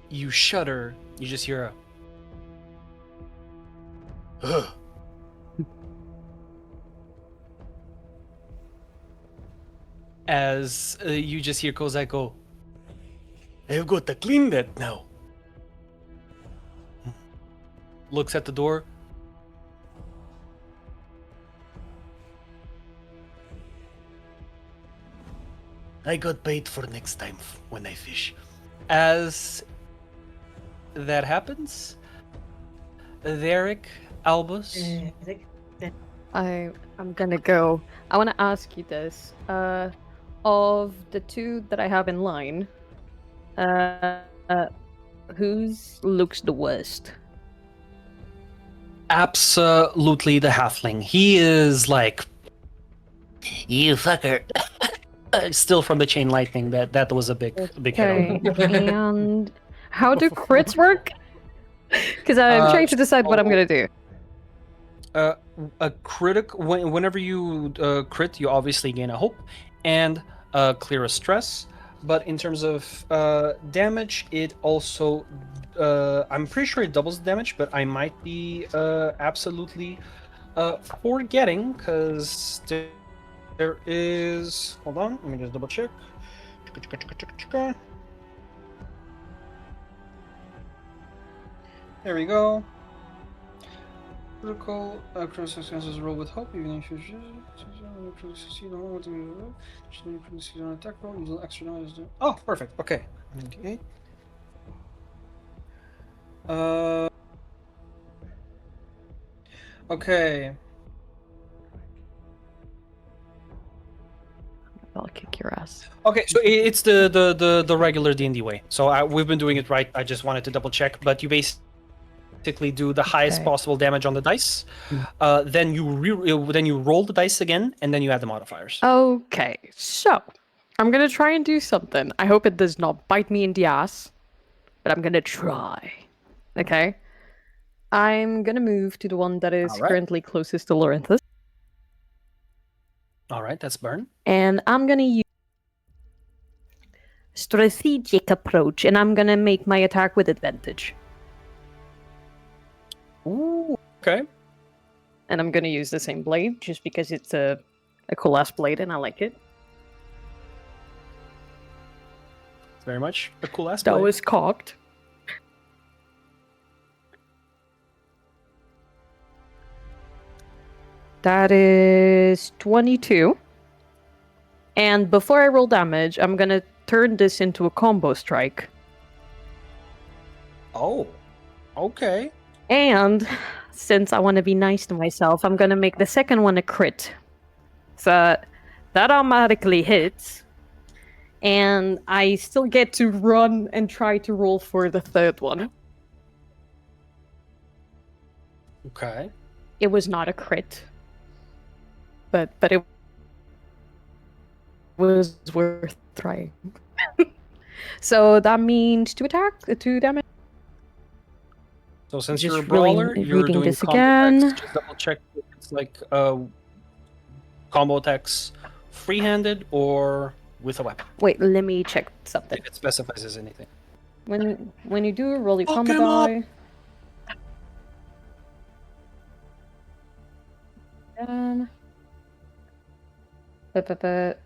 [SPEAKER 1] you shudder, you just hear a as you just hear Kozai go, "I've got to clean that now." Looks at the door. "I got paid for next time when I fish." As that happens, Daeric, Albus.
[SPEAKER 5] I'm gonna go. I want to ask you this. Of the two that I have in line, whose looks the worst?
[SPEAKER 1] Absolutely the halfling. He is like, "You fucker." Still from the chain lightning. That was a big hit on
[SPEAKER 5] Okay.
[SPEAKER 1] him.
[SPEAKER 5] And how do crits work? Because I'm trying to decide what I'm gonna do.
[SPEAKER 1] A whenever you crit, you obviously gain a hope and clear a stress. But in terms of damage, it also I'm pretty sure it doubles the damage, but I might be absolutely forgetting, because there is, hold on, let me just double check. There we go. Critical successes roll with hope, even if you succeed on attack roll, use extra damage. Oh, perfect. Okay. Okay. Okay.
[SPEAKER 5] I'll kick your ass.
[SPEAKER 1] Okay, so it's the regular D&D way. So we've been doing it right. I just wanted to double check, but you basically do the highest possible damage on the dice. Then you roll the dice again, and then you add the modifiers.
[SPEAKER 5] Okay, so I'm gonna try and do something. I hope it does not bite me in the ass, but I'm gonna try. Okay? I'm gonna move to the one that is currently closest to Lorenthus.
[SPEAKER 1] Alright, that's burn.
[SPEAKER 5] And I'm gonna use strategic approach, and I'm gonna make my attack with advantage.
[SPEAKER 1] Ooh, okay.
[SPEAKER 5] And I'm gonna use the same blade, just because it's a cool ass blade and I like it.
[SPEAKER 1] It's very much a cool ass
[SPEAKER 5] That
[SPEAKER 1] blade.
[SPEAKER 5] was cocked. That is 22. And before I roll damage, I'm gonna turn this into a combo strike.
[SPEAKER 1] Oh, okay.
[SPEAKER 5] And since I want to be nice to myself, I'm gonna make the second one a crit. So that automatically hits. And I still get to run and try to roll for the third one.
[SPEAKER 1] Okay.
[SPEAKER 5] It was not a crit, but it was worth trying. So that means 2 damage.
[SPEAKER 1] So since
[SPEAKER 5] Just
[SPEAKER 1] you're a brawler,
[SPEAKER 5] really
[SPEAKER 1] you're
[SPEAKER 5] reading
[SPEAKER 1] doing
[SPEAKER 5] this
[SPEAKER 1] combo
[SPEAKER 5] again.
[SPEAKER 1] attacks. Just double check if it's like combo attacks free-handed or with a weapon.
[SPEAKER 5] Wait, let me check something.
[SPEAKER 1] If it specifies as anything.
[SPEAKER 5] When you do roll your
[SPEAKER 1] Fuck
[SPEAKER 5] combo
[SPEAKER 1] him up!
[SPEAKER 5] die.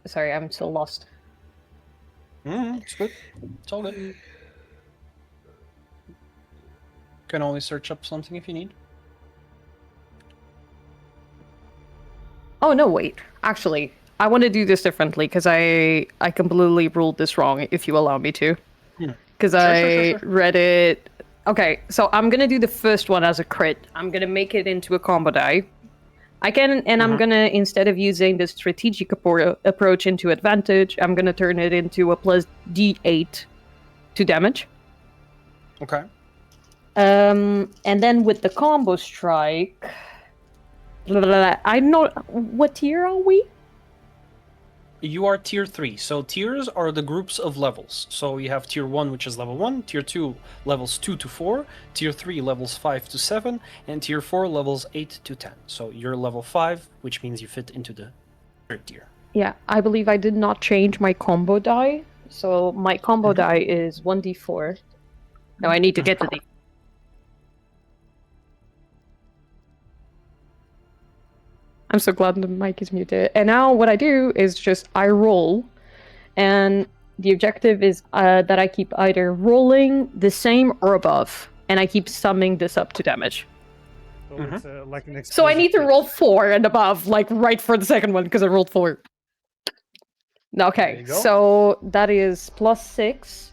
[SPEAKER 5] Sorry, I'm still lost.
[SPEAKER 1] It's good. It's all good. Can always search up something if you need.
[SPEAKER 5] Oh no, wait. Actually, I want to do this differently because I completely ruled this wrong. If you allow me to, because I read it. Okay, so I'm gonna do the first one as a crit. I'm gonna make it into a combo die. I can, and I'm gonna, instead of using the strategic approach into advantage, I'm gonna turn it into a plus D8 to damage.
[SPEAKER 1] Okay.
[SPEAKER 5] And then with the combo strike, I don't know, what tier are we?
[SPEAKER 1] You are tier 3. So tiers are the groups of levels. So you have tier 1, which is level 1, tier 2 levels 2 to 4, tier 3 levels 5 to 7, and tier 4 levels 8 to 10. So you're level 5, which means you fit into the third tier.
[SPEAKER 5] Yeah, I believe I did not change my combo die. So my combo die is 1d4. Now I need to get to the... I'm so glad the mic is muted. And now what I do is just I roll, and the objective is that I keep either rolling the same or above, and I keep summing this up to damage.
[SPEAKER 6] So it's like an
[SPEAKER 5] So I need to
[SPEAKER 6] explosive
[SPEAKER 5] roll 4 and above, like right for the second one, because I rolled 4.
[SPEAKER 6] There
[SPEAKER 5] Okay,
[SPEAKER 6] you go.
[SPEAKER 5] so that is plus 6,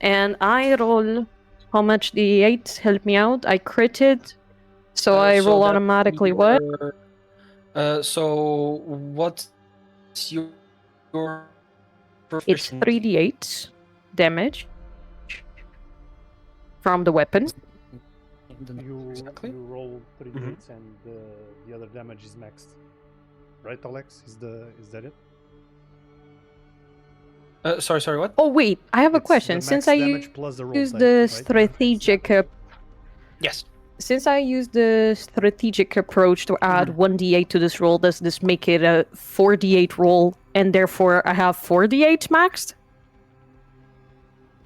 [SPEAKER 5] and I roll how much? D8, help me out. I critted, so I roll
[SPEAKER 1] that's
[SPEAKER 5] automatically what?
[SPEAKER 1] So what's your
[SPEAKER 5] It's
[SPEAKER 1] proficiency?
[SPEAKER 5] 3d8 damage from the weapon.
[SPEAKER 1] Exactly.
[SPEAKER 6] You roll 3 d8s and the other damage is maxed. Right, Alex? Is that it?
[SPEAKER 1] Sorry, what?
[SPEAKER 5] Oh wait, I have a
[SPEAKER 6] It's the
[SPEAKER 5] question.
[SPEAKER 6] max
[SPEAKER 5] Since I
[SPEAKER 6] damage plus the roll
[SPEAKER 5] use
[SPEAKER 6] die,
[SPEAKER 5] the
[SPEAKER 6] right?
[SPEAKER 5] strategic
[SPEAKER 1] Yes.
[SPEAKER 5] since I use the strategic approach to add 1d8 to this roll, does this make it a 4d8 roll, and therefore I have 4d8 maxed?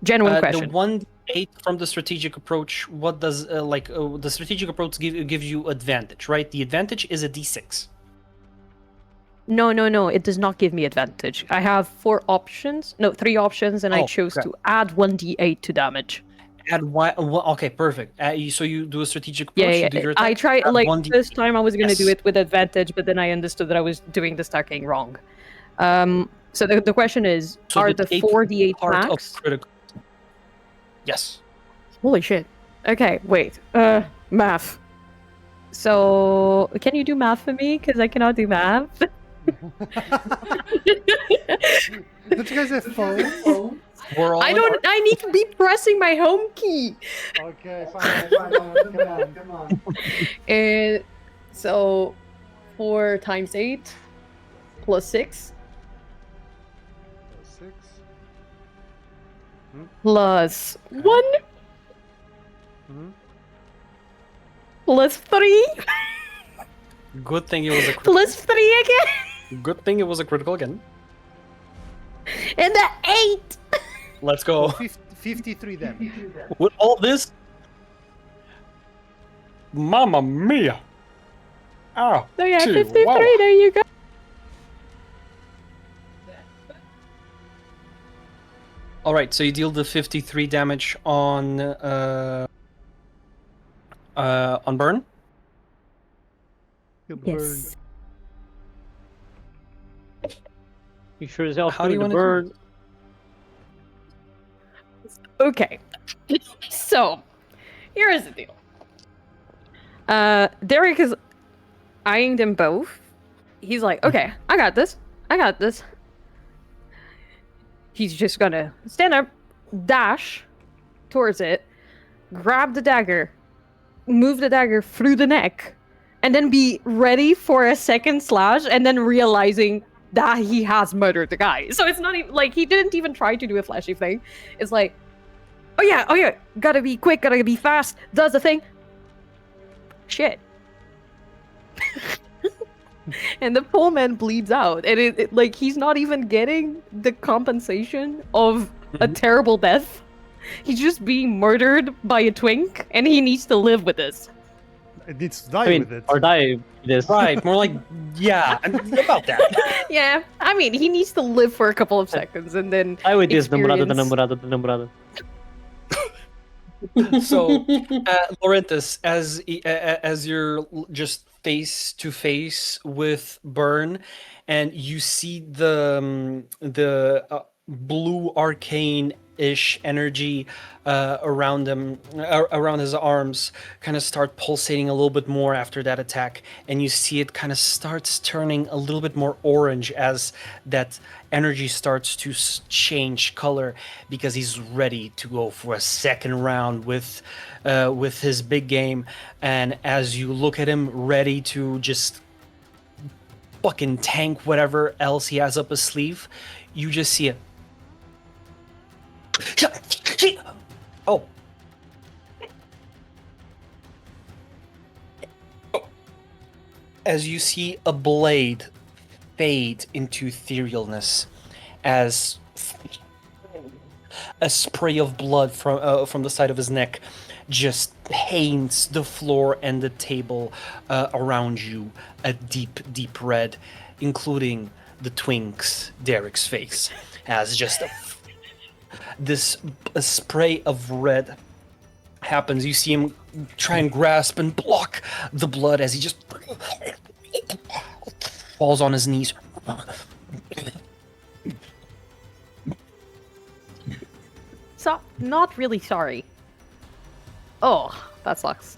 [SPEAKER 5] Genuine question.
[SPEAKER 1] The 1d8 from the strategic approach, what does the strategic approach gives you advantage, right? The advantage is a d6.
[SPEAKER 5] No, it does not give me advantage. I have 3 options, and I chose to add 1d8 to damage.
[SPEAKER 1] Add one, okay, perfect. So you do a strategic approach.
[SPEAKER 5] Yeah.
[SPEAKER 1] You do your attack,
[SPEAKER 5] I tried,
[SPEAKER 1] add
[SPEAKER 5] like,
[SPEAKER 1] 1d8.
[SPEAKER 5] first time I was gonna do
[SPEAKER 1] Yes.
[SPEAKER 5] it with advantage, but then I understood that I was doing the stacking wrong. So the question is,
[SPEAKER 1] So
[SPEAKER 5] are
[SPEAKER 1] the
[SPEAKER 5] the
[SPEAKER 1] 8
[SPEAKER 5] 4d8
[SPEAKER 1] part of
[SPEAKER 5] max?
[SPEAKER 1] critical. Yes.
[SPEAKER 5] Holy shit. Okay, wait. Math. So, can you do math for me? Because I cannot do math.
[SPEAKER 6] Don't you guys have phone?
[SPEAKER 1] We're all
[SPEAKER 5] I need to be pressing my home key.
[SPEAKER 6] Okay, fine. Come on.
[SPEAKER 5] So, 4 times 8 plus 6
[SPEAKER 6] 6.
[SPEAKER 5] plus
[SPEAKER 6] Okay.
[SPEAKER 5] 1 plus 3
[SPEAKER 1] Good thing it was a critical.
[SPEAKER 5] plus 3 again,
[SPEAKER 1] Good thing it was a critical again.
[SPEAKER 5] and the 8.
[SPEAKER 1] Let's go.
[SPEAKER 6] 53 damage.
[SPEAKER 1] With all this, Mamma mia! Ah,
[SPEAKER 5] So yeah,
[SPEAKER 1] gee,
[SPEAKER 5] 53.
[SPEAKER 1] wow.
[SPEAKER 5] There you go.
[SPEAKER 1] All right, so you deal the 53 damage on burn.
[SPEAKER 5] Yes.
[SPEAKER 2] You sure as hell
[SPEAKER 1] How do you
[SPEAKER 2] doing the
[SPEAKER 1] want to do
[SPEAKER 2] burn.
[SPEAKER 5] Okay. So, here is the deal. Daeric is eyeing them both. He's like, okay, I got this. He's just gonna stand up, dash towards it, grab the dagger, move the dagger through the neck, and then be ready for a second slash, and then realizing that he has murdered the guy. So it's not even like he didn't even try to do a flashy thing. It's like, oh yeah, gotta be quick, gotta be fast, does the thing. Shit. And the poor man bleeds out, and it like he's not even getting the compensation of a terrible death. He's just being murdered by a twink, and he needs to live with this.
[SPEAKER 6] It needs to die with it.
[SPEAKER 2] Or die with this.
[SPEAKER 1] Right, more like, yeah, about that.
[SPEAKER 5] Yeah, I mean, he needs to live for a couple of seconds, and then
[SPEAKER 2] Die with this,
[SPEAKER 5] experience...
[SPEAKER 2] namorado.
[SPEAKER 1] So, Lorenthus, as you're just face to face with Burn, and you see the blue arcane-ish energy around him, around his arms, kind of start pulsating a little bit more after that attack, and you see it kind of starts turning a little bit more orange as that energy starts to change color, because he's ready to go for a second round with his big game. And as you look at him, ready to just fucking tank whatever else he has up his sleeve, you just see it. Oh. As you see a blade fade into etherealness, as a spray of blood from the side of his neck just paints the floor and the table around you a deep red, including the twink's Daeric's face, as just a spray of red happens. You see him try and grasp and block the blood as he just falls on his knees.
[SPEAKER 5] So, not really sorry. Oh, that sucks.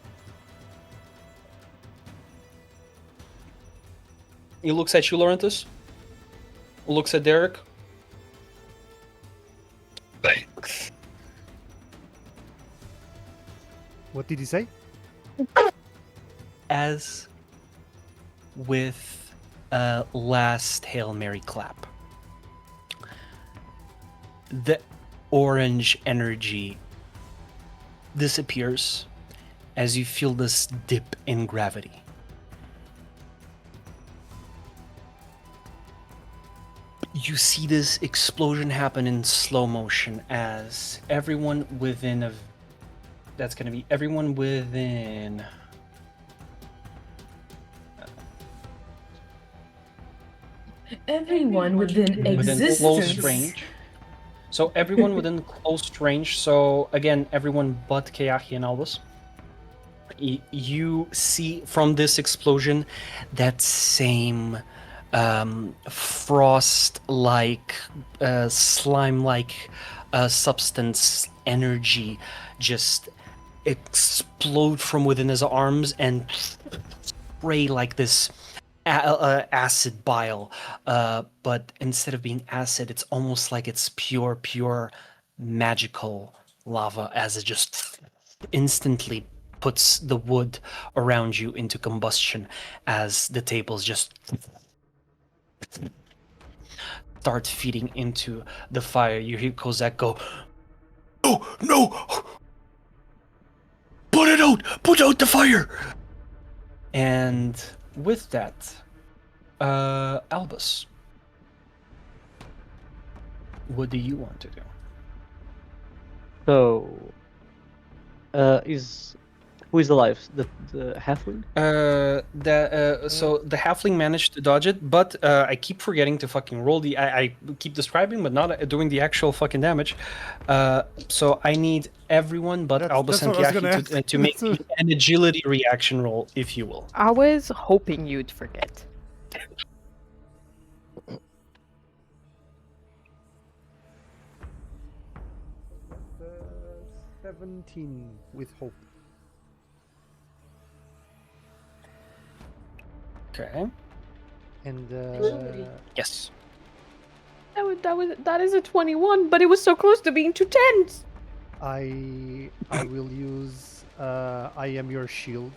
[SPEAKER 1] He looks at you, Lorenthus. Looks at Daeric. Thanks.
[SPEAKER 6] What did he say?
[SPEAKER 1] As with a last Hail Mary clap, the orange energy disappears as you feel this dip in gravity. You see this explosion happen in slow motion as everyone within that's going to be everyone within
[SPEAKER 4] Everyone within existence.
[SPEAKER 1] Close range. So everyone within close range. So again, everyone but Keahi and Albus. You see from this explosion that same frost-like, slime-like substance energy just explode from within his arms and spray like this acid bile, but instead of being acid, it's almost like it's pure magical lava, as it just instantly puts the wood around you into combustion as the tables just start feeding into the fire. You hear Kozak go,
[SPEAKER 7] No! Put out the fire!
[SPEAKER 1] and with that, Albus, what do you want to do?
[SPEAKER 2] So, who is alive? The halfling?
[SPEAKER 1] So the halfling managed to dodge it, but I keep forgetting to fucking roll the. I keep describing, but not doing the actual fucking damage. So I need everyone but Albus and Keahi to make an agility reaction roll, if you will.
[SPEAKER 5] I was hoping you'd forget.
[SPEAKER 6] 17 with hope.
[SPEAKER 1] Okay.
[SPEAKER 6] And
[SPEAKER 1] Yes.
[SPEAKER 5] That is a 21, but it was so close to being 2 10s.
[SPEAKER 6] I will use I am your shield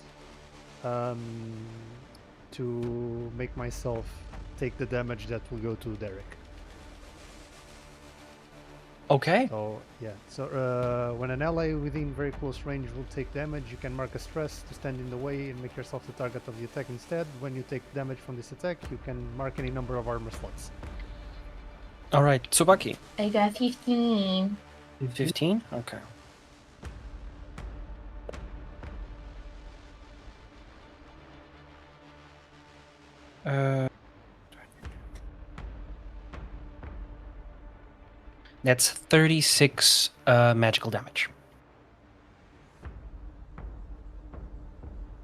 [SPEAKER 6] to make myself take the damage that will go to Daeric.
[SPEAKER 1] Okay.
[SPEAKER 6] So yeah, so when an ally within very close range will take damage, you can mark a stress to stand in the way and make yourself the target of the attack instead. When you take damage from this attack, you can mark any number of armor slots.
[SPEAKER 1] All right, Tsubaki.
[SPEAKER 9] I got 15.
[SPEAKER 1] 15? Okay. That's 36 magical damage.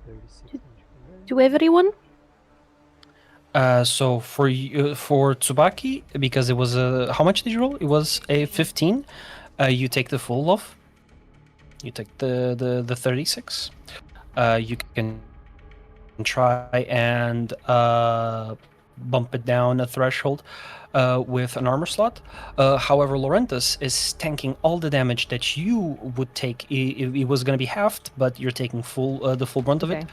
[SPEAKER 6] 36
[SPEAKER 5] To everyone?
[SPEAKER 1] So for you, for Tsubaki, because it was a how much did you roll? It was a 15. You take the full off. You take the 36. You can try and bump it down a threshold with an armor slot. However, Lorenthus is tanking all the damage that you would take. It was going to be halved, but you're taking the full brunt of it.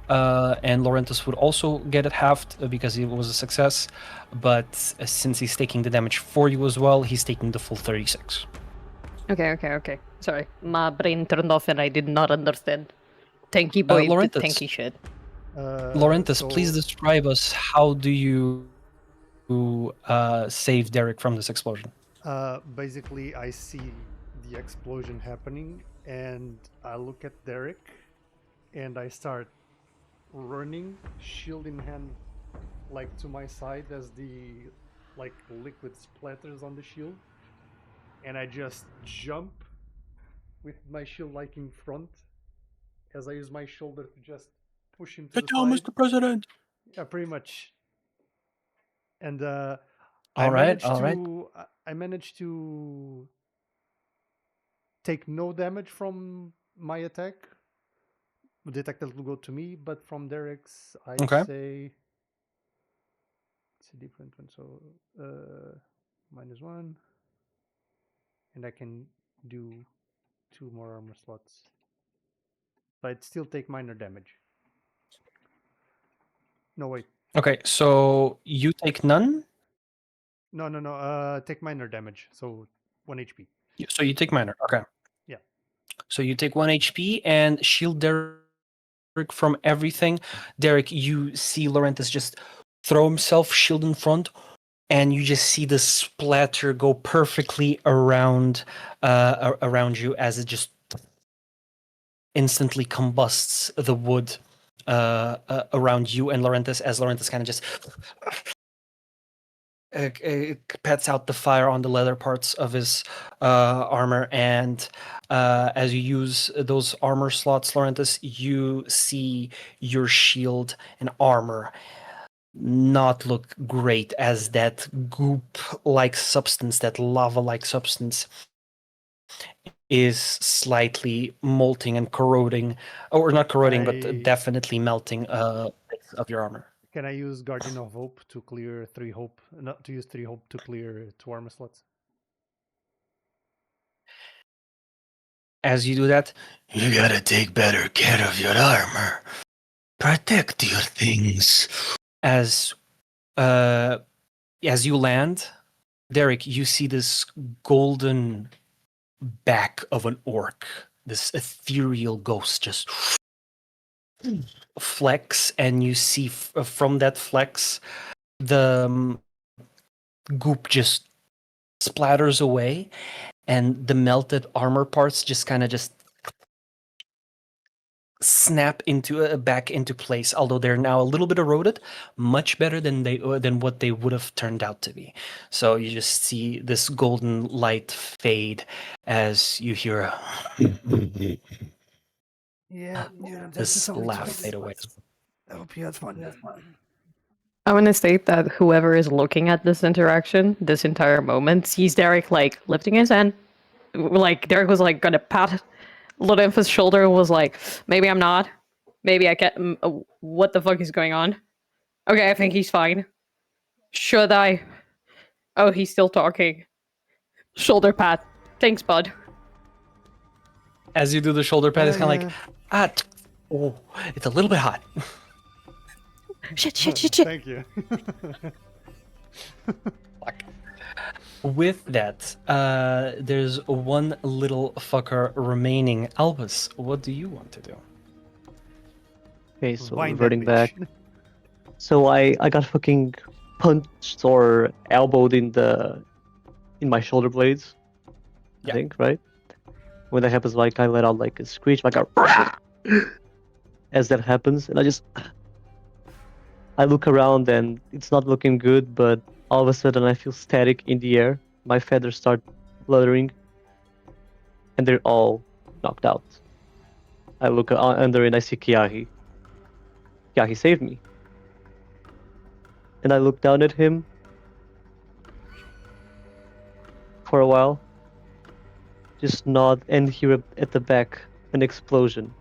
[SPEAKER 1] And Lorenthus would also get it halved because it was a success. But since he's taking the damage for you as well, he's taking the full 36.
[SPEAKER 5] Okay. Sorry, my brain turned off and I did not understand. Tanky boy did
[SPEAKER 1] Lorenthus.
[SPEAKER 5] tanky shit.
[SPEAKER 1] Lorenthus, please describe us. How do you save Daeric from this explosion?
[SPEAKER 6] Basically, I see the explosion happening, and I look at Daeric, and I start running, shield in hand, like to my side as the liquid splatters on the shield, and I just jump with my shield in front, as I use my shoulder to just push him to the side.
[SPEAKER 1] Mr. President.
[SPEAKER 6] Yeah, pretty much. And
[SPEAKER 1] All right.
[SPEAKER 6] I managed to take no damage from my attack. The attack that will go to me, but from Daeric's, I'd say it's a different one. So -1, and I can do 2 more armor slots. But I'd still take minor damage. No, wait.
[SPEAKER 1] Okay, so you take none.
[SPEAKER 6] No. Take minor damage. So 1 HP.
[SPEAKER 1] So you take minor. Okay.
[SPEAKER 6] Yeah.
[SPEAKER 1] So you take 1 HP and shield Daeric from everything. Daeric, you see Lorenthus just throw himself, shield in front, and you just see the splatter go perfectly around you as it just instantly combusts the wood around you and Lorenthus, as Lorenthus kind of just pats out the fire on the leather parts of his armor, and as you use those armor slots, Lorenthus, you see your shield and armor not look great as that goop-like substance, that lava-like substance, is slightly molting and corroding, or not corroding, but definitely melting bits of your armor.
[SPEAKER 6] Can I use Guardian of Hope to clear 3 hope? Not to use 3 hope to clear 2 armor slots.
[SPEAKER 1] As you do that,
[SPEAKER 7] You gotta take better care of your armor. Protect your things.
[SPEAKER 1] as you land, Daeric, you see this golden back of an orc, this ethereal ghost just flex, and you see from that flex the goop just splatters away, and the melted armor parts just kind of just snap into back into place, although they're now a little bit eroded, much better than what they would have turned out to be. So you just see this golden light fade as you hear a this laugh fade away.
[SPEAKER 6] I hope you had fun.
[SPEAKER 5] I want to state that whoever is looking at this interaction, this entire moment, sees Daeric lifting his hand. Daeric was gonna pat Lorenthus' shoulder and was like, maybe I'm not. Maybe I can't. What the fuck is going on? Okay, I think he's fine. Should I? Oh, he's still talking. Shoulder pat. Thanks, bud.
[SPEAKER 1] As you do the shoulder pad, it's kind of like, oh, it's a little bit hot.
[SPEAKER 5] Shit.
[SPEAKER 6] Thank you.
[SPEAKER 1] With that, there's one little fucker remaining. Albus, what do you want to do?
[SPEAKER 2] Okay, so
[SPEAKER 6] Wind that
[SPEAKER 2] reverting back.
[SPEAKER 6] bitch.
[SPEAKER 2] So I got fucking punched or elbowed in my shoulder blades.
[SPEAKER 1] Yeah.
[SPEAKER 2] I think, right? When that happens, like I let out like a screech, like a as that happens, and I look around and it's not looking good, but all of a sudden I feel static in the air. My feathers start fluttering, and they're all knocked out. I look under and I see Keahi. Keahi saved me. And I look down at him for a while, just nod, and hear at the back an explosion.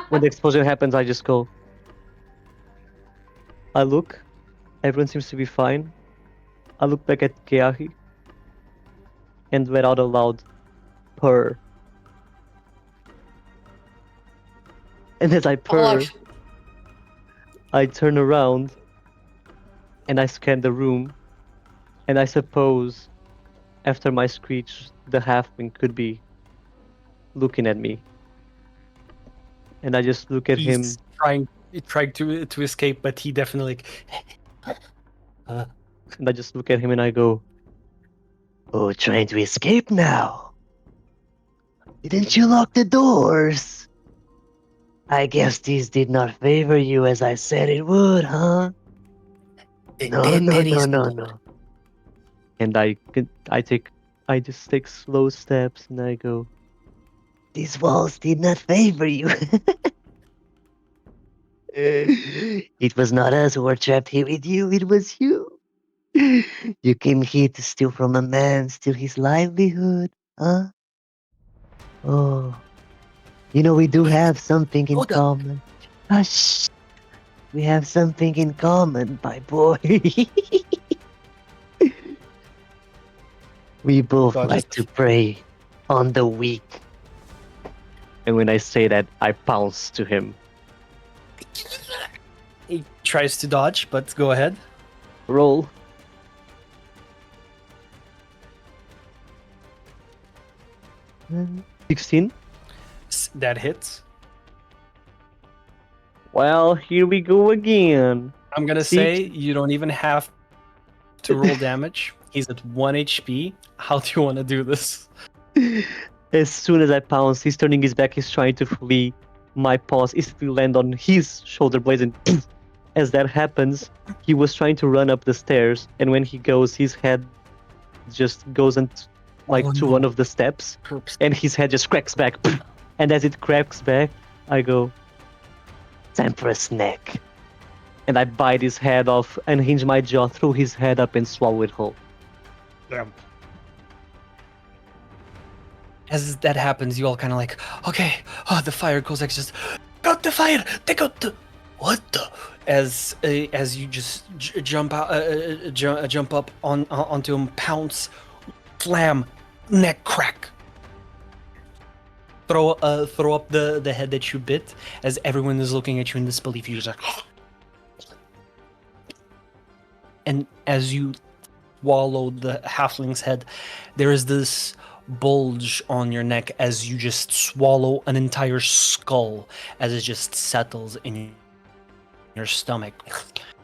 [SPEAKER 2] When the explosion happens, I just go. I look, everyone seems to be fine. I look back at Keahi and let out a loud purr. And as I purr, I turn around and I scan the room, and I suppose after my screech, the halfling could be looking at me. And I just look at him.
[SPEAKER 1] He's trying to escape, but he definitely
[SPEAKER 2] And I just look at him and I go,
[SPEAKER 8] Oh, trying to escape now? Didn't you lock the doors? I guess these did not favor you as I said it would, huh? No.
[SPEAKER 2] and I just take slow steps and I go,
[SPEAKER 8] These walls did not favor you. It was not us who were trapped here with you, it was you. You came here to steal from a man, steal his livelihood, huh? Oh, you know we do have something in common. Hush! We have something in common, my boy. We both like to prey on the weak.
[SPEAKER 2] and when I say that, I pounce to him.
[SPEAKER 1] he tries to dodge, but go ahead.
[SPEAKER 2] Roll.
[SPEAKER 8] Hmm.
[SPEAKER 2] 16.
[SPEAKER 1] That hits.
[SPEAKER 2] Well, here we go again.
[SPEAKER 1] I'm gonna say you don't even have to roll damage. He's at 1 HP. How do you want to do this?
[SPEAKER 2] As soon as I pounce, he's turning his back, he's trying to flee. My paws instantly land on his shoulder blades, and as that happens, he was trying to run up the stairs, and when he goes, his head just goes to one of the steps, and his head just cracks back. And as it cracks back, I go,
[SPEAKER 8] Time for a snack.
[SPEAKER 2] and I bite his head off, unhinge my jaw, throw his head up, and swallow it whole.
[SPEAKER 6] Damn.
[SPEAKER 1] As that happens, you all kind of like, okay, the fire goes like just, got the fire, take out the, what the? As you just jump out, jump up onto him, pounce, slam, neck crack. Throw up the head that you bit. As everyone is looking at you in disbelief, you just like, and as you swallow the halfling's head, there is this bulge on your neck as you just swallow an entire skull as it just settles in your stomach,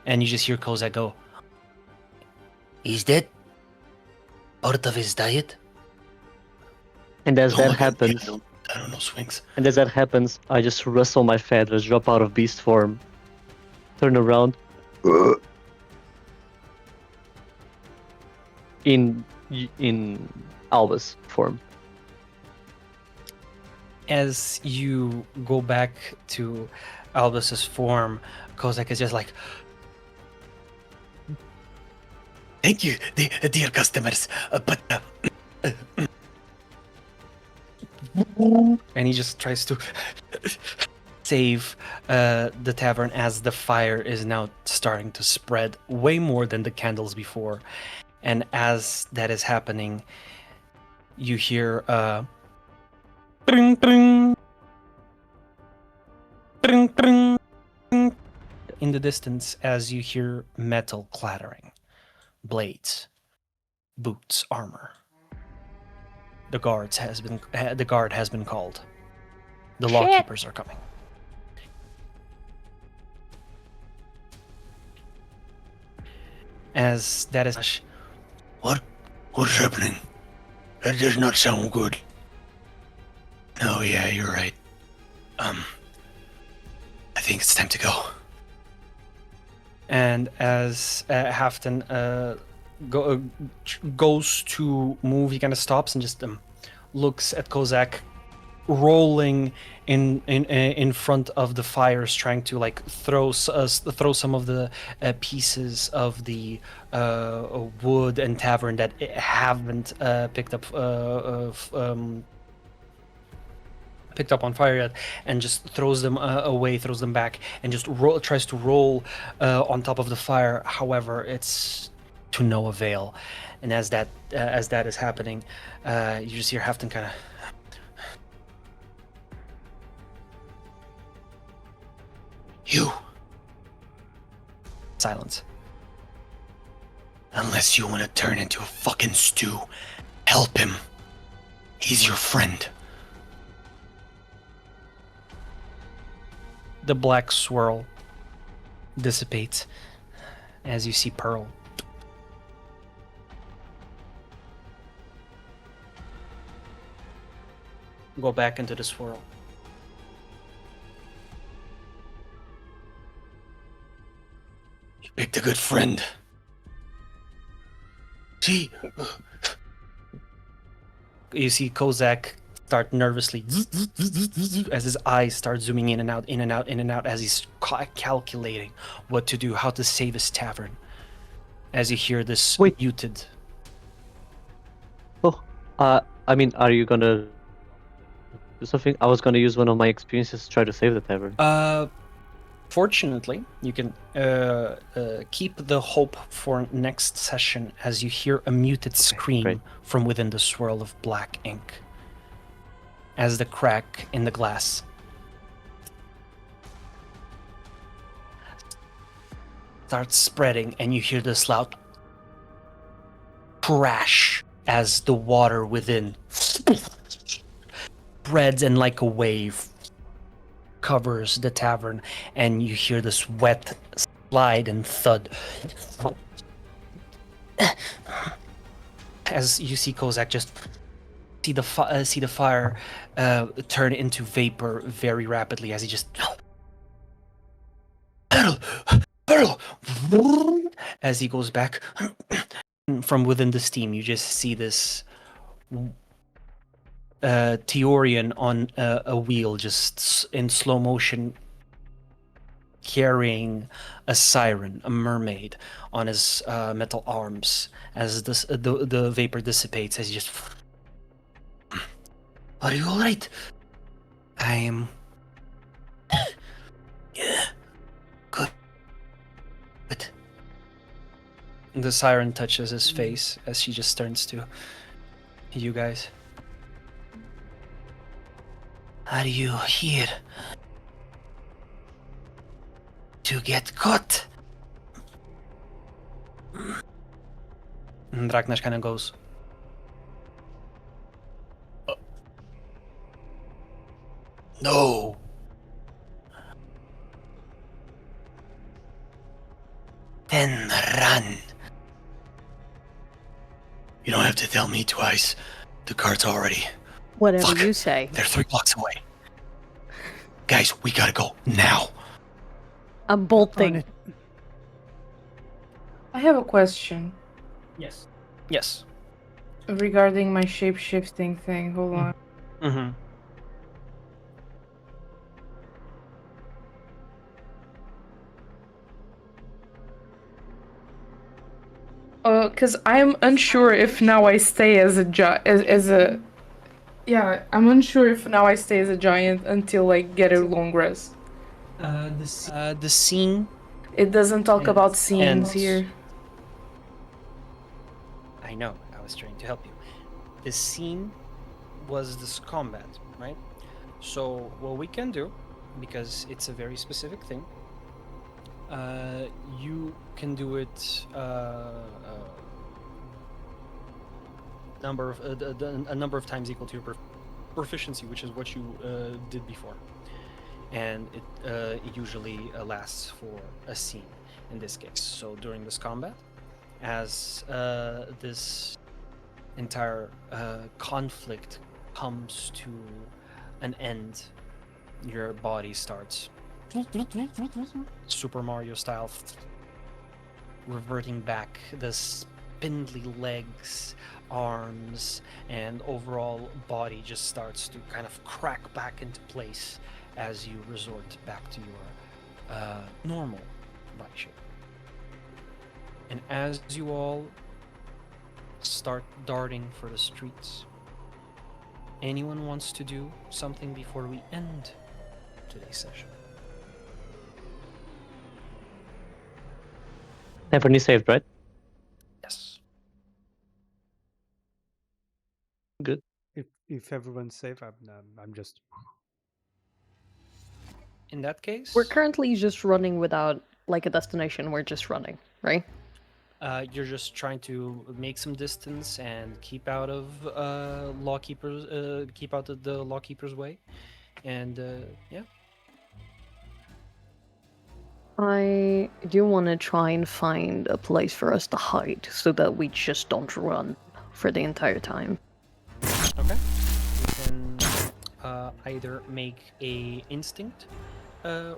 [SPEAKER 1] and you just hear Kozak go,
[SPEAKER 8] Is that part of his diet?
[SPEAKER 2] And as that happens,
[SPEAKER 1] I don't know, swings.
[SPEAKER 2] And as that happens, I just rustle my feathers, drop out of beast form, turn around, in Albus form.
[SPEAKER 1] As you go back to Albus's form, Kozak is just like, thank you, dear customers, but and he just tries to save the tavern as the fire is now starting to spread way more than the candles before. And as that is happening, you hear Tring, tring. Tring, tring. In the distance, as you hear metal clattering, blades, boots, armor. The guard has been called. The
[SPEAKER 5] Shit.
[SPEAKER 1] lawkeepers are coming. As that is,
[SPEAKER 7] What's happening? That does not sound good. Oh yeah, you're right. I think it's time to go.
[SPEAKER 1] and as Halfdann goes to move, he kind of stops and just looks at Kozak rolling in front of the fires, trying to like throw some of the pieces of the wood and tavern that haven't picked up on fire yet, and just throws them away, throws them back, and just tries to roll on top of the fire. However, it's to no avail. And as that is happening, you just hear Halfdann kind of.
[SPEAKER 7] You,
[SPEAKER 1] Silence.
[SPEAKER 7] unless you want to turn into a fucking stew, help him. He's your friend.
[SPEAKER 1] The black swirl dissipates as you see Pearl. Go back into the swirl.
[SPEAKER 7] You picked a good friend. See,
[SPEAKER 1] You see Kozak start nervously as his eyes start zooming in and out, in and out, in and out, as he's calculating what to do, how to save his tavern. As you hear this
[SPEAKER 2] Wait.
[SPEAKER 1] muted.
[SPEAKER 2] Oh, I mean, are you gonna do something? I was gonna use one of my experiences to try to save the tavern.
[SPEAKER 1] Fortunately, you can keep the hope for next session as you hear a muted scream
[SPEAKER 2] great.
[SPEAKER 1] from within the swirl of black ink as the crack in the glass starts spreading, and you hear this loud crash as the water within spreads and like a wave covers the tavern, and you hear this wet slide and thud as you see Kozak just see the fire turn into vapor very rapidly as he just as he goes back from within the steam. You just see this Teorian on a wheel, just in slow motion, carrying a siren, a mermaid, on his metal arms. As the vapor dissipates, as he just.
[SPEAKER 7] are you alright?
[SPEAKER 1] I am.
[SPEAKER 7] Yeah. Good.
[SPEAKER 1] The siren touches his face as she just turns to you guys.
[SPEAKER 7] Are you here to get caught?
[SPEAKER 1] And Draknash kind of goes.
[SPEAKER 7] No. Then run. You don't have to tell me twice. The cart's already.
[SPEAKER 5] Whatever
[SPEAKER 7] Fuck.
[SPEAKER 5] you say.
[SPEAKER 7] They're 3 blocks away. Guys, we gotta go now.
[SPEAKER 5] I'm bolting.
[SPEAKER 4] I have a question
[SPEAKER 1] Yes.
[SPEAKER 4] regarding my shape-shifting thing. Hold on.
[SPEAKER 1] Mm-hmm.
[SPEAKER 4] Because I'm unsure if now I stay as a yeah, I'm unsure if now I stay as a giant until I get a long rest.
[SPEAKER 1] The scene.
[SPEAKER 4] It doesn't talk about scenes
[SPEAKER 1] ends.
[SPEAKER 4] here.
[SPEAKER 1] I know. I was trying to help you. The scene was this combat, right? So what we can do, because it's a very specific thing, you can do it a number of times equal to your proficiency, which is what you did before, and it usually lasts for a scene in this case. So during this combat, as this entire conflict comes to an end, your body starts Super Mario style reverting back, the spindly legs, arms, and overall body just starts to kind of crack back into place as you resort back to your normal body shape. And as you all start darting for the streets, anyone wants to do something before we end today's session?
[SPEAKER 2] Tavern is saved, right?
[SPEAKER 1] Yes.
[SPEAKER 2] Good.
[SPEAKER 6] If everyone's safe, I'm just.
[SPEAKER 1] In that case,
[SPEAKER 5] We're currently just running without like a destination. We're just running, right?
[SPEAKER 1] you're just trying to make some distance and keep out of lawkeepers, keep out of the lawkeepers' way, and yeah.
[SPEAKER 5] I do want to try and find a place for us to hide so that we just don't run for the entire time.
[SPEAKER 1] Okay. You can either make a instinct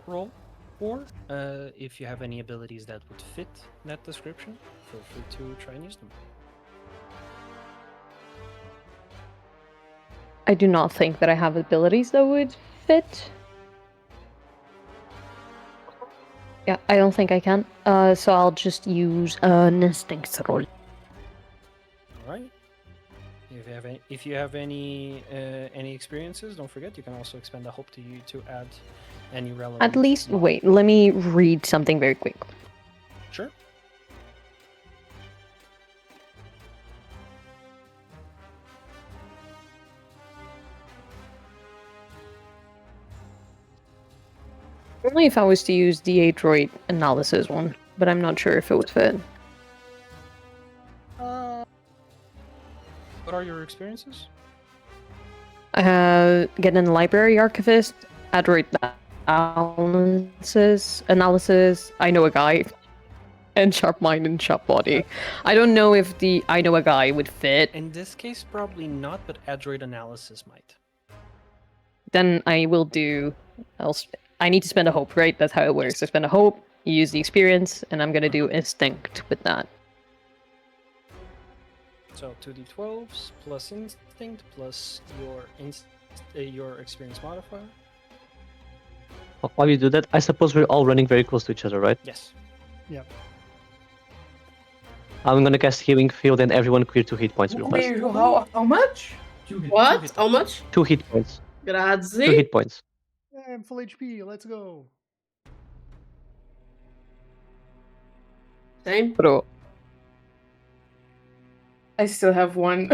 [SPEAKER 1] roll, or if you have any abilities that would fit that description, feel free to try and use them.
[SPEAKER 5] I do not think that I have abilities that would fit. Yeah, I don't think I can. So I'll just use an instinct roll.
[SPEAKER 1] All right. If you have any experiences, don't forget you can also expend the hope to add any relevant.
[SPEAKER 5] At least, wait, let me read something very quick.
[SPEAKER 1] Sure.
[SPEAKER 5] Only if I was to use the Adroit analysis one, but I'm not sure if it would fit.
[SPEAKER 1] What are your experiences?
[SPEAKER 5] Get an library archivist, Adroit analysis, I know a guy, and sharp mind and sharp body. I don't know if the I know a guy would fit.
[SPEAKER 1] In this case, probably not, but adroit analysis might.
[SPEAKER 5] Then I will do. I need to spend a hope, right? That's how it works. I spend a hope, you use the experience, and I'm gonna do instinct with that.
[SPEAKER 1] So 2d12s plus instinct plus your experience modifier.
[SPEAKER 2] While you do that, I suppose we're all running very close to each other, right?
[SPEAKER 1] Yes.
[SPEAKER 6] Yeah.
[SPEAKER 2] I'm gonna cast Healing Field and everyone clear 2 hit points real fast.
[SPEAKER 4] Wait, how much?
[SPEAKER 3] What? How much?
[SPEAKER 2] 2 hit points. 2
[SPEAKER 3] Grazie.
[SPEAKER 2] hit points.
[SPEAKER 6] I'm full HP. Let's go.
[SPEAKER 3] Same.
[SPEAKER 5] Bro,
[SPEAKER 4] I still have one.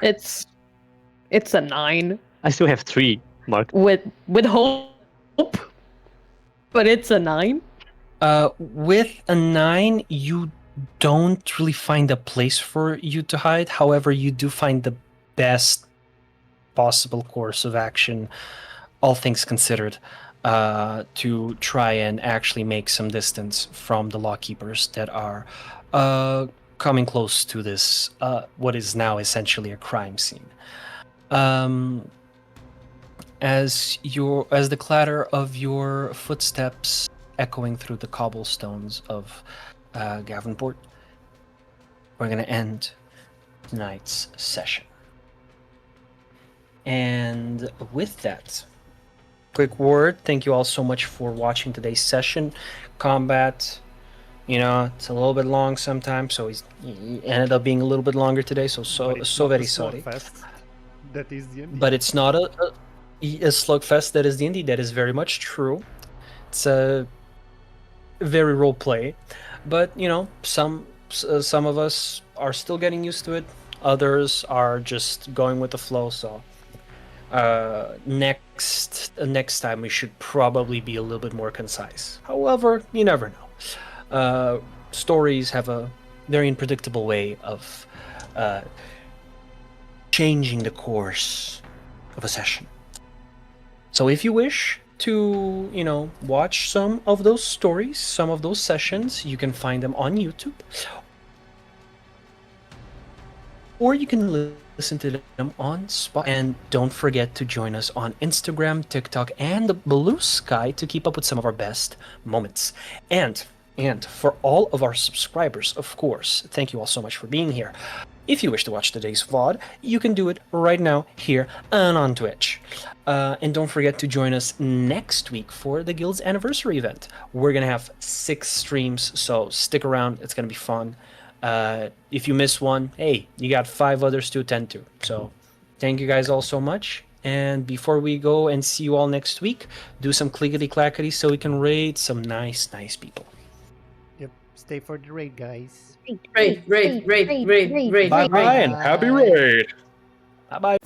[SPEAKER 5] it's a 9
[SPEAKER 2] I still have 3, Mark.
[SPEAKER 5] with hope, but it's a 9.
[SPEAKER 1] With a 9, you don't really find a place for you to hide. However, you do find the best possible course of action, all things considered, to try and actually make some distance from the lawkeepers that are coming close to this, what is now essentially a crime scene. As the clatter of your footsteps echoing through the cobblestones of Gavenport, we're going to end tonight's session. And with that, quick word, thank you all so much for watching today's session. Combat, it's a little bit long sometimes, so he ended up being a little bit longer today, so very sorry.
[SPEAKER 6] That is the end.
[SPEAKER 1] But it's not a slugfest that is D&D. That is very much true. It's a very role play, but some of us are still getting used to it. Others are just going with the flow. So next time we should probably be a little bit more concise. However, you never know. Stories have a very unpredictable way of changing the course of a session. So if you wish to, watch some of those stories, some of those sessions, you can find them on YouTube. Or you can listen to them on Spotify. And don't forget to join us on Instagram, TikTok, and the Blue Sky to keep up with some of our best moments. And for all of our subscribers, of course, thank you all so much for being here. If you wish to watch today's VOD, you can do it right now here and on Twitch. And don't forget to join us next week for the Guild's anniversary event. We're going to have 6 streams, so stick around. It's going to be fun. If you miss one, hey, you got 5 others to attend to. So thank you guys all so much. And before we go and see you all next week, do some clickety-clackety so we can raid some nice people.
[SPEAKER 6] Yep. Stay for the raid, guys.
[SPEAKER 3] Raid.
[SPEAKER 1] Bye-bye and happy raid. Bye-bye.